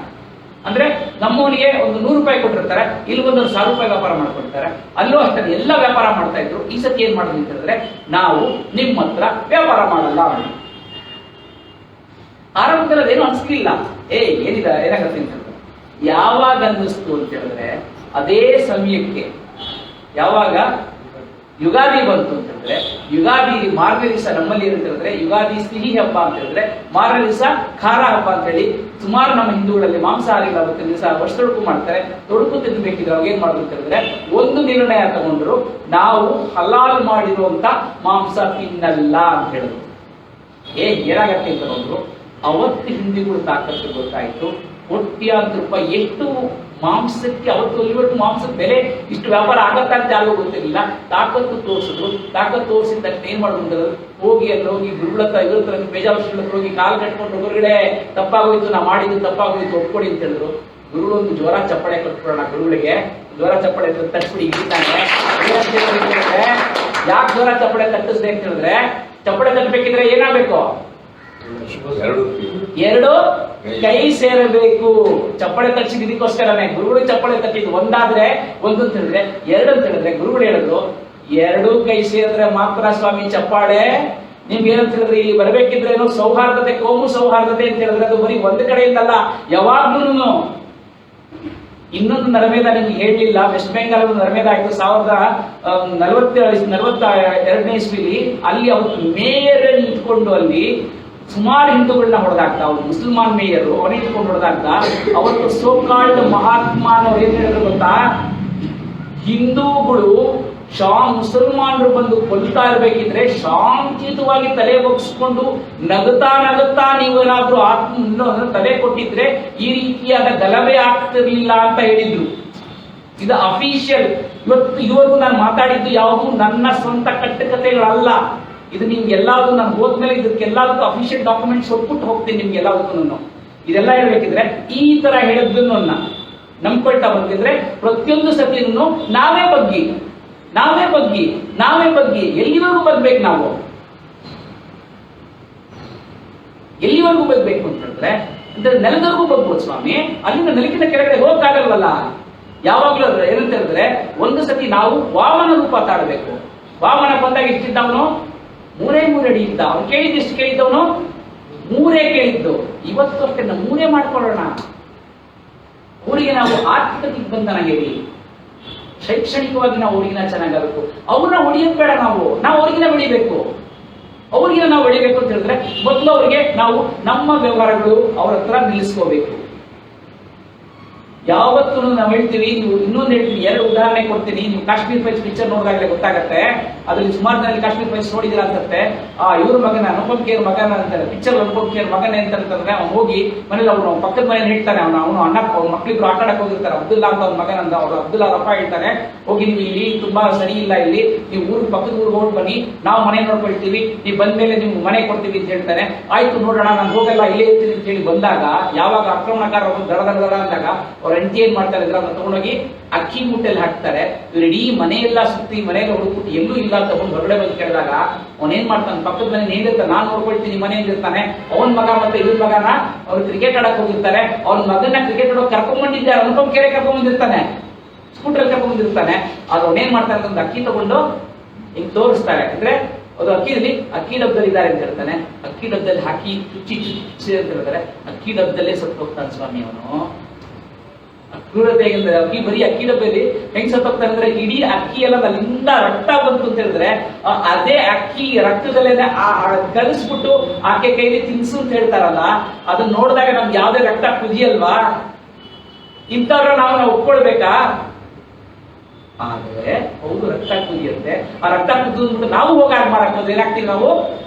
ಅಂದ್ರೆ ನಮ್ಮವನಿಗೆ ಒಂದು 100 ರೂಪಾಯಿ ಕೊಟ್ಟಿರ್ತಾರೆ, ಇಲ್ಲಿ ಒಂದು 1000 ರೂಪಾಯಿ ವ್ಯಾಪಾರ ಮಾಡ್ಕೊಳ್ತಾರೆ. ಅಲ್ಲೂ ಅಷ್ಟೇ ಎಲ್ಲ ವ್ಯಾಪಾರ ಮಾಡ್ತಾ ಇದ್ರು. ಈ ಸತಿ ಏನ್ ಮಾಡಿದ್ವಿ ಅಂತ ಹೇಳಿದ್ರೆ, ನಾವು ನಿಮ್ಮ ಹತ್ರ ವ್ಯಾಪಾರ ಮಾಡಲ್ಲ. ಆರಂಭದಲ್ಲಿ ಏನು ಅನ್ಸ್ಲಿಲ್ಲ, ಏನಾಗತ್ತೆ ಅಂತ ಹೇಳಿದ್ರೆ, ಯಾವಾಗ ಅನ್ನಿಸ್ತು ಅಂತ ಹೇಳಿದ್ರೆ, ಅದೇ ಸಮಯಕ್ಕೆ ಯಾವಾಗ ಯುಗಾದಿ ಬಂತು ಅಂತ ಹೇಳಿದ್ರೆ, ಯುಗಾದಿ ಮಾರನೇ ದಿವಸ ನಮ್ಮಲ್ಲಿ ಏನಂತ ಹೇಳಿದ್ರೆ, ಯುಗಾದಿ ಸಿಹಿ ಹಬ್ಬ ಅಂತ ಹೇಳಿದ್ರೆ, ಮಾರನೇ ದಿವಸ ಖಾರ ಹಬ್ಬ ಅಂತ ಹೇಳಿ ಸುಮಾರು ನಮ್ಮ ಹಿಂದೂಗಳಲ್ಲಿ ಮಾಂಸಾಹಾರಿ ಅವತ್ತಿನ ದಿವಸ ವರ್ಷದೊಳಕು ಮಾಡ್ತಾರೆ. ತೊಡಕು ತಿನ್ನಬೇಕಿದ್ರೆ ಅವಾಗ ಏನ್ ಮಾಡುದು ಅಂತ ಹೇಳಿದ್ರೆ, ಒಂದು ನಿರ್ಣಯ ತಗೊಂಡ್ರು, ನಾವು ಹಲಾಲ್ ಮಾಡಿರುವಂತ ಮಾಂಸ ತಿನ್ನಲ್ಲ ಅಂತ ಹೇಳಿದ್ರು. ಏನಾಗತ್ತೆ ಅಂತ ನೋಡ್ರು, ಅವತ್ತು ಹಿಂದೂಗಳು ತಾಕತ್ತು ಗೊತ್ತಾಯ್ತು. ಕೋಟ್ಯಾಂತರ ರೂಪಾಯಿ ಎಷ್ಟು ಮಾಂಸಕ್ಕೆ ಅವತ್ತು ಇವತ್ತು ಮಾಂಸದ ಬೆಲೆ ಇಷ್ಟು ವ್ಯಾಪಾರ ಆಗತ್ತ ಅಂತ ಯಾರಿಗೂ ಗೊತ್ತಿರಲಿಲ್ಲ. ತಾಕತ್ತು ತೋರಿಸಿದ್ರು. ತಾಕತ್ತು ತೋರಿಸಿದ ತಕ್ಷಣ ಏನ್ ಮಾಡುದು, ಹೋಗಿ ಅಲ್ಲಿ ಹೋಗಿ ಗುರುಗಳತ್ತ ಇದ್ರ ಬೇಜಾವಶ್ಯ ಹೋಗಿ ಕಾಲು ಕಟ್ಕೊಂಡು ಹೊರಗಡೆ ತಪ್ಪಾಗೋಯ್ತು, ನಾ ಮಾಡಿದ್ದು ತಪ್ಪಾಗೋಯ್ತು, ಒಪ್ಕೊಡಿ ಅಂತ ಹೇಳಿದ್ರು. ಗುರುಗಳು ಒಂದು ಜ್ವರ ಚಪ್ಪಳೆ ಕೊಟ್ಬಿಡೋಣ, ಗುರುಗಳಿಗೆ ಜ್ವರ ಚಪ್ಪಳೆ ತಟ್ಬಿಡಿ ಇದ್ದಾನೆ. ಯಾಕೆ ಜ್ವರ ಚಪ್ಪಳೆ ತಟ್ಟಿಸ್ದೆ ಅಂತ ಹೇಳಿದ್ರೆ, ಚಪ್ಪಳೆ ತಟ್ಟಬೇಕಿದ್ರೆ ಏನಾಗಬೇಕು, 2 ಕೈ ಸೇರಬೇಕು. ಚಪ್ಪಳೆ ತಟ್ಟಿಸಿದ ಇದಕ್ಕೋಸ್ಕರನೇ ಗುರುಗಳು ಚಪ್ಪಳೆ ತಟ್ಟಿದ್ದು. ಒಂದಾದ್ರೆ ಒಂದು ಅಂತ ಹೇಳಿದ್ರೆ, 2 ಅಂತ ಹೇಳಿದ್ರೆ ಗುರುಗಳು ಹೇಳಿದ್ರು 2 ಕೈ ಸೇರಿದ್ರೆ ಮಾತ್ರ ಸ್ವಾಮಿ ಚಪ್ಪಾಳೆ. ನಿಮ್ಗೆ ಏನಂತ ಹೇಳಿದ್ರೆ, ಇಲ್ಲಿ ಬರಬೇಕಿದ್ರೆ ಏನೋ ಸೌಹಾರ್ದತೆ, ಕೋಮು ಸೌಹಾರ್ದತೆ ಅಂತ ಹೇಳಿದ್ರೆ ಅದು ಬರೀ ಒಂದು ಕಡೆಯಿಂದಲ್ಲ, ಯಾವಾಗ್ಲೂ. ಇನ್ನೊಂದು ನರಮೇಧ ನಿಮ್ಗೆ ಹೇಳಲಿಲ್ಲ, ವೆಸ್ಟ್ ಬೆಂಗಾಲ್ ನರಮೇಧ ಆಯ್ತು 1942 ಇಸ್ವಿಲಿ. ಅಲ್ಲಿ ಅವತ್ತು ಮೇಯರ್ ನಿಂತ್ಕೊಂಡು ಅಲ್ಲಿ ಸುಮಾರು ಹಿಂದೂಗಳನ್ನ ಹೊಡೆದಾಗ್ತಾ, ಅವ್ರು ಮುಸಲ್ಮಾನ್ ಮೇಯರು ಅವನೇ ಇಟ್ಕೊಂಡು ಹೊಡೆದಾಗ್ತಾ, ಅವತ್ತು ಸೋಕಾಲ್ಡ್ ಮಹಾತ್ಮಾನವ್ರು ಏನ್ ಹೇಳಿದ್ರು ಗೊತ್ತಾ, ಹಿಂದೂಗಳು ಮುಸಲ್ಮಾನರು ಬಂದು ಕೊಲ್ತಾ ಇರ್ಬೇಕಿದ್ರೆ ಶಾಂತಿಯುತವಾಗಿ ತಲೆ ಬಗ್ಸ್ಕೊಂಡು ನಗುತ್ತಾ ನೀವೇನಾದ್ರೂ ತಲೆ ಕೊಟ್ಟಿದ್ರೆ ಈ ರೀತಿಯಾದ ಗಲಭೆ ಆಗ್ತಿರ್ಲಿಲ್ಲ ಅಂತ ಹೇಳಿದ್ರು. ಇದು ಅಫಿಷಿಯಲ್. ಇವತ್ತು ನಾನು ಮಾತಾಡಿದ್ದು ಯಾವುದು ನನ್ನ ಸ್ವಂತ ಕಟ್ಟುಕತೆಗಳಲ್ಲ. ಇದು ನಿಮ್ಗೆ ಎಲ್ಲಾದ್ರು ನಾನು ಹೋದ್ಮೇಲೆ ಇದಕ್ಕೆಲ್ಲದಕ್ಕೂ ಅಫಿಷಿಯಲ್ ಡಾಕ್ಯುಮೆಂಟ್ಸ್ ಕೊಟ್ಬಿಟ್ಟು ಹೋಗ್ತೀನಿ ನಿಮ್ಗೆ ಎಲ್ಲದಕ್ಕೂ. ಇದೆಲ್ಲ ಹೇಳ್ಬೇಕಿದ್ರೆ ಈ ತರ ಹೇಳಿದ್ದನ್ನು ನಂಬ್ಕೊಳ್ತಾ ಬಂದಿದ್ರೆ ಪ್ರತಿಯೊಂದು ಸತಿನೂ ನಾವೇ ಬಗ್ಗಿ ಎಲ್ಲಿವರೆಗೂ ಬಗ್ಬೇಕು, ನಾವು ಎಲ್ಲಿವರೆಗೂ ಬಗ್ಬೇಕು ಅಂತಂದ್ರೆ ನೆಲದವರೆಗೂ ಬಗ್ಬೋದು ಸ್ವಾಮಿ. ಅಲ್ಲಿಂದ ನೆಲಕ್ಕಿಂತ ಕೆಳಗಡೆ ಹೋಗಕ್ಕಾಗಲ್ವಲ್ಲ. ಯಾವಾಗ್ಲೂ ಏನಂತ ಹೇಳಿದ್ರೆ, ಒಂದು ಸತಿ ನಾವು ವಾಮನ ರೂಪ ತಾಡಬೇಕು. ವಾಮನ ಬಂದಾಗ ಇಷ್ಟಿದ್ದವನು 3 ಅಡಿ ಇದ್ದ, ಅವ್ನು ಕೇಳಿದ್ದು ಕೇಳಿದ್ದವನು 3 ಕೇಳಿದ್ದು. ಇವತ್ತು ಅಷ್ಟೇ 3 ಮಾಡ್ಕೊಳ್ಳೋಣ. ಅವರಿಗೆ ನಾವು ಆರ್ಥಿಕ ದಿಗ್ಬಂಧನ ಹೇಳಿ, ಶೈಕ್ಷಣಿಕವಾಗಿ ನಾವು ಅವ್ರಿಗಿನ ಚೆನ್ನಾಗಬೇಕು. ಅವ್ರನ್ನ ಹೊಡಿಯೋದು ಬೇಡ, ನಾವು ಅವ್ರಿಗಿನ ಬೆಳಿಬೇಕು. ನಾವು ಬೆಳಿಬೇಕು ಅಂತ ಹೇಳಿದ್ರೆ ಮೊದಲು ಅವ್ರಿಗೆ ನಾವು ನಮ್ಮ ವ್ಯವಹಾರಗಳು ಅವ್ರ ಹತ್ರ ನಿಲ್ಲಿಸ್ಕೋಬೇಕು. ಯಾವತ್ತೂ ನಾವು ಹೇಳ್ತೀವಿ, ನೀವು ಇನ್ನೊಂದು ಹೇಳ್ತೀವಿ, 2 ಉದಾಹರಣೆ ಕೊಡ್ತೀನಿ. ನೀವು ಕಾಶ್ಮೀರ್ ಫೈಲ್ಸ್ ಪಿಕ್ಚರ್ ನೋಡಿದಾಗಲೇ ಗೊತ್ತಾಗತ್ತೆ. ಅದ್ರಲ್ಲಿ ಸುಮಾರು ಜನ ಕಾಶ್ಮೀರ್ ಫೈಲ್ಸ್ ನೋಡಿದಿರ ಅನ್ಸುತ್ತೆ. ಇವ್ರ ಮಗನ ಅನುಪಮ್ ಖೇರ್ ಮಗನ ಅಂತಾರೆ ಪಿಕ್ಚರ್. ಅನುಪಮ್ ಖೇರ್ ಮಗನೇ ಅಂತಂದ್ರೆ ಅವ್ನು ಹೋಗಿ ಮನೇಲಿ ಅವನು ಪಕ್ಕದ ಮನೇಲಿ ಹೇಳ್ತಾನೆ, ಅವನು ಅಣ್ಣ ಅವ್ನ ಮಕ್ಳಿಬ್ರು ಆಟ ಆಡಕ್ ಹೋಗಿರ್ತಾರೆ. ಅಬ್ದುಲ್ಲಾ ಅಂತ ಅವ್ನ ಮಗನ ಅಂತ. ಅವ್ರು ಅಬ್ದುಲ್ಲಾ ರಪ್ಪ ಹೇಳ್ತಾನೆ, ಹೋಗಿ ನೀವು ಇಲ್ಲಿ ತುಂಬಾ ಸರಿ ಇಲ್ಲ, ಇಲ್ಲಿ ನೀವು ಪಕ್ಕದ ಊರಿಗೆ ಹೋಗಿ ಬನ್ನಿ, ನಾವು ಮನೆ ನೋಡ್ಕೊಳ್ತೀವಿ, ನೀವು ಬಂದ್ಮೇಲೆ ನೀವು ಮನೆ ಕೊಡ್ತೀವಿ ಅಂತ ಹೇಳ್ತಾನೆ. ಆಯ್ತು ನೋಡೋಣ, ನಾನು ಹೋಗಲ್ಲ, ಇಲ್ಲೇ ಇರ್ತೀನಿ ಅಂತ ಹೇಳಿ ಬಂದಾಗ, ಯಾವಾಗ ಆಕ್ರಮಣಕಾರ ದಡ ಅಂದಾಗ ಅವ್ರ ಹೆಂಡತಿ ಏನ್ ಮಾಡ್ತಾರೆ ಅಂದ್ರೆ, ಅವ್ರನ್ನ ತಗೊಂಡೋಗಿ ಅಕ್ಕಿ ಮೂಟೆಯಲ್ಲಿ ಹಾಕ್ತಾರೆ. ಇವ್ರು ಇಡೀ ಮನೆಯೆಲ್ಲ ಸುತ್ತಿ ಮನೆಯಲ್ಲಿ ಹುಡುಕ್ಬಿಟ್ಟು ಎಲ್ಲೂ ಇಲ್ಲ ಅಂತ ತಗೊಂಡು ಹೊರಗಡೆ ಬಂದು ಕೇಳಿದಾಗ ಅವನೇನ್ ಮಾಡ್ತಾನೆ, ಪಕ್ಕದ ಮನೆ ಏನಿರ್ತಾನೆ, ನಾನು ನೋಡ್ಕೊಳ್ತೀನಿ ಮನೆಯಿಂದ ಇರ್ತಾನೆ, ಅವನ ಮಗ ಮತ್ತೆ ಇವನ್ ಮಗನ ಅವ್ರು ಕ್ರಿಕೆಟ್ ಆಡಕ್ ಹೋಗಿರ್ತಾರೆ, ಅವ್ನ ಮಗನ ಕ್ರಿಕೆಟ್ ಆಡೋಕೆ ಕರ್ಕೊಂಡ್ಬಂದಿದ್ದೆ, ಅನುಪಮ್ ಕೆರೆ ಕರ್ಕೊಂಡ್ಬಂದಿರ್ತಾನೆ, ಸ್ಕೂಟರ್ ಕರ್ಕೊಂಡ್ಬಂದಿರ್ತಾನೆ. ಅದು ಅವನೇನ್ ಮಾಡ್ತಾನೆ, ಒಂದು ಅಕ್ಕಿ ತಗೊಂಡು ಹಿಂಗ್ ತೋರಿಸ್ತಾರೆ, ಅಂದ್ರೆ ಅದು ಅಕ್ಕಿ ಡಬ್ಬದಲ್ಲಿ ಇದ್ದಾರೆ ಅಂತ ಹೇಳ್ತಾನೆ, ಅಕ್ಕಿ ಡಬ್ಬದಲ್ಲಿ ಹಾಕಿ ಚುಚ್ಚಿ ಚುಚ್ಚಿ ಅಂತ ಹೇಳ್ತಾರೆ, ಅಕ್ಕಿ ಡಬ್ಬದಲ್ಲೇ ಸತ್ತು ಹೋಗ್ತಾನೆ ಸ್ವಾಮಿ ಅವನು. ಕ್ರೂರತೆ ಅಕ್ಕಿ ಬರೀ ಅಕ್ಕಿ ಡಬ್ಬಲ್ಲಿ ಹೆಂಗ್ ಸತ್ತೋಗ್ತಾನೆ ಅಂದ್ರೆ ಇಡೀ ಅಕ್ಕಿ ಎಲ್ಲ ಅಲ್ಲಿಂದ ರಕ್ತ ಬಂತು ಅಂತ ಹೇಳಿದ್ರೆ ಅದೇ ಅಕ್ಕಿ ರಕ್ತದಲ್ಲೇನೆ ಕಲಿಸ್ಬಿಟ್ಟು ಆಕೆ ಕೈಲಿ ತಿನ್ಸು ಅಂತ ಹೇಳ್ತಾರಲ್ಲ, ಅದನ್ನ ನೋಡಿದಾಗ ನಮ್ಗೆ ಯಾವ್ದೇ ರಕ್ತ ಕುದಿಯಲ್ವಾ? ಇಂಥವ್ರ ನಾವು ಒಪ್ಕೊಳ್ಬೇಕಾ? ಆದ್ರೆ ಹೌದು, ರಕ್ತ ಕುದಿಯುತ್ತೆ. ಆ ರಕ್ತ ಕುದಿದ್ಬಿಟ್ಟು ನಾವು ಹೋಗಾಗ ಮಾಡಕ್ ಏನಾಗ್ತೀವಿ, ನಾವು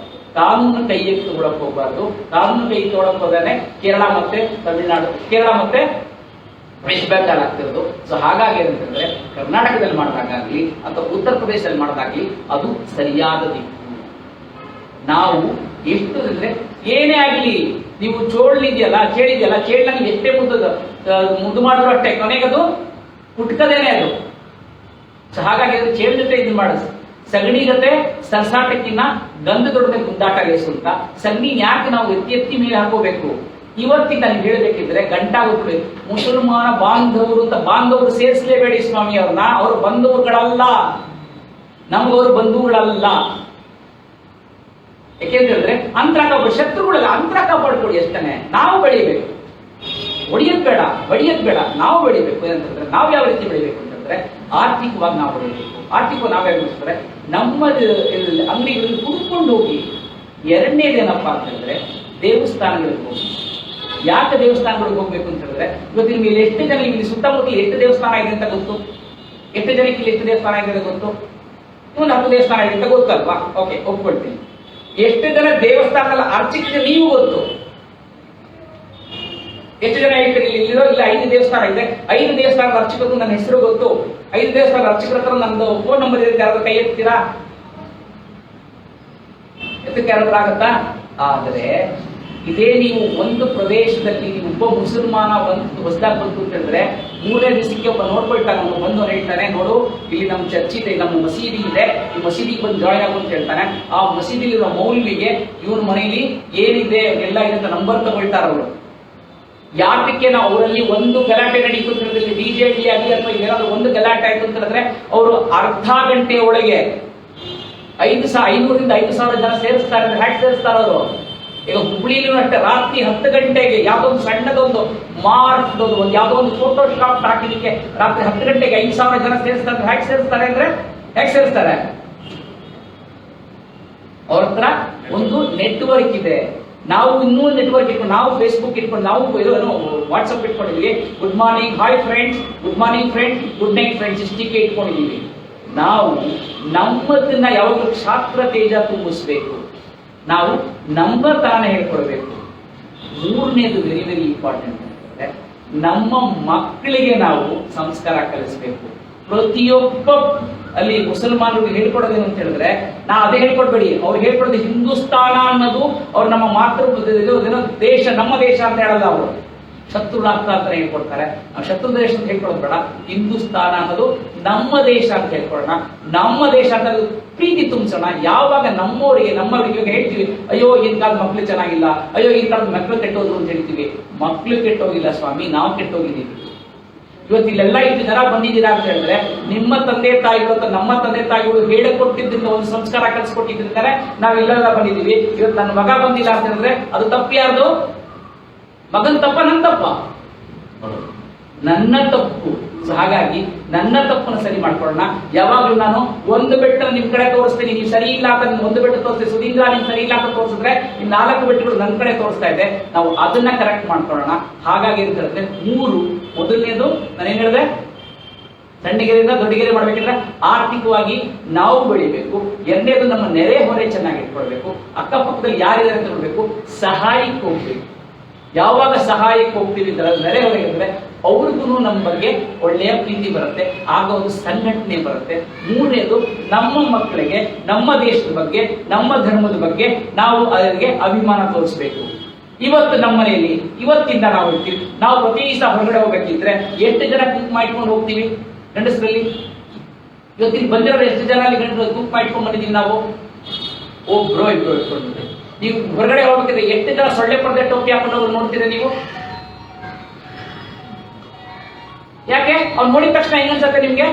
ಕಾನೂನು ಕೈಗೆ ತಗೊಳಕ್ ಹೋಗ್ಬಾರ್ದು. ಕಾನೂನು ಕೈ ತಗೊಳಕ್ ಹೋದಾನೆ ಕೇರಳ ಮತ್ತೆ ತಮಿಳುನಾಡು, ಕೇರಳ ಮತ್ತೆ ವೆಸ್ಟ್ ಬೆಂಗಾಲ್ ಆಗ್ತಿರೋದು. ಸೊ ಹಾಗಾಗಿ ಏನಂತಂದ್ರೆ ಕರ್ನಾಟಕದಲ್ಲಿ ಮಾಡಿದಾಗಲಿ ಅಥವಾ ಉತ್ತರ ಪ್ರದೇಶದಲ್ಲಿ ಮಾಡಿದಾಗ್ಲಿ ಅದು ಸರಿಯಾದ ದಿಕ್ಕು. ನಾವು ಎಷ್ಟು ಅಂದ್ರೆ ಏನೇ ಆಗ್ಲಿ, ನೀವು ಚೇಳಿದೆಯಲ್ಲ, ಚೇಳಿನ ಎಷ್ಟೇ ಮುದ್ದು ಮಾಡಿದ್ರು ಅಷ್ಟೇ ಕೊನೆಗದು ಕುಟ್ಕದೇನೆ ಅದು. ಸೊ ಹಾಗಾಗಿ ಅದು ಚೇಳು ಜೊತೆ ಇದು ಮಾಡಿಸ್, ಸಗಣಿ ಜೊತೆ ಸರ್ಸಾಟಕ್ಕಿನ್ನ ಗಂಧ ದೊಡ್ಡದೆ ಗುಂಡಾಟ ಅಂತ. ಸಗಣಿ ಯಾಕೆ ನಾವು ಎತ್ತಿ ಮೇಲೆ ಹಾಕೋಬೇಕು? ಇವತ್ತಿಗೆ ನಾನು ಹೇಳಬೇಕಿದ್ರೆ ಗಂಟಾಗುತ್ತೆ. ಮುಸಲ್ಮಾನ ಬಾಂಧವರು ಅಂತ ಬಾಂಧವರು ಸೇರಿಸಲೇಬೇಡಿ ಸ್ವಾಮಿ ಅವ್ರನ್ನ. ಅವರು ಬಂಧುಗಳಲ್ಲ, ನಮ್ಗವರು ಬಂಧುಗಳಲ್ಲ. ಯಾಕೆಂತ ಹೇಳಿದ್ರೆ ಅಂತರ ಕಾಪಾಡಿ, ಶತ್ರುಗಳಲ್ಲ, ಅಂತರ ಕಾಪಾಡ್ಕೊಡಿ ಅಷ್ಟೇ. ನಾವು ಬೆಳಿಬೇಕು, ಹೊಡಿಯೋದ್ ಬೇಡ, ನಾವು ಬೆಳಿಬೇಕು. ಏನಂತಂದ್ರೆ ನಾವು ಯಾವ ರೀತಿ ಬೆಳಿಬೇಕು ಅಂತಂದ್ರೆ ಆರ್ಥಿಕವಾಗಿ ನಾವು ಬೆಳಿಬೇಕು. ಆರ್ಥಿಕವಾಗಿ ನಾವೇ ಬೆಳೆಸಿದ್ರೆ ನಮ್ಮ ಅಂಗಡಿಗಳಲ್ಲಿ ಕುಡ್ಕೊಂಡು ಹೋಗಿ. ಎರಡನೇದೇನಪ್ಪ ಅಂತಂದ್ರೆ ದೇವಸ್ಥಾನಗಳಿಗೆ ಹೋಗಿ. ಯಾಕೆ ದೇವಸ್ಥಾನಗಳಿಗೆ ಹೋಗ್ಬೇಕು ಅಂತ ಹೇಳಿದ್ರೆ ಇವತ್ತು ನಿಮಗೆ ಎಷ್ಟು ಜನ ಇಲ್ಲಿ ಸುತ್ತಮುತ್ತಲು ಎಷ್ಟು ದೇವಸ್ಥಾನ ಇದೆ ಅಂತ ಗೊತ್ತು? ಎಷ್ಟು ಜನಕ್ಕೆ ಇಲ್ಲಿ ಎಷ್ಟು ದೇವಸ್ಥಾನ ಇದೆ ಅಂತ ಗೊತ್ತು? ಒಂದು 10 ದೇವಸ್ಥಾನ ಇದೆ ಅಂತ ಗೊತ್ತಲ್ವಾ? ಓಕೆ, ಒಪ್ಕೊಳ್ತೀನಿ. ಎಷ್ಟು ಜನ ದೇವಸ್ಥಾನದಲ್ಲಿ ಅರ್ಚಕರಿಗೆ ನೀವು ಗೊತ್ತು? ಎಷ್ಟು ಜನ ಹೇಳ್ತೀರಿ ಇಲ್ಲಿರೋ? ಇಲ್ಲ 5 ದೇವಸ್ಥಾನ ಇದೆ, 5 ದೇವಸ್ಥಾನದ ಅರ್ಚಕರು ನನ್ನ ಹೆಸರು ಗೊತ್ತು, 5 ದೇವಸ್ಥಾನದ ಅರ್ಚಕರ ಹತ್ರ ನಂದು ಫೋನ್ ನಂಬರ್ ಇದೆ, ಯಾರಾದ್ರೂ ಕೈ ಎತ್ತೀರಾ? ಎತ್ತಕ್ಕೆ ಯಾರಾದ್ರೂ ಆಗತ್ತಾ? ಆದರೆ ಇದೇ ನೀವು ಒಂದು ಪ್ರದೇಶದಲ್ಲಿ ಒಬ್ಬ ಮುಸಲ್ಮಾನ ಹೊಸದಾಗಿ ಬಂತು ಅಂತ ಹೇಳಿದ್ರೆ 3ನೇ ದಿವಸಕ್ಕೆ ಒಬ್ಬ ನೋಡ್ಕೊಳ್ತಾನೆ, ಅವನು ಬಂದು ಹೇಳ್ತಾನೆ, ನೋಡು ಇಲ್ಲಿ ನಮ್ಮ ಚರ್ಚ್ ಇದೆ, ನಮ್ಮ ಮಸೀದಿ ಇದೆ, ಈ ಮಸೀದಿಗೆ ಬಂದು ಜಾಯ್ನ್ ಆಗು ಅಂತ ಹೇಳ್ತಾನೆ. ಆ ಮಸೀದಿಲಿರೋ ಮೌಲ್ವಿಗೆ ಇವನ ಮನೆಯಲ್ಲಿ ಏನಿದೆ ಎಲ್ಲ ಇದೆ ಅಂತ ನಂಬರ್ ತಗೊಳ್ತಾರ ಅವರು. ಯಾತಕ್ಕೆ ನಾವು ಅವರಲ್ಲಿ ಒಂದು ಗಲಾಟೆ ನಡೀತು ಅಂತ ಹೇಳಿದ್ರೆ, ಡಿಜೆಡಿ ಆಗಲಿ ಅಥವಾ ಏನಾದ್ರು ಒಂದು ಗಲಾಟೆ ಆಯ್ತು ಅಂತ ಹೇಳಿದ್ರೆ ಅವರು ಅರ್ಧ ಗಂಟೆ ಒಳಗೆ 500ರಿಂದ 5,000 ಜನ ಸೇರಿಸ್ತಾರೆ. ಹ್ಯಾಕ್ ಸೇರಿಸ್ತಾರ ಅವರು? ಈಗ ಹುಬ್ಳಿಲೂ ಅಷ್ಟೇ ರಾತ್ರಿ 10 ಗಂಟೆಗೆ ಯಾವುದೋ ಒಂದು ಸಣ್ಣದೊಂದು ಯಾವುದೋ ಒಂದು ಫೋಟೋ ಶಾಪ್ ಹಾಕಿದಕ್ಕೆ ರಾತ್ರಿ 10 ಗಂಟೆಗೆ 5,000 ಜನ ಸೇರಿಸ್ತಾರೆ. ಹ್ಯಾಕ್ ಸೇರಿಸ್ತಾರೆ ಅಂದ್ರೆ ಹೇಗೆ ಸೇರಿಸ್ತಾರೆ? ಅವ್ರ ಹತ್ರ ಒಂದು ನೆಟ್ವರ್ಕ್ ಇದೆ. ನಾವು ಇನ್ನೂ ನೆಟ್ವರ್ಕ್ ಇಟ್ಕೊಂಡು, ನಾವು ಫೇಸ್ಬುಕ್ ಇಟ್ಕೊಂಡು, ನಾವು ವಾಟ್ಸಪ್ ಇಟ್ಕೊಂಡಿದೀವಿ. Good morning, hi friends, good morning friends, good night friends, ಇಷ್ಟಕ್ಕೆ ಇಟ್ಕೊಂಡಿದೀವಿ. ನಾವು ನಮ್ಮದನ್ನ ಯಾವಾಗಲೂ ಶಾಸ್ತ್ರ ತೇಜ ತುಂಬಿಸ್ಬೇಕು. ನಾವು ನಂಬರ್ ತಾನೇ ಹೇಳ್ಕೊಡ್ಬೇಕು. 3ನೇದು ವೆರಿ ವೆರಿ ಇಂಪಾರ್ಟೆಂಟ್ ಅಂತಂದ್ರೆ ನಮ್ಮ ಮಕ್ಕಳಿಗೆ ನಾವು ಸಂಸ್ಕಾರ ಕಲಿಸ್ಬೇಕು. ಪ್ರತಿಯೊಬ್ಬ ಅಲ್ಲಿ ಮುಸಲ್ಮಾನರಿಗೆ ಹೇಳ್ಕೊಡೋದೇನು ಅಂತ ಹೇಳಿದ್ರೆ, ನಾ ಅದೇ ಹೇಳ್ಕೊಡ್ಬೇಡಿ, ಅವ್ರಿಗೆ ಹೇಳ್ಕೊಡೋದು ಹಿಂದೂಸ್ತಾನ ಅನ್ನೋದು ಅವ್ರು ನಮ್ಮ ದೇಶ, ನಮ್ಮ ದೇಶ ಅಂತ ಹೇಳಲ್ಲ. ಅವರು ಶತ್ರು ರಾಷ್ಟ್ರ ಅಂತ ಹೇಳ್ಕೊಡ್ತಾರೆ. ನಾವು ಶತ್ರು ದೇಶ ಅಂತ ಹೇಳ್ಕೊಡೋದು ಬೇಡ, ಹಿಂದೂಸ್ತಾನ ಅನ್ನೋದು ನಮ್ಮ ದೇಶ ಅಂತ ಹೇಳ್ಕೊಡೋಣ. ನಮ್ಮ ದೇಶ ಅಂತ ಪ್ರೀತಿ ತುಂಬಿಸೋಣ. ಯಾವಾಗ ನಮ್ಮವರಿಗೆ ಹೇಳ್ತೀವಿ, ಅಯ್ಯೋ ಈ ಕಾಲದ ಮಕ್ಳು ಚೆನ್ನಾಗಿಲ್ಲ, ಅಯ್ಯೋ ಈ ಕಾಲದ ಮಕ್ಳು ಕೆಟ್ಟೋದ್ರು ಅಂತ ಹೇಳ್ತೀವಿ. ಮಕ್ಳು ಕೆಟ್ಟೋಗಿಲ್ಲ ಸ್ವಾಮಿ, ನಾವು ಕೆಟ್ಟೋಗಿದ್ದೀವಿ. ಇವತ್ತು ಇಲ್ಲೆಲ್ಲ ಇಷ್ಟು ಜನ ಬಂದಿದ್ದೀರಾ ಅಂತ ಹೇಳಿದ್ರೆ ನಿಮ್ಮ ತಂದೆ ತಾಯಿಗಳು ಅಥವಾ ನಮ್ಮ ತಂದೆ ತಾಯಿಗಳು ಹೇಳಿಕೊಟ್ಟಿದ್ದರಿಂದ ಒಂದು ಸಂಸ್ಕಾರ ಕಲಿಸ್ಕೊಟ್ಟಿದ್ದಾರೆ ನಾವೆಲ್ಲ ಬಂದಿದ್ದೀವಿ. ಇವತ್ತು ನನ್ನ ಮಗ ಬಂದಿಲ್ಲ ಅಂತ ಹೇಳಿದ್ರೆ ಅದು ತಪ್ಪು ಯಾರ್ದು? ಮಗನ್ ತಪ್ಪ? ನನ್ನ ತಪ್ಪ? ನನ್ನ ತಪ್ಪು. ಸೊ ಹಾಗಾಗಿ ನನ್ನ ತಪ್ಪನ್ನು ಸರಿ ಮಾಡ್ಕೊಳ್ಳೋಣ. ಯಾವಾಗ್ಲೂ ನಾನು ಒಂದು ಬೆಟ್ಟ ನಿಮ್ ಕಡೆ ತೋರಿಸ್ತೀನಿ, ನೀವು ಸರಿ ಇಲ್ಲ ಅಂತ ಒಂದು ಬೆಟ್ಟ ತೋರಿಸ್ತೀನಿ, ಸುಧೀಂದ್ರ ನೀವು ಸರಿ ಇಲ್ಲ ಅಂತ ತೋರಿಸಿದ್ರೆ ಇನ್ನು 4 ಬೆಟ್ಟಗಳು ನನ್ನ ಕಡೆ ತೋರಿಸ್ತಾ ಇದೆ. ನಾವು ಅದನ್ನ ಕರೆಕ್ಟ್ ಮಾಡ್ಕೊಳ್ಳೋಣ. ಹಾಗಾಗಿ ಅಂತ ಹೇಳಿದ್ರೆ 3, ಮೊದಲನೇದು ನಾನೇನ್ ಹೇಳಿದೆ, ಸಣ್ಣಗೆರೆಯಿಂದ ದೊಡ್ಡಗೆರೆ ಮಾಡ್ಬೇಕಂದ್ರೆ ಆರ್ಥಿಕವಾಗಿ ನಾವು ಬೆಳಿಬೇಕು. 2ನೇದು ನಮ್ಮ ನೆರೆ ಹೊರೆ ಚೆನ್ನಾಗಿ ಇಟ್ಕೊಳ್ಬೇಕು. ಅಕ್ಕಪಕ್ಕದಲ್ಲಿ ಯಾರಿದ್ದಾರೆ ಅಂತ ನೋಡ್ಬೇಕು. ಸಹಾಯಕ್ಕೆ ಹೋಗ್ಬೇಕು. ಯಾವಾಗ ಸಹಾಯಕ್ಕೆ ಹೋಗ್ತೀವಿ ನೆರೆ ಹೊರೆ ಅಂದ್ರೆ ಅವ್ರಿಗೂ ನಮ್ಮ ಬಗ್ಗೆ ಒಳ್ಳೆಯ ಪ್ರೀತಿ ಬರುತ್ತೆ, ಆಗ ಒಂದು ಸಂಘಟನೆ ಬರುತ್ತೆ. 3ನೇದು ನಮ್ಮ ಮಕ್ಕಳಿಗೆ ನಮ್ಮ ದೇಶದ ಬಗ್ಗೆ, ನಮ್ಮ ಧರ್ಮದ ಬಗ್ಗೆ ನಾವು ಅವರಿಗೆ ಅಭಿಮಾನ ತೋರಿಸ್ಬೇಕು. ಇವತ್ತು ನಮ್ಮ ಮನೆಯಲ್ಲಿ ಇವತ್ತಿಂದ ನಾವು ಇರ್ತೀವಿ. ನಾವು ಪ್ರತಿ ದಿವಸ ಹೊರಗಡೆ ಹೋಗ್ಬೇಕಿದ್ರೆ ಎಷ್ಟು ಜನ ಕುಕ್ ಮಾಡ್ಕೊಂಡು ಹೋಗ್ತೀವಿ? ಗಂಡಸರಲ್ಲಿ ಇವತ್ತಿನ ಬಂದಿರೋ ಎಷ್ಟು ಜನ ಅಲ್ಲಿ ಗಂಟು ಗುಂಪು ಮಾಡ್ಕೊಂಡ್ ಬಂದಿದ್ದೀವಿ ನಾವು. ಒಬ್ರು ಇಬ್ರು ಇಟ್ಕೊಂಡಿದ್ದೆ. ನೀವು ಹೊರಗಡೆ ಹೋಗ್ಬೇಕಿದ್ರೆ ಎಷ್ಟು ಜನ ಸೊಳ್ಳೆ ಪರದೆ ಟೋಪಿ ಹಾಕೊಂಡು ನೋಡ್ತೀರಾ ನೀವು? ಯಾಕೆ? ಅವ್ನು ನೋಡಿದ ತಕ್ಷಣ ಹೆಂಗನ್ಸತ್ತೆ ನಿಮ್ಗೆ?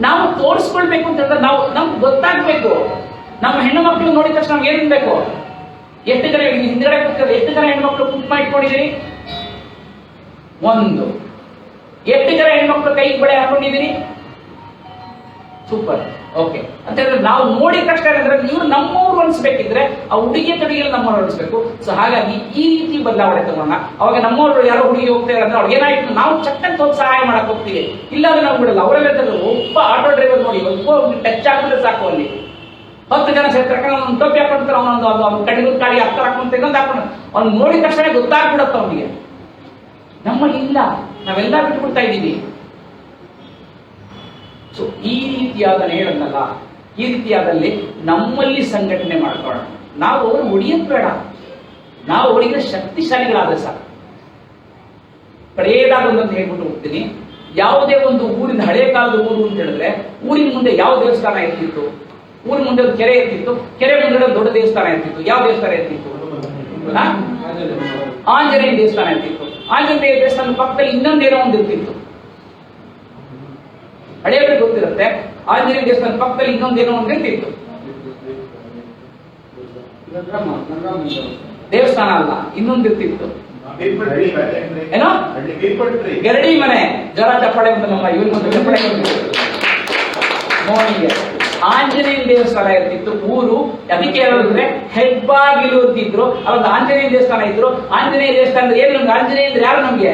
ನಾವು ತೋರಿಸ್ಕೊಳ್ಬೇಕು ಅಂತ ಹೇಳಿದ್ರೆ ನಾವು ನಮ್ಗೆ ಗೊತ್ತಾಗ್ಬೇಕು. ನಮ್ಮ ಹೆಣ್ಣು ಮಕ್ಕಳು ನೋಡಿದ ತಕ್ಷಣ ನಮ್ಗೆ ಏನಿರ್ಬೇಕು? ಎಷ್ಟು ಜನ ಹಿಂದ್ಗಡೆ ಕೂತ್ಕೊಳ್ಳಿ, ಎಷ್ಟು ಜನ ಹೆಣ್ಮಕ್ಳು ಕುಂಕುಮ ಇಟ್ಕೊಂಡಿದ್ದೀರಿ? ಒಂದು. ಎಷ್ಟು ಜನ ಹೆಣ್ಮಕ್ಳು ಕೈಗೆ ಬಳೆ ಹಾಕೊಂಡಿದ್ದೀರಿ? ಸೂಪರ್. ಓಕೆ ಅಂತ ಹೇಳಿದ್ರೆ ನಾವು ನೋಡಿದ ತಕ್ಷಣ ಅಂದ್ರೆ ನೀವು ನಮ್ಮವ್ರು ಅನ್ಸ್ಬೇಕಿದ್ರೆ ಆ ಹುಡುಗಿಯ ತೊಡುಗೆಲ್ಲ ನಮ್ಮವ್ರು ಅನ್ಸ್ಬೇಕು. ಸೊ ಹಾಗಾಗಿ ಈ ರೀತಿ ಬದಲಾವಣೆ ತಗೋಣ. ಅವಾಗ ನಮ್ಮವ್ರು ಯಾರೋ ಹುಡುಗಿ ಹೋಗ್ತಾರೆ ಅಂದ್ರೆ ಅವ್ರಿಗೆ ಏನಾಯ್ತು, ನಾವು ಚಕ್ಕಂತ ಒಂದು ಸಹಾಯ ಮಾಡಕ್ ಹೋಗ್ತೀವಿ. ಇಲ್ಲಾಂದ್ರೆ ನಾವು ಬಿಡಲ್ಲ. ಅವರೆಲ್ಲ ಒಬ್ಬ ಆಟೋ ಡ್ರೈವರ್ ನೋಡಿ, ಒಬ್ಬ ಟಚ್ ಹಾಕಿದ್ರೆ ಸಾಕು, ಅಲ್ಲಿ 10 ಜನ ಸೇರ್ತಾರೆ. ಒಂದು ಟೋಪಿ ಹಾಕೊಂಡ್ತಾರೆ, ಅವನೊಂದು ಕಡಿಮೆ ಕಾಡಿ ಹತ್ತರ ಹಾಕೊಂತ ಇನ್ನೊಂದು ಹಾಕೊಂಡು ಅವ್ನು ನೋಡಿದ ತಕ್ಷಣ ಗೊತ್ತಾಗ್ಬಿಡತ್ತ ಅವನಿಗೆ. ನಮ್ಮಲ್ಲಿ ಇಲ್ಲ, ನಾವೆಲ್ಲ ಬಿಟ್ಬಿಡ್ತಾ ಇದ್ದೀವಿ. ಸೊ ಈ ರೀತಿಯಾದ ಹೇಳನ್ನಲ್ಲ, ಈ ರೀತಿಯಾದಲ್ಲಿ ನಮ್ಮಲ್ಲಿ ಸಂಘಟನೆ ಮಾಡ್ಕೊಳ್ಳೋಣ. ನಾವು ಅವರು ಹೊಡಿಯೋದು ಬೇಡ, ನಾವು ಅವರಿಗೆ ಶಕ್ತಿಶಾಲಿಗಳಾದ ಸಾಕು. ಕಡೆಯದಾದ ಒಂದೊಂದು ಹೇಳ್ಬಿಟ್ಟು ಹೋಗ್ತೀನಿ. ಯಾವುದೇ ಒಂದು ಊರಿನ ಹಳೆ ಕಾಲದ ಊರು ಅಂತ ಹೇಳಿದ್ರೆ ಊರಿನ ಮುಂದೆ ಯಾವ ದೇವಸ್ಥಾನ ಇರ್ತಿತ್ತು? ಊರಿನ ಮುಂದೆ ಒಂದು ಕೆರೆ ಇರ್ತಿತ್ತು, ಕೆರೆ ಮುಂದೆ ಒಂದು ದೊಡ್ಡ ದೇವಸ್ಥಾನ ಇರ್ತಿತ್ತು. ಯಾವ ದೇವಸ್ಥಾನ ಇರ್ತಿತ್ತು? ಆಂಜನೇಯ ದೇವಸ್ಥಾನ ಇರ್ತಿತ್ತು. ಆಂಜನೇಯ ದೇವಸ್ಥಾನದ ಪಕ್ಕದಲ್ಲಿ ಇನ್ನೊಂದೇನೋ ಒಂದು ಇರ್ತಿತ್ತು. ಹಳೆಯವರಿಗೆ ಗೊತ್ತಿರುತ್ತೆ, ಆಂಜನೇಯ ದೇವಸ್ಥಾನ ಪಕ್ಕದಲ್ಲಿ ಇನ್ನೊಂದೇನೋ ಒಂದು ಇರ್ತಿತ್ತು. ದೇವಸ್ಥಾನ ಅಲ್ಲ, ಇನ್ನೊಂದು ಇರ್ತಿತ್ತು. ಏನೋ ಗರಡಿ ಮನೆ. ಜರ ಚಪ್ಪಳೆ ಅಂತ ನಮ್ಮ ಇವನ್ ಒಂದು ಚಪ್ಪಳೆ ಮೋನಿಗೆ ಆಂಜನೇಯ ದೇವಸ್ಥಾನ ಇರ್ತಿತ್ತು. ಊರು ಅದಕ್ಕೆ ಹೇಳೋದ್ರೆ ಹೆಬ್ಬಾಗಿಲು ಅಂತಿದ್ರು. ಅಲ್ಲೊಂದು ಆಂಜನೇಯ ದೇವಸ್ಥಾನ ಇದ್ರು. ಆಂಜನೇಯ ದೇವಸ್ಥಾನ ಅಂದ್ರೆ ಏನು? ನಮ್ಗೆ ಆಂಜನೇಯ ಅಂದ್ರೆ ಯಾರು? ನಮ್ಗೆ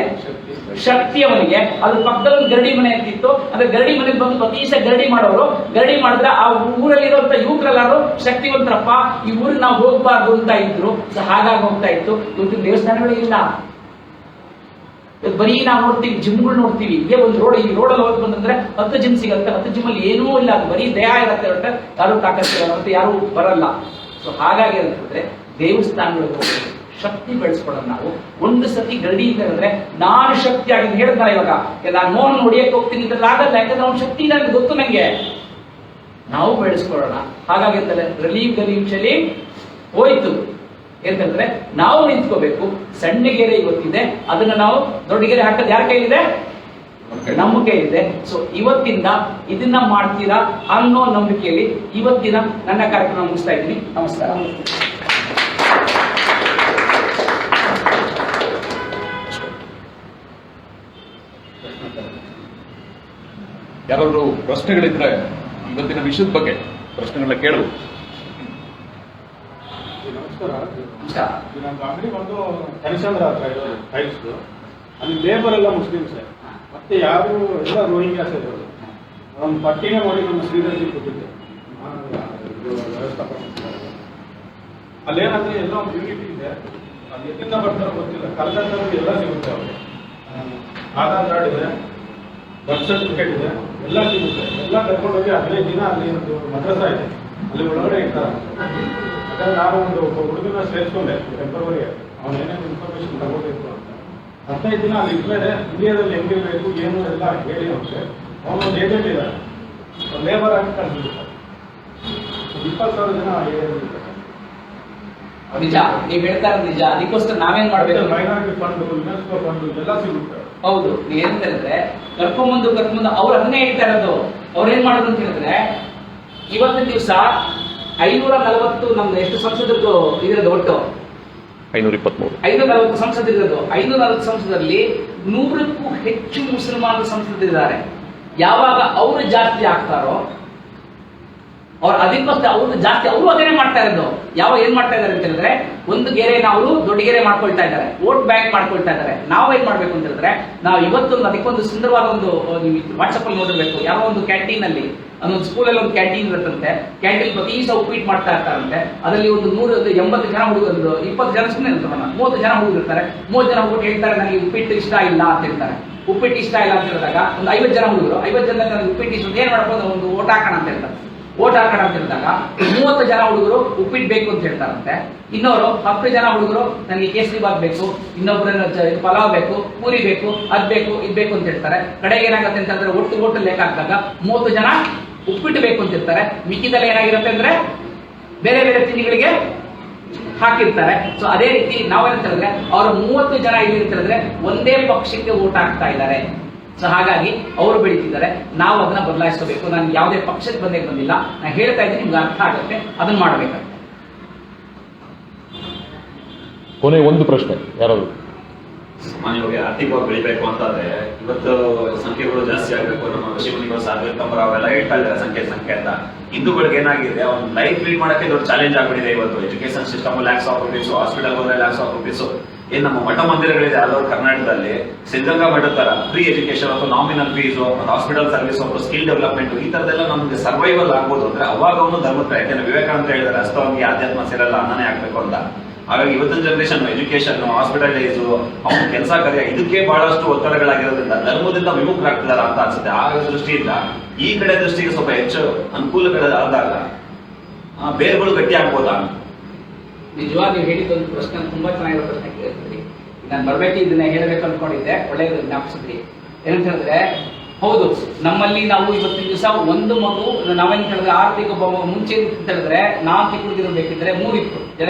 ಶಕ್ತಿ ಅವನಿಗೆ. ಅದ್ರ ಪಕ್ಕದಲ್ಲಿ ಒಂದು ಗರಡಿ ಮನೆ ಇರ್ತಿತ್ತು. ಅಂದ್ರೆ ಗರಡಿ ಮನೆಗೆ ಬಂದು ಪ್ರತಿಶ ಗರಡಿ ಮಾಡೋರು. ಗರಡಿ ಮಾಡಿದ್ರೆ ಆ ಊರಲ್ಲಿರುವಂತ ಯುವಕರೆಲ್ಲರೂ ಶಕ್ತಿವಂತರಪ್ಪ, ಈ ಊರಿಗೆ ನಾವು ಹೋಗ್ಬಾರ್ದು ಅಂತ ಇದ್ರು. ಹಾಗಾಗಿ ಹೋಗ್ತಾ ಇತ್ತು. ಇವತ್ತಿನ ದೇವಸ್ಥಾನಗಳು ಇಲ್ಲ. ಬರೀ ನಾವು ನೋಡ್ತೀವಿ, ಜಿಮ್ಗಳು ನೋಡ್ತೀವಿ. ಇದೇ ಒಂದು ರೋಡ್, ಈ ರೋಡಲ್ಲಿ ಹೋಗಿ ಬಂದಂದ್ರೆ 10 ಜಿಮ್ ಸಿಗುತ್ತೆ. 10 ಜಿಮ್ಮಲ್ಲಿ ಏನೂ ಇಲ್ಲ, ಅದು ಬರೀ ದೇಹ ಇರುತ್ತೆ ಹೊರಟ ಯಾರು ತಾಕತ್ತಿರಲ್ಲ, ಮತ್ತೆ ಯಾರು ಬರಲ್ಲ. ಸೊ ಹಾಗಾಗಿ ಅಂತಂದ್ರೆ ದೇವಸ್ಥಾನಗಳಿಗೆ ಹೋಗಿ ಶಕ್ತಿ ಬೆಳೆಸ್ಕೊಳ್ಳೋಣ. ನಾವು ಒಂದು ಸತಿ ಗರಡಿ ಅಂತ ಹೇಳಿದ್ರೆ ನಾನು ಶಕ್ತಿ ಆಗಿ ಹೇಳ್ತಾರೆ. ಇವಾಗ ನಾನು ಮೋಹನ್ ಹೊಡಿಯಕ್ಕೆ ಹೋಗ್ತೀನಿ ಅಂತ ಆಗಲ್ಲ, ಯಾಕಂದ್ರೆ ಅವ್ನ ಶಕ್ತಿ ಇಲ್ಲ ಅಂತ ಗೊತ್ತು ನಂಗೆ. ನಾವು ಬೆಳೆಸ್ಕೊಳ್ಳೋಣ. ಹಾಗಾಗಿ ಅಂತಂದ್ರೆ ಗಲೀಮ್ ಚಲಿ ಹೋಯ್ತು ಅಂತಂದ್ರೆ ನಾವು ನಿಂತ್ಕೋಬೇಕು. ಸಣ್ಣ ಗೆರೆ ಇವತ್ತಿದೆ, ಅದನ್ನ ನಾವು ದೊಡ್ಡ ಗೆರೆ ಹಾಕೋದು ಯಾರ ಕೈಲಿದೆ? ನಮ್ಮ ಕೈಲಿದೆ. ಸೊ ಇವತ್ತಿಂದ ಇದನ್ನ ಮಾಡ್ತೀರಾ ಅನ್ನೋ ನಂಬಿಕೆಯಲ್ಲಿ ಇವತ್ತಿನ ನನ್ನ ಕಾರ್ಯಕ್ರಮ ಮುಗಿಸ್ತಾ ಇದ್ದೀನಿ. ನಮಸ್ಕಾರ. ಯಾರಾದ್ರು ಪ್ರಶ್ನೆಗಳಿದ್ರೆ ಇವತ್ತಿನ ವಿಷಯದ ಬಗ್ಗೆ ಪ್ರಶ್ನೆಗಳನ್ನ ಕೇಳಬಹುದು. ನಮಸ್ಕಾರ. ನಮ್ಮ ಅಂಗಡಿ ಬಂದು ಹರಿಶ್ಚಂದ್ರ ಹತ್ರ ಇರೋದು ಟೈಲ್ಸ್. ಅಲ್ಲಿ ಲೇಬರ್ ಎಲ್ಲ ಮುಸ್ಲಿಮ್ಸ್, ಮತ್ತೆ ಯಾರು ಎಲ್ಲ ರೋಹಿಂಗ್ಯಾಸ್ ಇರೋದು. ಒಂದು ಪಟ್ಟಿನೇ ಮಾಡಿ ನಮ್ಮ ಶ್ರೀಧರ್ಜಿ ಕೊಟ್ಟಿದ್ದೆ ವ್ಯವಸ್ಥಾಪಕ. ಅಲ್ಲೇನಂದ್ರೆ ಎಲ್ಲ ಒಂದು ಯೂನಿಟಿ ಇದೆ. ಅದು ಎಲ್ಲಿಂದ ಬರ್ತಾರೋ ಗೊತ್ತಿಲ್ಲ. ಕಲ್ಕತ್ತಾದಲ್ಲಿ ಎಲ್ಲ ಸಿಗುತ್ತೆ ಅವ್ರಿಗೆ. ಆಧಾರ್ ಕಾರ್ಡ್ ಇದೆ, ಬರ್ತ್ ಸರ್ಟಿಫಿಕೇಟ್ ಇದೆ, ಎಲ್ಲ ಸಿಗುತ್ತೆ. ಎಲ್ಲ ಕರ್ಕೊಂಡೋಗಿ 15 ದಿನ ಅಲ್ಲಿ ಒಂದು ಮದ್ರಸ ಇದೆ, ಅಲ್ಲಿ ಒಳಗಡೆ ಇರ್ತಾರೆ. ಯಾಕಂದ್ರೆ ನಾನು ಒಂದು ಹುಡುಗನ ಸೇರಿಸ್ಕೊಂಡೆ ಟೆಂಪರವರಿ. ಅವನು ಏನೇನು ಇನ್ಫಾರ್ಮೇಶನ್ ತಗೋಬೇಕು ಅಂತ 15 ದಿನ ಅಲ್ಲಿ ಇದ್ಮೇಲೆ ಇಂಡಿಯಾದಲ್ಲಿ ಹೆಂಗಿರ್ಬೇಕು ಏನು ಎಲ್ಲ ಹೇಳಿ ಅವ್ರಿಗೆ. ಅವನೊಂದು ಏಜೆಂಟ್ ಇದ್ದಾರೆ, ಲೇಬರ್ ಆಗಿ ಕಳಿಸ್ಬಿಡ್ತಾರೆ. 20,000 ಜನ ಏಜೆಂಟ್. ನಿಜ, ನೀವ್ ಹೇಳ್ತಾ ಇರೋದು ನಿಜ. ಅದಕ್ಕೋಸ್ಕರ ನಾವೇನ್ ಮಾಡ್ಬೇಕು? ಮೈನಾರಿಟಿ ಫಂಡ್, ಯುನೆಸ್ಕೋ ಫಂಡ್ ಎಲ್ಲ ಸಿಗುತ್ತೆ. ಹೌದು, ನೀವ್ ಏನ್ ಹೇಳಿದ್ರೆ ಕರ್ಕೊಂಬಂದು ಅವ್ರು ಅದನ್ನೇ ಹೇಳ್ತಾ ಇರೋದು. ಅವ್ರು ಏನ್ ಮಾಡೋದು ಅಂತ ಹೇಳಿದ್ರೆ, ಇವತ್ತಿನ ದಿವಸ 540 ನಮ್ದು ಎಷ್ಟು ಸಂಸದರದ್ದು ಇರೋದು? ಒಟ್ಟು 540 ಸಂಸದರಿರೋದು. 540 ಸಂಸದರಲ್ಲಿ 100ಕ್ಕೂ ಹೆಚ್ಚು ಮುಸಲ್ಮಾನರು ಸಂಸದರಿದ್ದಾರೆ. ಯಾವಾಗ ಅವರು ಜಾಸ್ತಿ ಆಗ್ತಾರೋ ಅವ್ರು ಅದಕ್ಕೋಸ್ಕರ ಅವ್ರು ಜಾಸ್ತಿ ಅವರು ಅದೇನೆ ಮಾಡ್ತಾ ಇರೋದು. ಯಾವಾಗ ಏನ್ ಮಾಡ್ತಾ ಇದಾರೆ ಅಂತ ಹೇಳಿದ್ರೆ, ಒಂದು ಗೆರೆನ ಅವರು ದೊಡ್ಡ ಗೆರೆ ಮಾಡ್ಕೊಳ್ತಾ ಇದ್ದಾರೆ, ವೋಟ್ ಬ್ಯಾಂಕ್ ಮಾಡ್ಕೊಳ್ತಾ ಇದ್ದಾರೆ. ನಾವು ಏನ್ ಮಾಡ್ಬೇಕು ಅಂತ ಹೇಳಿದ್ರೆ, ನಾವು ಇವತ್ತೊಂದು ಅದಕ್ಕೊಂದು ಸುಂದರವಾದ ಒಂದು ವಾಟ್ಸಪ್ ಅಲ್ಲಿ ನೋಡಿರ್ಬೇಕು. ಯಾವ ಒಂದು ಕ್ಯಾಂಟೀನ್ ಅಲ್ಲಿ, ಅದೊಂದು ಸ್ಕೂಲಲ್ಲಿ ಒಂದು ಕ್ಯಾಂಟೀನ್ ಇರುತ್ತಂತೆ. ಕ್ಯಾಂಟೀನ್ ಪ್ರತಿ ದಿವಸ ಉಪ್ಪಿಟ್ಟು ಮಾಡ್ತಾ ಇರ್ತಾರಂತೆ. ಅದರಲ್ಲಿ ಒಂದು 180 ಜನ ಹುಡುಗರು, 20 ಜನ ಸುಮ್ಮನೆ ಇರ್ತಾರ, 30 ಜನ ಹುಡುಗರು ಇರ್ತಾರೆ. 30 ಜನ ಹುಡುಗರು ಹೇಳ್ತಾರೆ ನನಗೆ ಉಪ್ಪಿಟ್ಟು ಇಷ್ಟ ಇಲ್ಲ ಅಂತ ಹೇಳ್ತಾರೆ. ಉಪ್ಪಿಟ್ಟು ಇಷ್ಟ ಇಲ್ಲ ಅಂತ ಹೇಳಿದಾಗ ಒಂದು 50 ಜನ ಹುಡುಗರು, 50 ಜನ ನನಗೆ ಉಪ್ಪಿಟ್ಟು ಇಷ್ಟ, ಏನ್ ಮಾಡ್ಬೋದು, ಒಂದು ಓಟ್ ಹಾಕೋಣ ಅಂತ ಹೇಳ್ತಾರೆ. ಓಟ್ ಹಾಕೋಣ ಅಂತ ಹೇಳಿದಾಗ 30 ಜನ ಹುಡುಗರು ಉಪ್ಪಿಟ್ಟು ಬೇಕು ಅಂತ ಹೇಳ್ತಾರಂತೆ, ಇನ್ನೊರು 10 ಜನ ಹುಡುಗರು ನನಗೆ ಕೇಸರಿ ಬಾತ್ ಬೇಕು, ಇನ್ನೊಬ್ಬರು ಪಲಾವ್ ಬೇಕು, ಪೂರಿ ಬೇಕು, ಅದ್ ಬೇಕು ಇದ್ ಬೇಕು ಅಂತ ಹೇಳ್ತಾರೆ. ಕಡೆಗೆ ಏನಾಗುತ್ತೆ ಅಂತಂದ್ರೆ ಒಟ್ಟು ಓಟ್ ಲೆಕ್ಕ ಹಾಕಿದಾಗ 30 ಜನ ಉಪ್ಪಿಟ್ಟು ಬೇಕು ಅಂತ ಇರ್ತಾರೆ, ಮಿಕ್ಕಿದಲ್ಲಿ ಏನಾಗಿರುತ್ತೆ ಅಂದ್ರೆ ಬೇರೆ ಬೇರೆ ತಿಂಡಿಗಳಿಗೆ ಹಾಕಿರ್ತಾರೆ. ಸೊ ಅದೇ ರೀತಿ ನಾವೇನಂತ ಹೇಳಿದ್ರೆ ಅವರು 30 ಜನ ಇಲ್ಲಿ ಅಂತ ಹೇಳಿದ್ರೆ ಒಂದೇ ಪಕ್ಷಕ್ಕೆ ಓಟ್ ಹಾಕ್ತಾ ಇದ್ದಾರೆ. ಸೊ ಹಾಗಾಗಿ ಅವರು ಬೆಳೀತಿದ್ದಾರೆ, ನಾವು ಅದನ್ನ ಬದಲಾಯಿಸಬೇಕು. ನಾನು ಯಾವುದೇ ಪಕ್ಷಕ್ಕೆ ಬಂದಿಲ್ಲ, ನಾನು ಹೇಳ್ತಾ ಇದ್ದೀನಿ, ನಿಮ್ಗೆ ಅರ್ಥ ಆಗುತ್ತೆ, ಅದನ್ನ ಮಾಡಬೇಕಾಗುತ್ತೆ. ಕೊನೆ ಒಂದು ಪ್ರಶ್ನೆ ಯಾರಾದ್ರು ಸಾಮಾನ್ಯವಾಗಿ ಆರ್ಥಿಕವಾಗಿ ಬೆಳಿಬೇಕು ಅಂತಂದ್ರೆ ಇವತ್ತು ಸಂಖ್ಯೆಗಳು ಜಾಸ್ತಿ ಆಗಬೇಕು. ನಮ್ಮ ಋಷಿಮುನಿಗಳು ಸಾಧುಕಂಬರ ಅವೆಲ್ಲ ಹೇಳ್ತಾ ಇದ್ದಾರೆ ಸಂಖ್ಯೆ ಅಂತ. ಹಿಂದೂಗಳಿಗೆ ಏನಾಗಿದೆ, ಒಂದು ಲೈಫ್ ಲೀಡ್ ಮಾಡಕ್ಕೆ ದೊಡ್ಡ ಚಾಲೆಂಜ್ ಆಗ್ಬಿಟ್ಟಿದೆ ಇವತ್ತು. Education system lakhs of rupees, hospital ಹೋದ್ರೆ ಲ್ಯಾಕ್ಸ್ ಆಫ್ ರುಪೀಸ್. ಏನ್ ನಮ್ಮ ಮಠ ಮಂದಿರಗಳಿದೆ ಆಲ್ ಓವರ್ ಕರ್ನಾಟಕದಲ್ಲಿ ಸಿದ್ಧಗಂಗಾ ಮಠದ ತರ ಫ್ರೀ ಎಜುಕೇಶನ್ ಅಥವಾ ನಾಮಿನಲ್ ಫೀಸ್, ಹಾಸ್ಪಿಟಲ್ ಸರ್ವಿಸ್ ಅಥವಾ ಸ್ಕಿಲ್ ಡೆವಲಪ್ಮೆಂಟ್, ಈ ತರದೆಲ್ಲ ನಮ್ಗೆ ಸರ್ವೈವಲ್ ಆಗ್ಬೋದು ಅಂದ್ರೆ ಅವಾಗ ಅವನು ಧರ್ಮದ ಯಾಕೆಂದ್ರೆ ವಿವೇಕಾನಂದ ಹೇಳಿದ್ದಾರೆ ಅಸ್ತವಾಗಿ ಆಧ್ಯಾತ್ಮ ಸೇರಲ್ಲ ಅನ್ನನೇ ಆಗ್ಬೇಕು ಅಂತ. ಹಾಗಾಗಿ ಇವತ್ತಿನ ಜನರೇಷನ್ ಎಜುಕೇಶನ್, ಹಾಸ್ಪಿಟಲೈಸ್, ಅವ್ನ ಕೆಲಸ ಕಾರ್ಯ ಇದಕ್ಕೆ ಬಹಳಷ್ಟು ಒತ್ತಡಗಳಾಗಿರೋದ್ರಿಂದ ಧರ್ಮದಿಂದ ವಿಮುಖರಾಗ್ತಿದಾರ ಅಂತ ಅನ್ಸುತ್ತೆ. ಆ ದೃಷ್ಟಿಯಿಂದ ಈ ಕಡೆ ದೃಷ್ಟಿಗೆ ಸ್ವಲ್ಪ ಹೆಚ್ಚು ಅನುಕೂಲಗಳಾದಾಗ ಬೇರೆಗಳು ಗಟ್ಟಿ ಆಗ್ಬೋದಾ? ನಿಜವಾಗಿ ನೀವು ಹೇಳಿದ್ದೊಂದು ಪ್ರಶ್ನೆ ತುಂಬಾ ಚೆನ್ನಾಗಿರೋ ಪ್ರಶ್ನೆ ಕೇಳ್ತೀರಿ. ನಾನು ಬರ್ಬೇಕು ಇದನ್ನ ಹೇಳಬೇಕು ಅನ್ಕೊಂಡಿದ್ದೆ, ಒಳ್ಳೆಯದು ಜ್ಞಾಪಿಸಿದ್ರಿ. ಏನಂತ ಹೇಳಿದ್ರೆ ಹೌದು, ನಮ್ಮಲ್ಲಿ ನಾವು ಇವತ್ತಿನ ದಿವಸ ಒಂದು ಮಗು ನಾವೇನ್ ಹೇಳಿದ್ರೆ ಆರ್ಥಿಕ ಮುಂಚೆ ಅಂತ ಹೇಳಿದ್ರೆ ನಾನು ಚಿಕ್ಕದಿರಬೇಕಿದ್ರೆ 3 ಇತ್ತು ಜನ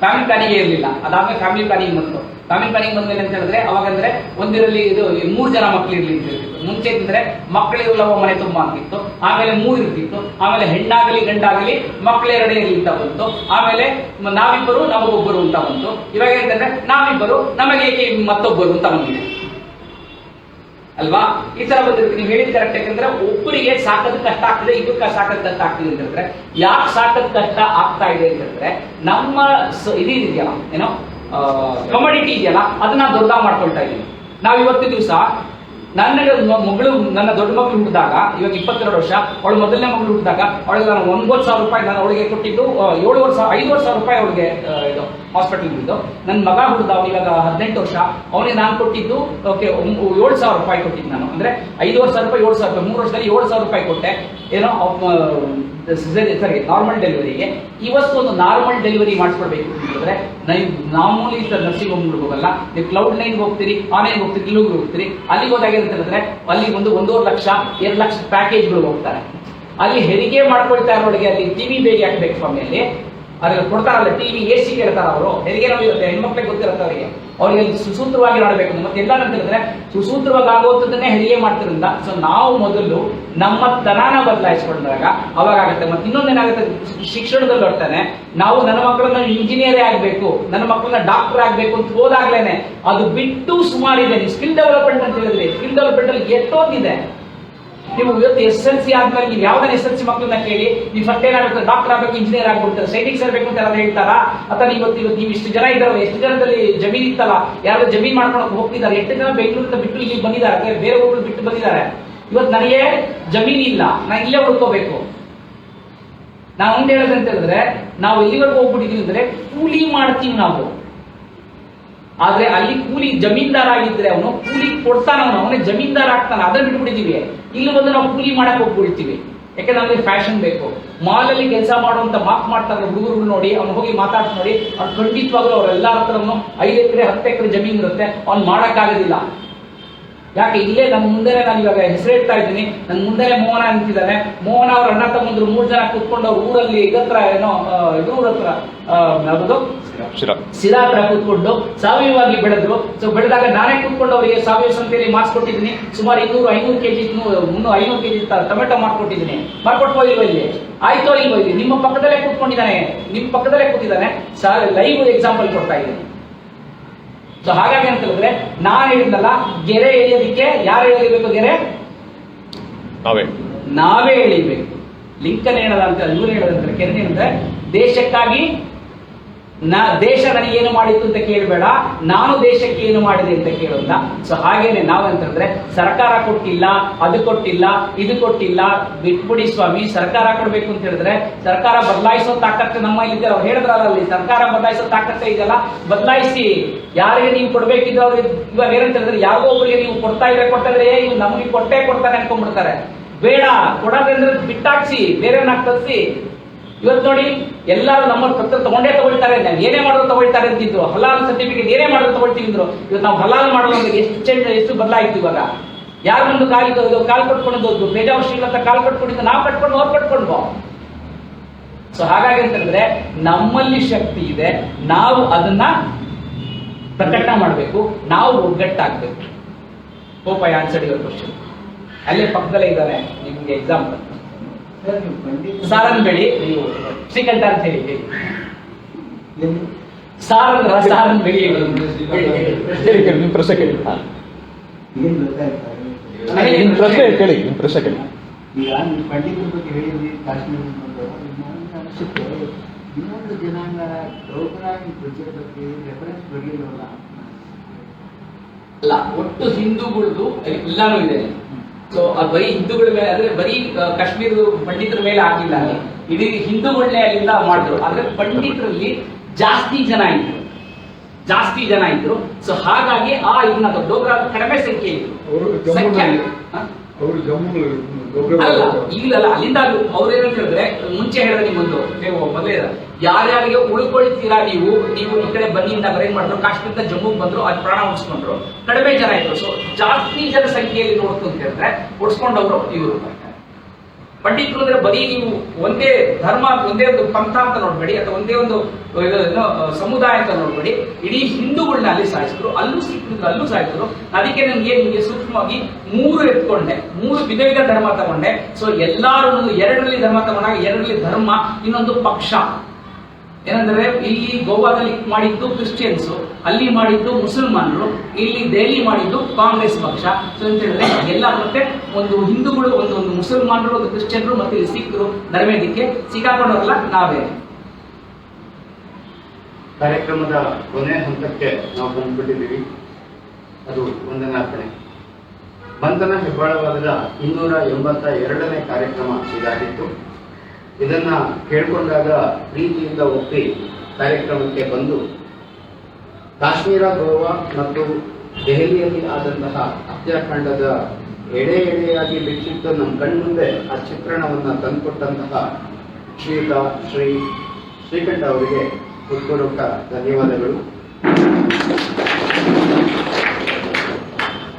ಫ್ಯಾಮಿಲಿ ಪ್ಲಾನಿಂಗ್ ಇರಲಿಲ್ಲ. ಅದಾದ್ಮೇಲೆ ಫ್ಯಾಮಿಲಿ ಪ್ಲಾನಿಂಗ್ ಬಂತು. ಫ್ಯಾಮಿಲಿ ಪ್ಲಾನಿಂಗ್ ಬಂದ್ಮೇಲೆ ಅಂತ ಹೇಳಿದ್ರೆ ಅವಾಗಂದ್ರೆ ಒಂದಿರಲ್ಲಿ ಇದು 3 ಜನ ಮಕ್ಳು ಇರ್ಲಿ ಅಂತ ಹೇಳ್ತಿತ್ತು. ಮುಂಚೆ ಇದ್ರೆ ಮಕ್ಕಳಿರಲ್ಲವ ಮನೆ ತುಂಬಾ ಅಂತಿತ್ತು, ಆಮೇಲೆ 3 ಇರ್ತಿತ್ತು, ಆಮೇಲೆ ಹೆಣ್ಣಾಗಲಿ ಗಂಡಾಗಲಿ ಮಕ್ಕಳೆರಡೇ ಇರಲಿ ಅಂತ ಬಂತು, ಆಮೇಲೆ ನಾವಿಬ್ಬರು ನಮಗೊಬ್ಬರು ಅಂತ ಬಂತು. ಇವಾಗ ಏನಂತಂದ್ರೆ ನಾವಿಬ್ಬರು ನಮಗೇಕೆ ಮತ್ತೊಬ್ಬರು ಅಂತ ಬಂದಿದೆ ಅಲ್ವಾ? ಈ ತರ ಬಂದಿರುತ್ತೆ. ನೀವು ಹೇಳಿದ್ ಕರೆಕ್ಟ್. ಯಾಕಂದ್ರೆ ಒಬ್ಬರಿಗೆ ಸಾಕದ್ ಕಷ್ಟ ಆಗ್ತಿದೆ, ಇದಕ್ಕೆ ಸಾಕದ್ ಕಷ್ಟ ಆಗ್ತಿದೆ ಅಂತಂದ್ರೆ ಯಾಕೆ ಸಾಕದ್ ಕಷ್ಟ ಆಗ್ತಾ ಇದೆ ಅಂತಂದ್ರೆ ನಮ್ಮ ಇದೆಯಲ್ಲ ಏನೋ ಕಮೋಡಿಟಿ ಇದೆಯಲ್ಲ ಅದನ್ನ ದೊಡ್ಡ ಮಾಡ್ಕೊಳ್ತಾ ಇದೀವಿ ನಾವು. ಇವತ್ತಿನ ದಿವಸ ನನ್ನ ದೊಡ್ಡ ಮಗಳು ಹುಟ್ಟಿದಾಗ ಇವಾಗ 22 ವರ್ಷ, ಅವಳು ಮೊದಲನೇ ಮಗಳು ಹುಟ್ಟಿದಾಗ ಅವಳಿಗೆ ನಾನು 9,000 ರೂಪಾಯಿ ನಾನು ಅವಳಿಗೆ ಕೊಟ್ಟಿದ್ದು 5,000 ರೂಪಾಯಿ ಅವಳಿಗೆ ಇದು ಹಾಸ್ಪಿಟಲ್ ಬಿದ್ದು. ನನ್ನ ಮಗ ಹುಟ್ಟಿದ ಇವಾಗ 18 ವರ್ಷ, ಅವನಿಗೆ ನಾನು ಕೊಟ್ಟಿದ್ದು 7,000 ರೂಪಾಯಿ ಕೊಟ್ಟಿದ್ದು ನಾನು. ಅಂದ್ರೆ 5,000 ರೂಪಾಯಿ 7,000 ರೂಪಾಯಿ 3 ವರ್ಷದಲ್ಲಿ 7,000 ರೂಪಾಯಿ ಕೊಟ್ಟೆ ಏನೋ ಸರಿ ನಾರ್ಮಲ್ ಡೆಲಿವರಿಗೆ. ಇವತ್ತು ಒಂದು ನಾರ್ಮಲ್ ಡೆಲಿವರಿ ಮಾಡಿಸ್ಕೊಡ್ಬೇಕು ಅಂತಂದ್ರೆ ಮಾಮೂಲಿ ನರ್ಸಿಂಗ್ ಹೋಮ್ಗಳಿಗೆ ಹೋಗಲ್ಲ, ನೀವು Cloud9 ಹೋಗ್ತೀರಿ, ಆನ್ಲೈನ್ ಹೋಗ್ತೀರಿ, ಇಲ್ಲಿಗೆ ಹೋಗ್ತೀರಿ. ಅಲ್ಲಿಗೆ ಹೋದಾಗ ಹೇಳಿದ್ರೆ ಅಲ್ಲಿ 1.5 ಲಕ್ಷ 2 ಲಕ್ಷ ಪ್ಯಾಕೇಜ್ಗಳು ಹೋಗ್ತಾರೆ. ಅಲ್ಲಿ ಹೆರಿಗೆ ಮಾಡ್ಕೊಳ್ತಾ ಇರೋರಿಗೆ ಅಲ್ಲಿ ಟಿವಿ ಬೇಗ ಹಾಕ್ಬೇಕು ಸ್ವಾಮಿಯಲ್ಲಿ ಅದ್ರಲ್ಲಿ ಕೊಡ್ತಾರಲ್ಲ, ಟಿವಿ AC ಕೇಳ್ತಾರ ಅವರು. ಹೆರಿಗೆ ನೋವಿರುತ್ತೆ, ಹೆಣ್ಮಕ್ಳಿಗೆ ಗೊತ್ತಿರುತ್ತೆ ಅವ್ರಿಗೆ ಸುಸೂತ್ರವಾಗಿ ಮಾಡಬೇಕು. ಮತ್ತೆ ಎಲ್ಲ ಅಂತ ಹೇಳಿದ್ರೆ ಸುಸೂತ್ರವಾಗಿ ಆಗುವಂಥದ್ದನ್ನೇ ಹೆರಿಗೆ ಮಾಡ್ತಿರೋದ್ರಿಂದ ಸೊ ನಾವು ಮೊದಲು ನಮ್ಮ ತನಾನ ಬದಲಾಯಿಸ್ಕೊಂಡಾಗ ಅವಾಗ ಆಗುತ್ತೆ. ಮತ್ತೆ ಇನ್ನೊಂದೇನಾಗುತ್ತೆ, ಶಿಕ್ಷಣದಲ್ಲಿ ಹೊಡ್ತಾನೆ ನಾವು ನನ್ನ ಮಕ್ಕಳನ್ನ ಇಂಜಿನಿಯರೇ ಆಗ್ಬೇಕು, ನನ್ನ ಮಕ್ಕಳನ್ನ ಡಾಕ್ಟರ್ ಆಗ್ಬೇಕು ಅಂತ ಹೋದಾಗ್ಲೇನೆ ಅದು ಬಿಟ್ಟು ಸುಮಾರಿದೆ. ಸ್ಕಿಲ್ ಡೆವಲಪ್ಮೆಂಟ್ ಅಂತ ಹೇಳಿದ್ರಿ, ಸ್ಕಿಲ್ ಡೆವಲಪ್ಮೆಂಟ್ ಅಲ್ಲಿ ಎಷ್ಟೊಂದಿದೆ. ನೀವು ಇವತ್ತು SSLC ಆದ್ಮೇಲೆ ನೀವು ಯಾವ್ದಾನ SSLC ಮಕ್ಕಳನ್ನ ಕೇಳಿ ನೀವು ಫಸ್ಟ್ ಏನಾಗಬೇಕು, ಡಾಕ್ಟರ್ ಆಗ್ಬೇಕು, ಇಂಜಿನಿಯರ್ ಆಗ್ಬಿಡ್ತಾರೆ, ಸೈನಿಕ್ ಸೇರ್ಬೇಕು ಅಂತ ಎಲ್ಲ ಹೇಳ್ತಾರಾ? ಅಥವಾ ಇವತ್ತು ನೀವು ಇಷ್ಟು ಜನ ಇದ್ದಾರಲ್ಲ, ಎಷ್ಟು ಜನದಲ್ಲಿ ಜಮೀನ್ ಇತ್ತಲ್ಲ, ಯಾರು ಜಮೀನ್ ಮಾಡ್ಕೊಂಡು ಹೋಗ್ತಿದ್ದಾರೆ, ಎಷ್ಟು ಜನ ಬೆಂಗಳೂರಿಂದ ಬಿಟ್ಟು ಇಲ್ಲಿ ಬಂದಿದ್ದಾರೆ, ಬೇರೆ ಊರು ಬಿಟ್ಟು ಬಂದಿದ್ದಾರೆ. ಇವತ್ತು ನನಗೆ ಜಮೀನ್ ಇಲ್ಲ, ನಾನು ಇಲ್ಲೇ ಉಳ್ಕೋಬೇಕು. ನಾವು ಮುಂದೆ ಹೇಳೋದಂತ ಹೇಳಿದ್ರೆ ನಾವು ಎಲ್ಲಿವರೆಗೂ ಹೋಗ್ಬಿಟ್ಟಿದೀವಿ ಅಂದ್ರೆ ಕೂಲಿ ಮಾಡ್ತೀವಿ ನಾವು. ಆದ್ರೆ ಅಲ್ಲಿ ಕೂಲಿ ಜಮೀನ್ದಾರ ಆಗಿದ್ರೆ ಅವನು ಕೂಲಿ ಕೊಡ್ತಾನ, ಅವನೇ ಜಮೀನ್ದಾರ ಆಗ್ತಾನೆ, ಅದನ್ನ ಬಿಟ್ಬಿಟ್ಟಿದೀವಿ. ಇಲ್ಲಿ ಬಂದು ನಾವು ಕೂಲಿ ಮಾಡಕ್ ಹೋಗ್ಬಿಡ್ತೀವಿ. ಯಾಕಂದ್ರೆ ನಮಗೆ ಫ್ಯಾಷನ್ ಬೇಕು. ಮಾಲ್ ಅಲ್ಲಿ ಕೆಲಸ ಮಾಡುವಂತ ಮಾಡ್ತಾರೆ ಹುಡುಗರು ನೋಡಿ, ಅವ್ನು ಹೋಗಿ ಮಾತಾಡ್ಸಿ ನೋಡಿ, ಅವ್ನು ಖಂಡಿತವಾಗ್ಲೂ ಅವ್ರೆಲ್ಲರ ಹತ್ರನು 5 ಎಕರೆ 10 ಎಕರೆ ಜಮೀನು ಇರುತ್ತೆ, ಅವ್ನು ಮಾಡಕ್ಕಾಗೋದಿಲ್ಲ. ಯಾಕೆ ಇಲ್ಲೇ ನನ್ನ ಮುಂದೆನೆ ನಾನು ಇವಾಗ ಹೆಸರು ಇಡ್ತಾ ಇದ್ದೀನಿ, ನನ್ನ ಮುಂದೆನೆ ಮೋಹನ ನಿಂತಿದ್ದಾನೆ. ಮೋಹನ ಅವ್ರ ಅಣ್ಣ ತಮ್ಮಂದ್ರು 3 ಜನ ಕೂತ್ಕೊಂಡು ಅವ್ರ ಊರಲ್ಲಿ ಇದತ್ರ ಏನೋ ಇದ್ರ ಹತ್ರ ಯಾವುದು ಸಿರಾ ಹತ್ರ ಕೂತ್ಕೊಂಡು ಸಾವಯವವಾಗಿ ಬೆಳೆದ್ರು. ಸೊ ಬೆಳೆದಾಗ ನಾನೇ ಕೂತ್ಕೊಂಡು ಅವರಿಗೆ ಸಾವಯವ ಸಂತೆಯಲ್ಲಿ ಮಾಡಿಸ್ಕೊಟ್ಟಿದ್ದೀನಿ. ಸುಮಾರು 200-500 ಕೆಜಿ 500 ಕೆಜಿ ಟೊಮೆಟೊ ಮಾಡ್ಕೊಟ್ಟಿದ್ದೀನಿ. ಮಾಡ್ಕೊಟ್ಟು ಇಲ್ವ ಇಲ್ಲಿ ಆಯ್ತೋ ಇಲ್ವೋ ಇಲ್ಲಿ ನಿಮ್ಮ ಪಕ್ಕದಲ್ಲೇ ಕೂತ್ಕೊಂಡಿದ್ದಾನೆ, ನಿಮ್ಮ ಪಕ್ಕದಲ್ಲೇ ಕೂತಿದ್ದಾನೆ. ಲೈವ್ ಎಕ್ಸಾಂಪಲ್ ಕೊಡ್ತಾ ಇದ್ದೀನಿ. ಸೊ ಹಾಗಾಗಿ ಅಂತ ಹೇಳಿದ್ರೆ ನಾನು ಹೇಳಿದ್ನಲ್ಲ, ಗೆರೆ ಎಳೆಯೋದಿಕ್ಕೆ ಯಾರು ಎಳಿಬೇಕು? ಗೆರೆ ನಾವೇ ಎಳಿಬೇಕು. ಲಿಂಕನ್ ಹೇಳದ ಅಂತ ಇವ್ರು ಹೇಳದಂತಾರೆ, ಕೆರೆ ಅಂದ್ರೆ ದೇಶಕ್ಕಾಗಿ ದೇಶ ನನಗೇನು ಮಾಡಿತ್ತು ಅಂತ ಕೇಳಬೇಡ, ನಾನು ದೇಶಕ್ಕೆ ಏನು ಮಾಡಿದೆ ಅಂತ ಕೇಳೋದ. ಸೊ ಹಾಗೇನೆ ನಾವಂತಂದ್ರೆ ಸರ್ಕಾರ ಕೊಟ್ಟಿಲ್ಲ, ಅದು ಕೊಟ್ಟಿಲ್ಲ, ಇದು ಕೊಟ್ಟಿಲ್ಲ, ಬಿಟ್ಬಿಡಿ ಸ್ವಾಮಿ. ಸರ್ಕಾರ ಕೊಡ್ಬೇಕು ಅಂತ ಹೇಳಿದ್ರೆ ಸರ್ಕಾರ ಬದಲಾಯಿಸೋ ತಾಕತ್ತು ನಮ್ಮ ಇಲ್ಲಿದೆ. ಅವ್ರು ಹೇಳಿದ್ರಲ್ಲ ಅಲ್ಲಿ ಸರ್ಕಾರ ಬದಲಾಯಿಸೋ ತಾಕತ್ತೆ ಇದೆಲ್ಲ, ಬದಲಾಯಿಸಿ. ಯಾರಿಗೆ ನೀವು ಕೊಡ್ಬೇಕಿದ್ರೆ ಅವ್ರಿಗೆ ಇವಾಗ ಏನಂತ ಹೇಳಿದ್ರೆ ಯಾರಿಗೋ ಒಬ್ಬರಿಗೆ ನೀವು ಕೊಡ್ತಾ ಇದ್ರೆ ಇವ್ ನಮಗೆ ಕೊಟ್ಟೆ ಕೊಡ್ತಾನೆ ಅನ್ಕೊಂಡ್ಬಿಡ್ತಾರೆ. ಬೇಡ ಕೊಡೋದಂದ್ರೆ ಬಿಟ್ಟಾಕ್ಸಿ ಬೇರೆಯವ್ರನ್ನ ಕಳಿಸಿ. ಇವತ್ತು ನೋಡಿ ಎಲ್ಲರೂ ನಮ್ಮ ಪತ್ರ ತಗೊಳ್ತಾರೆ, ನಾವು ಏನೇ ಮಾಡೋದು ತಗೊಳ್ತಾರೆ ಅಂತಿದ್ರು. ಹಲಾಲ್ ಸರ್ಟಿಫಿಕೇಟ್ ಏನೇ ಮಾಡೋದು ತಗೊಳ್ತೀವಿ ಅಂದ್ರು. ಇವತ್ತು ನಾವು ಹಲಾಲ್ ಮಾಡೋದು ಎಷ್ಟು ಬದಲಾಯಿತು. ಇವಾಗ ಯಾರು ಒಂದು ಕಾಲ್ ಕಟ್ಕೊಂಡು ಬೇಜಾರು ಶ್ರೀಲಂತ ಕಾಲ್ ಕಟ್ಕೊಂಡಿದ್ದು ನಾವು ಕಟ್ಕೊಂಡು ಅವ್ರು ಕಟ್ಕೊಂಡು. ಸೊ ಹಾಗಾಗಿ ಅಂತಂದ್ರೆ ನಮ್ಮಲ್ಲಿ ಶಕ್ತಿ ಇದೆ, ನಾವು ಅದನ್ನ ಪ್ರಕಟಣೆ ಮಾಡಬೇಕು, ನಾವು ಒಗ್ಗಟ್ಟಾಗಬೇಕು. Hope I answered your question. ಅಲ್ಲೇ ಪಕ್ಕದಲ್ಲೇ ಇದ್ದಾನೆ ನಿಮ್ಗೆ ಎಕ್ಸಾಂಪಲ್. ಸಾರನ್ ಬೆಳಿ, ನೀವು ಶ್ರೀಕಂಠ ಅಂತ ಹೇಳಿ ಸಾರನ್ ಬೆಳಿ. ನಿಮ್ ಪ್ರಶ್ನೆ ಕೇಳಿ. ನಿಮ್ ಪ್ರಶ್ನೆ ಕೇಳಿ. ಈಗ ನೀವು ಪಂಡಿತರ ಬಗ್ಗೆ ಹೇಳಿದ್ರಿ, ಕಾಶ್ಮೀರ ಅನಿಸುತ್ತೆ ಇನ್ನೊಂದು ಜನಾಂಗ ಡೋಗ್ರಾಗಿ ಪ್ರಜೆ ಬಗ್ಗೆ ರೆಫರೆನ್ಸ್ ಬರಲಿಲ್ಲ. ಅಲ್ಲ, ಒಟ್ಟು ಹಿಂದೂಗಳದ್ದು ಎಲ್ಲಾನು ಇದೆ. ಸೊ ಅದು ಬರೀ ಹಿಂದೂಗಳ ಮೇಲೆ, ಅಂದ್ರೆ ಬರೀ ಕಾಶ್ಮೀರ ಪಂಡಿತರ ಮೇಲೆ ಆಗಿಲ್ಲ, ಅಲ್ಲಿ ಇಡೀ ಹಿಂದೂಗಳನ್ನೇ ಅಲ್ಲಿಂದ ಮಾಡಿದ್ರು. ಆದ್ರೆ ಪಂಡಿತರಲ್ಲಿ ಜಾಸ್ತಿ ಜನ ಇದ್ರು. ಸೊ ಹಾಗಾಗಿ ಇದನ್ನ ಡೋಗ್ರಾ ಕಡಿಮೆ ಸಂಖ್ಯೆ ಇದ್ರು. ಅಲ್ಲ ಈಗಲಲ್ಲ, ಅಲ್ಲಿಂದ ಅವ್ರೇನಂತ ಹೇಳಿದ್ರೆ ಮುಂಚೆ ಹೇಳಿದ್ರೆ ನಿಮ್ಮೊಂದು ಮೊದಲೇ ಯಾರ್ಯಾರಿಗೆ ಉಳ್ಕೊಳ್ತೀರಾ ನೀವು ಈ ಕಡೆ ಬನ್ನಿ ಅಂತ ಏನ್ ಮಾಡಿದ್ರು, ಕಾಶ್ಮೀರದ ಜಮ್ಮುಗೆ ಬಂದ್ರು, ಅಲ್ಲಿ ಪ್ರಾಣ ಉಳಿಸ್ಕೊಂಡ್ರು. ಕಡಿಮೆ ಜನ ಇದ್ರು. ಸೊ ಜಾಸ್ತಿ ಜನ ಸಂಖ್ಯೆಯಲ್ಲಿ ನೋಡ್ತು ಅಂತ ಹೇಳಿದ್ರೆ ಉಳಿಸ್ಕೊಂಡವ್ರು ಇವರು ಪಂಡಿತರು. ಅಂದ್ರೆ ಬರೀ ನೀವು ಒಂದೇ ಧರ್ಮ, ಒಂದೇ ಒಂದು ಪಂಥ ಅಂತ ನೋಡ್ಬೇಡಿ, ಅಥವಾ ಒಂದೇ ಒಂದು ಸಮುದಾಯ ಅಂತ ನೋಡ್ಬೇಡಿ. ಇಡೀ ಹಿಂದೂಗಳನ್ನ ಅಲ್ಲಿ ಸಾಯಿಸಿದ್ರು, ಅಲ್ಲೂ ಸಿಕ್ಕಿದ್ರು, ಅಲ್ಲೂ ಸಾಯಿಸಿದ್ರು. ಅದಕ್ಕೆ ನಿಮ್ಗೆ ಸೂಕ್ಷ್ಮವಾಗಿ 3 ಎತ್ಕೊಂಡೆ, 3 ವಿಧ ಧರ್ಮ ತಗೊಂಡೆ. ಸೊ ಎಲ್ಲಾರು 2ರಲ್ಲಿ ಧರ್ಮ ತಗೊಂಡಾಗ 2ರಲ್ಲಿ ಧರ್ಮ, ಇನ್ನೊಂದು ಪಕ್ಷ. ಏನಂದ್ರೆ ಇಲ್ಲಿ ಗೋವಾದಲ್ಲಿ ಮಾಡಿದ್ದು ಕ್ರಿಶ್ಚಿಯನ್ಸ್, ಅಲ್ಲಿ ಮಾಡಿದ್ದು ಮುಸಲ್ಮಾನರು, ಇಲ್ಲಿ ದೆಹಲಿ ಮಾಡಿದ್ದು ಕಾಂಗ್ರೆಸ್ ಪಕ್ಷ. ಸೊ ಅಂತ ಹೇಳಿದ್ರೆ ಎಲ್ಲ ಮತ್ತೆ ಒಂದು ಹಿಂದೂಗಳು, ಒಂದು ಮುಸಲ್ಮಾನರು, ಒಂದು ಕ್ರಿಶ್ಚಿಯನ್ರು, ಮತ್ತೆ ಇಲ್ಲಿ ಸಿಖ್ರು ನರಮೇದಕ್ಕೆ ಸಿಕ್ಕಾಕೊಂಡವರಲ್ಲ ನಾವೇ. ಕಾರ್ಯಕ್ರಮದ ಕೊನೆ ಹಂತಕ್ಕೆ ನಾವು ಬಂದ್ಬಿಟ್ಟಿದ್ದೀವಿ. ಅದು ವಂದನಾರ್ಪಣೆ. ಮಂಥನ ಹೆಬ್ಬಾಳವಾದದ 282ನೇ ಕಾರ್ಯಕ್ರಮ ಇದಾಗಿತ್ತು. ಇದನ್ನ ಕೇಳಿಕೊಂಡಾಗ ಪ್ರೀತಿಯಿಂದ ಒಪ್ಪಿ ಕಾರ್ಯಕ್ರಮಕ್ಕೆ ಬಂದು ಕಾಶ್ಮೀರ, ಗೋವಾ ಮತ್ತು ದೆಹಲಿಯಲ್ಲಿ ಆದಂತಹ ಹತ್ಯಾಕಾಂಡದ ಎಳೆಯಾಗಿ ಬಿಚ್ಚಿಟ್ಟು ನಮ್ಮ ಕಣ್ಮುಂದೆ ಆ ಚಿತ್ರಣವನ್ನು ತಂದುಕೊಟ್ಟಂತಹ ಶ್ರೀಕಂಠ ಅವರಿಗೆ ಹೃತ್ಪೂರ್ವಕ ಧನ್ಯವಾದಗಳು.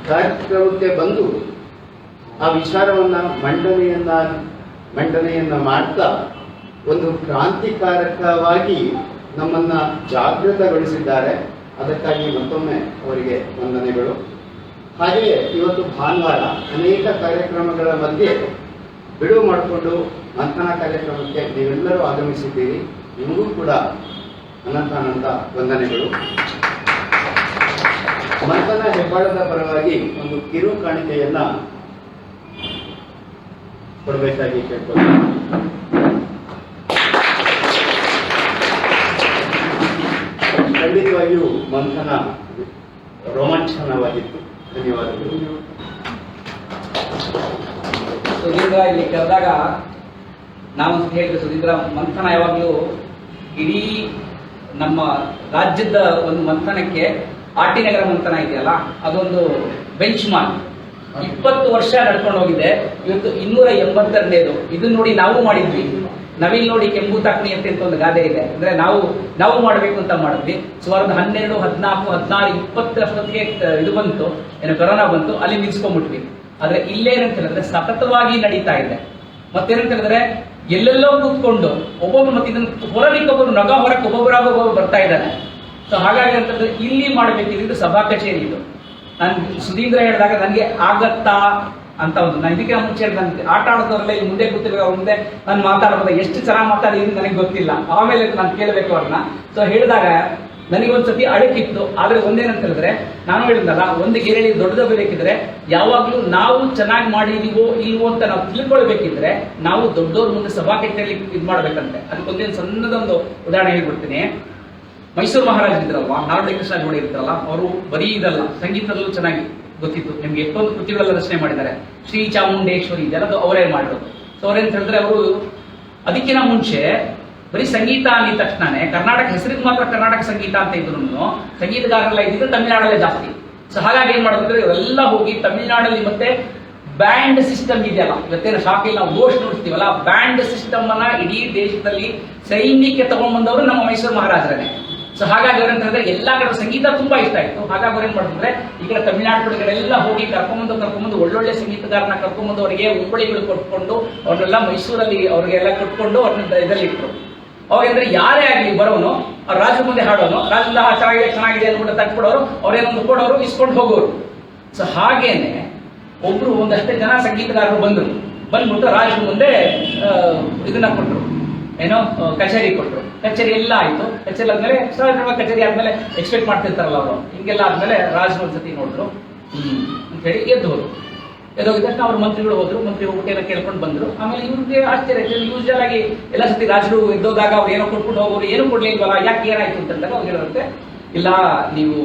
ಕಾರ್ಯಕ್ರಮಕ್ಕೆ ಬಂದು ಆ ವಿಚಾರವನ್ನ ಮಂಡನೆಯನ್ನ ಮಾಡ್ತಾ ಒಂದು ಕ್ರಾಂತಿಕಾರಕವಾಗಿ ನಮ್ಮನ್ನ ಜಾಗೃತಗೊಳಿಸಿದ್ದಾರೆ. ಅದಕ್ಕಾಗಿ ಮತ್ತೊಮ್ಮೆ ಅವರಿಗೆ ವಂದನೆಗಳು. ಹಾಗೆಯೇ ಇವತ್ತು ಭಾನುವಾರ ಅನೇಕ ಕಾರ್ಯಕ್ರಮಗಳ ಮಧ್ಯೆ ಬಿಡುವು ಮಾಡಿಕೊಂಡು ಮಂಥನ ಕಾರ್ಯಕ್ರಮಕ್ಕೆ ನೀವೆಲ್ಲರೂ ಆಗಮಿಸಿದ್ದೀರಿ. ನಿಮಗೂ ಕೂಡ ಅನಂತ ವಂದನೆಗಳು. ಮಂಥನ ಹೆಬ್ಬಾಳದ ಪರವಾಗಿ ಒಂದು ಕಿರು ಕಾಣಿಕೆಯನ್ನ ಕೊಡಬೇಕಾಗಿ ಕೇಳ್ಕೊಳ್ತೀನಿ. ಖಂಡಿತವಾಗಿಯೂ ಮಂಥನ ರೋಮಾಂಚನವಾಗಿತ್ತು. ಧನ್ಯವಾದಗಳು. ಸುಧೀಂದ್ರ ಇಲ್ಲಿ ಕರೆದಾಗ ನಾವು ಹೇಳಿದ್ರೆ, ಸುಧೀಂದ್ರ ಮಂಥನ ಯಾವಾಗಲೂ ಇಡೀ ನಮ್ಮ ರಾಜ್ಯದ ಒಂದು ಮಂಥನಕ್ಕೆ ಆರ್ಟಿ ನಗರ ಮಂಥನ ಇದೆಯಲ್ಲ, ಅದೊಂದು ಬೆಂಚ್ ಮಾರ್ಕ್. 20 ವರ್ಷ ನಡ್ಕೊಂಡು ಹೋಗಿದೆ. ಇವತ್ತು 282ನೇದು. ಇದನ್ನ ನೋಡಿ ನಾವು ಮಾಡಿದ್ವಿ. ನವಿಲ್ ನೋಡಿ ಕೆಂಪು ತಾಕ್ನಿಯಂತೆ ಅಂತ ಒಂದು ಗಾದೆ ಇದೆ. ಅಂದ್ರೆ ನಾವು ಮಾಡಬೇಕು ಅಂತ ಮಾಡಿದ್ವಿ. ಸುಮಾರು 12, 14, 16, 20 ಇದು ಬಂತು, ಏನು ಕೊರೋನಾ ಬಂತು, ಅಲ್ಲಿ ನಿಲ್ಸ್ಕೊಂಡ್ಬಿಟ್ವಿ. ಆದ್ರೆ ಇಲ್ಲೇನಂತ ಹೇಳಿದ್ರೆ ಸತತವಾಗಿ ನಡೀತಾ ಇದೆ. ಮತ್ತೇನಂತ ಹೇಳಿದ್ರೆ ಎಲ್ಲೆಲ್ಲೋ ಕೂತ್ಕೊಂಡು ಒಬ್ಬೊಬ್ರು, ಮತ್ತೆ ಇದನ್ನ ಹೊರಲಿಕ್ಕೆ ಒಬ್ಬರು ನಗ ಹೊರಕ್ಕೆ ಒಬ್ಬೊಬ್ಬರು ಬರ್ತಾ ಇದ್ದಾನೆ. ಸೊ ಹಾಗಾಗಿ ಅಂತಂದ್ರೆ ಇಲ್ಲಿ ಮಾಡಬೇಕಿದ್ದು ಸಭಾ ಕಚೇರಿ ಇದು. ನಾನು ಸುಧೀಂದ್ರ ಹೇಳಿದಾಗ ನನಗೆ ಆಗತ್ತಾ ಅಂತ ಒಂದು, ನಾನು ಇದಕ್ಕೆ ಮುಂಚೆ ನನಗೆ ಆಟ ಆಡೋದ್ರಲ್ಲ ಇಲ್ಲಿ ಮುಂದೆ ಕೂತಿರೋ ಅವ್ರ ಮುಂದೆ ನಾನು ಮಾತಾಡೋದ ಎಷ್ಟು ಚೆನ್ನಾಗಿ ಮಾತಾಡಿದ್ರು ನನಗೆ ಗೊತ್ತಿಲ್ಲ. ಆಮೇಲೆ ನಾನು ಕೇಳಬೇಕು ಅವ್ರನ್ನ. ಸೊ ಹೇಳಿದಾಗ ನನಗೊಂದ್ಸತಿ ಅಡಕಿತ್ತು. ಆದ್ರೆ ಒಂದೇನಂತ ಹೇಳಿದ್ರೆ, ನಾನು ಹೇಳಿದ್ನಲ್ಲ, ಒಂದು ಗೆರೆಯಲ್ಲಿ ದೊಡ್ಡದು ಬೇಕಿದ್ರೆ ಯಾವಾಗ್ಲೂ ನಾವು ಚೆನ್ನಾಗಿ ಮಾಡಿದೀವೋ ಇಲ್ವೋ ಅಂತ ನಾವು ತಿಳ್ಕೊಳ್ಬೇಕಿದ್ರೆ ನಾವು ದೊಡ್ಡವ್ರ ಮುಂದೆ ಸಭಾ ಕಚೇರಿಯಲ್ಲಿ ಇದು ಮಾಡ್ಬೇಕಂತೆ. ಅದಕ್ಕೊಂದೇನು ಸಣ್ಣದೊಂದು ಉದಾಹರಣೆ ಹೇಳ್ಬಿಡ್ತೀನಿ. ಮೈಸೂರು ಮಹಾರಾಜ್ ಇದ್ರಲ್ವಾ, ನಾರಾಯಣ ಕೃಷ್ಣ ಜೋಡಿ ಇರ್ತಾರಲ್ಲ, ಅವರು ಬರೀ ಇದಲ್ಲ, ಸಂಗೀತದಲ್ಲೂ ಚೆನ್ನಾಗಿ ಗೊತ್ತಿತ್ತು. ನಿಮ್ಗೆ ಎಷ್ಟೊಂದು ಕೃತಿಗಳೆಲ್ಲ ರಚನೆ ಮಾಡಿದ್ದಾರೆ. ಶ್ರೀ ಚಾಮುಂಡೇಶ್ವರಿ ಇದೆಲ್ಲ ಅವರೇ ಮಾಡಿರೋದು. ಸೊ ಅವ್ರೇಂತ ಹೇಳಿದ್ರೆ, ಅವರು ಅದಕ್ಕಿಂತ ಮುಂಚೆ ಬರೀ ಸಂಗೀತ ಅಂದಿದ ತಕ್ಷಣನೇ ಕರ್ನಾಟಕ ಹೆಸರಿಗೆ ಮಾತ್ರ ಕರ್ನಾಟಕ ಸಂಗೀತ ಅಂತ ಇದ್ರು ಸಂಗೀತಗಾರರೆಲ್ಲ ಇದ್ದಿದ್ದು ತಮಿಳುನಾಡಲ್ಲೇ ಜಾಸ್ತಿ. ಸೊ ಹಾಗಾಗಿ ಏನ್ ಮಾಡೋದಂದ್ರೆ ಇವರೆಲ್ಲ ಹೋಗಿ ತಮಿಳುನಾಡಲ್ಲಿ ಮತ್ತೆ ಬ್ಯಾಂಡ್ ಸಿಸ್ಟಮ್ ಇದೆಯಲ್ಲ, ಇವತ್ತೇನು ಶಾಪಿಯಲ್ಲಿ ನಾವು ಘೋಷ್ ನೋಡ್ತೀವಲ್ಲ, ಬ್ಯಾಂಡ್ ಸಿಸ್ಟಮ್ ಅನ್ನ ಇಡೀ ದೇಶದಲ್ಲಿ ಸೈನ್ಯಕ್ಕೆ ತಗೊಂಡ್ಬಂದವರು ನಮ್ಮ ಮೈಸೂರು ಮಹಾರಾಜರೇ. ಸೊ ಹಾಗಾಗಿ ಅವ್ರೇನ್ ಹೇಳಿದ್ರೆ ಎಲ್ಲಾ ಕಡೆ ಸಂಗೀತ ತುಂಬಾ ಇಷ್ಟ ಆಯ್ತು. ಹಾಗಾಗಿ ಅವ್ರೇನ್ ಮಾಡಿದ್ರೆ ಈ ಕಡೆ ತಮಿಳುನಾಡು ಕಡೆಗಳೆಲ್ಲ ಹೋಗಿ ಕರ್ಕೊಂಬಂದು ಒಳ್ಳೊಳ್ಳೆ ಸಂಗೀತಗಾರನ ಕರ್ಕೊಂಬಂದು ಅವರಿಗೆ ಉಂಬಳಿಗಳು ಕೊಟ್ಕೊಂಡು ಅವ್ರನ್ನೆಲ್ಲ ಮೈಸೂರಲ್ಲಿ ಅವ್ರಿಗೆಲ್ಲ ಕೊಟ್ಕೊಂಡು ಅವ್ರನ್ನ ಇದರಲ್ಲಿ ಇಟ್ರು. ಅವಾಗಂದ್ರೆ ಯಾರೇ ಆಗ್ಲಿ ಬರೋನು ರಾಜರ ಮುಂದೆ ಹಾಡೋನು, ರಾಜರಿಂದ ಚೆನ್ನಾಗಿದೆ ಅಂದ್ಬಿಟ್ಟು ತಟ್ಕೊಡೋರು, ಅವ್ರೇನೊಂದು ಕೊಡೋರು, ಇಸ್ಕೊಂಡು ಹೋಗೋರು. ಸೊ ಹಾಗೇನೆ ಒಬ್ರು ಒಂದಷ್ಟೇ ಜನ ಸಂಗೀತಗಾರರು ಬಂದ್ಬಿಟ್ಟು ರಾಜರ ಮುಂದೆ ಇದನ್ನ ಕೊಟ್ರು, ಏನೋ ಕಚೇರಿ ಕೊಟ್ರು. ಕಚೇರಿ ಎಲ್ಲ ಆಯ್ತು. ಕಚೇರಿ ಆದ್ಮೇಲೆ ಸಹಜವಾಗಿ ಕಚೇರಿ ಆದ್ಮೇಲೆ ಎಕ್ಸ್ಪೆಕ್ಟ್ ಮಾಡ್ತಿರ್ತಾರಲ್ಲ ಅವರು, ಹಿಂಗೆಲ್ಲ ಆದ್ಮೇಲೆ ರಾಜನ ಒಂದ್ಸತಿ ನೋಡಿದ್ರು ಅಂತ ಹೇಳಿ ಎದ್ದೋಗಿದ ತಕ್ಷಣ ಅವ್ರ ಮಂತ್ರಿಗಳು ಹೋದ್ರು. ಮಂತ್ರಿ ಹೋಗ್ಬಿಟ್ಟು ಏನೋ ಕೇಳ್ಕೊಂಡು ಬಂದ್ರು. ಆಮೇಲೆ ಇವ್ರಿಗೆ ಆಶ್ಚರ್ಯ, ಯೂಶುವಲ್ ಆಗಿ ಎಲ್ಲ ಸತಿ ರಾಜರು ಎದ್ದೋದಾಗ ಅವ್ರು ಏನೋ ಕೊಟ್ಬಿಟ್ಟು ಹೋಗೋರು, ಏನು ಕೊಡ್ಲಿಲ್ವಲ್ಲ, ಯಾಕೆ ಏನಾಯ್ತು ಅಂತಂದಾಗ ಅವ್ರು ಹೇಳಿರುತ್ತೆ, ಇಲ್ಲ ನೀವು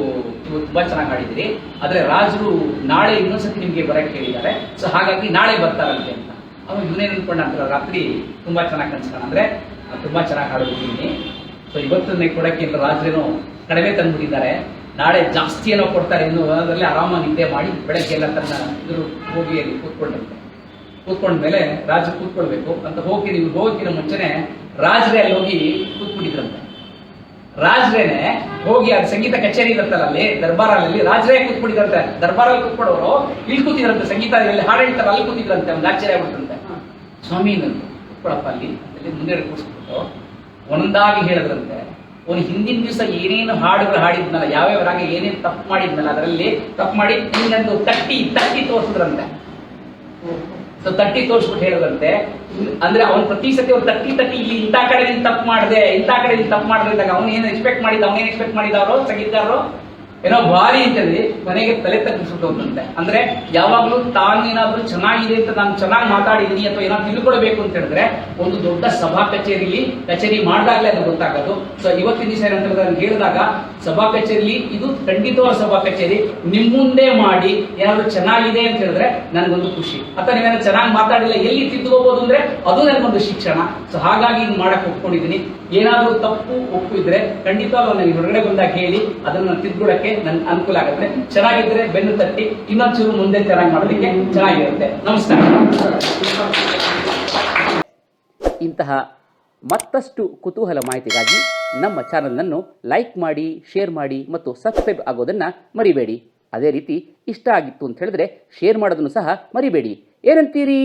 ಇವತ್ತು ತುಂಬಾ ಚೆನ್ನಾಗಿ ಆಡಿದಿರಿ, ಆದ್ರೆ ರಾಜರು ನಾಳೆ ಇನ್ನೊಂದ್ಸತಿ ನಿಮ್ಗೆ ಬರಕ್ಕೆ ಹೇಳಿದ್ದಾರೆ, ಸೊ ಹಾಗಾಗಿ ನಾಳೆ ಬರ್ತಾರಂತೆ ಅಂತ. ಅವಾಗ ಇವನೇನು ಅನ್ಕೊಂಡ ಅಂತಾರೆ, ರಾತ್ರಿ ತುಂಬಾ ಚೆನ್ನಾಗಿ ಕನ್ಸ್ಕೊಂಡ, ಅಂದ್ರೆ ತುಂಬಾ ಚೆನ್ನಾಗಿ ಹಾಡ್ಬಿಟ್ಟಿದ್ದೀನಿ, ಸೊ ಇವತ್ತು ಕೊಡಕ್ಕೆ ರಾಜರೇನೋ ಕಡಿಮೆ ತಂದ್ಬಿಟ್ಟಿದ್ದಾರೆ, ನಾಳೆ ಜಾಸ್ತಿ ಏನೋ ಕೊಡ್ತಾರೆ, ಇನ್ನು ಅದರಲ್ಲಿ ಆರಾಮಾಗಿ ನಿದ್ದೆ ಮಾಡಿ ಬೆಳಗ್ಗೆ ಎಲ್ಲ ತನ್ನ ಇದ್ರು ಹೋಗಿ ಅಲ್ಲಿ ಕೂತ್ಕೊಂಡ್ಮೇಲೆ ರಾಜ ಕೂತ್ಕೊಳ್ಬೇಕು ಅಂತ ಹೋಗಿ ನೀವು ಹೋಗಿನ ಮುಂಚೆನೆ ರಾಜರೇ ಅಲ್ಲಿ ಹೋಗಿ ಕೂತ್ಬಿಟ್ಟಿದ್ರಂತೆ. ರಾಜರೇನೆ ಹೋಗಿ ಅದು ಸಂಗೀತ ಕಚೇರಿ ಇರುತ್ತಲ್ಲ ಅಲ್ಲಿ ದರ್ಬಾರಲ್ಲಿ ರಾಜರೇ ಕೂತ್ಬಿಟ್ಟಿದ್ರಂತೆ. ದರ್ಬಾರಲ್ಲಿ ಕೂತ್ಕೊಡೋರು ಇಲ್ಲಿ ಕೂತಿದ್ರಂತೆ, ಸಂಗೀತ ಇಲ್ಲಿ ಹಾಡು ಹೇಳ್ತಾರೆ ಅಲ್ಲಿ ಕೂತಿದ್ರಂತೆ. ಒಂದು ಆಶ್ಚರ್ಯ ಆಗ್ಬಿಡ್ತಂತೆ. ಸ್ವಾಮಿ ನಂದು ಕೂತ್ಕೊಳಪ್ಪ ಅಲ್ಲಿ ಮುಂದೆ ಕೂರಿಸ್ಬಿಟ್ಟು ಒಂದಾಗಿ ಹೇಳಿದ್ರಂತೆ, ಅವನು ಹಿಂದಿನ ದಿವಸ ಏನೇನು ಹಾಡುಗಳು ಹಾಡಿದ್ನಲ್ಲ, ಯಾವ್ಯಾವ ರಾಗ ಏನೇನು ತಪ್ಪು ಮಾಡಿದ್ನಲ್ಲ, ಅದರಲ್ಲಿ ತಪ್ಪು ಮಾಡಿ ಇನ್ನೊಂದು ತಟ್ಟಿ ತೋರಿಸಿದ್ರಂತೆ. ಸೊ ತಟ್ಟಿ ತೋರಿಸ್ಬಿಟ್ಟು ಹೇಳಿದ್ರಂತೆ, ಅಂದ್ರೆ ಅವ್ನು ಪ್ರತಿ ಸತಿ ಅವ್ರು ತಟ್ಟಿ ಇಲ್ಲಿ ಇಂಥ ಕಡೆ ತಪ್ಪು ಮಾಡಿದೆ, ಇಂಥ ಕಡೆ ತಪ್ಪು ಮಾಡಿದಾಗ ಅವನೇನು ಎಕ್ಸ್ಪೆಕ್ಟ್ ಮಾಡಿದ ಅವರು ಸಂಗೀತಗಾರರು ಏನೋ ಭಾರಿ ಅಂತಂದ್ರೆ ಮನೆಗೆ ತಲೆ ತಗ್ಗಿಸ್ಬಿಟ್ಟು ಹೋದಂತೆ. ಅಂದ್ರೆ ಯಾವಾಗ್ಲೂ ತಾನೇನಾದ್ರೂ ಚೆನ್ನಾಗಿದೆ ಅಂತ ನಾನು ಚೆನ್ನಾಗಿ ಮಾತಾಡಿದೀನಿ ಅಥವಾ ಏನಾದ್ರು ತಿಳ್ಕೊಳ್ಬೇಕು ಅಂತ ಹೇಳಿದ್ರೆ ಒಂದು ದೊಡ್ಡ ಸಭಾ ಕಚೇರಿ ಮಾಡಿದಾಗಲೇ ಅದು ಗೊತ್ತಾಗೋದು. ಸೊ ಇವತ್ತಿನ ದಿವಸ ಏನಂತ ಹೇಳಿದಾಗ ಸಭಾ ಕಚೇರಿ ಇದು ಖಂಡಿತವಾದ ಸಭಾ ಕಚೇರಿ ನಿಮ್ ಮುಂದೆ ಮಾಡಿ ಏನಾದ್ರು ಚೆನ್ನಾಗಿದೆ ಅಂತ ಹೇಳಿದ್ರೆ ನನ್ಗೊಂದು ಖುಷಿ, ಅಥವಾ ನೀವೇನಾದ್ರು ಚೆನ್ನಾಗಿ ಮಾತಾಡಿಲ್ಲ ಎಲ್ಲಿ ತಿದ್ದುಕೋಬಹುದು ಅಂದ್ರೆ ಅದು ನನಗೊಂದು ಶಿಕ್ಷಣ. ಸೊ ಹಾಗಾಗಿ ಇದು ಮಾಡಕ್ ಒಪ್ಕೊಂಡಿದ್ದೀನಿ. ಏನಾದ್ರೂ ತಪ್ಪು ಒಪ್ಪು ಇದ್ರೆ ಖಂಡಿತವಾಗ್ಲೂ ನನಗೆ ಹೊರಗಡೆ ಬಂದಾಗ ಹೇಳಿ, ಅದನ್ನ ತಿದ್ದುಕೊಳ್ಳಕ್ಕೆ ನನ್ ಅನುಕೂಲ ಆಗುತ್ತೆ. ಚೆನ್ನಾಗಿದ್ರೆ ಬೆನ್ನು ತಟ್ಟಿ ಇನ್ನೊಂಚೂರು ಮುಂದೆ ಚೆನ್ನಾಗಿ ಮಾಡೋದಕ್ಕೆ ಚೆನ್ನಾಗಿರುತ್ತೆ. ನಮಸ್ಕಾರ. ಇಂತಹ ಮತ್ತಷ್ಟು ಕುತೂಹಲ ಮಾಹಿತಿಗಾಗಿ ನಮ್ಮ ಚಾನಲ್ನನ್ನು ಲೈಕ್ ಮಾಡಿ, ಶೇರ್ ಮಾಡಿ ಮತ್ತು ಸಬ್ಸ್ಕ್ರೈಬ್ ಆಗೋದನ್ನು ಮರಿಬೇಡಿ. ಅದೇ ರೀತಿ ಇಷ್ಟ ಆಗಿತ್ತು ಅಂತ ಹೇಳಿದ್ರೆ ಶೇರ್ ಮಾಡೋದನ್ನು ಸಹ ಮರಿಬೇಡಿ. ಏನಂತೀರಿ?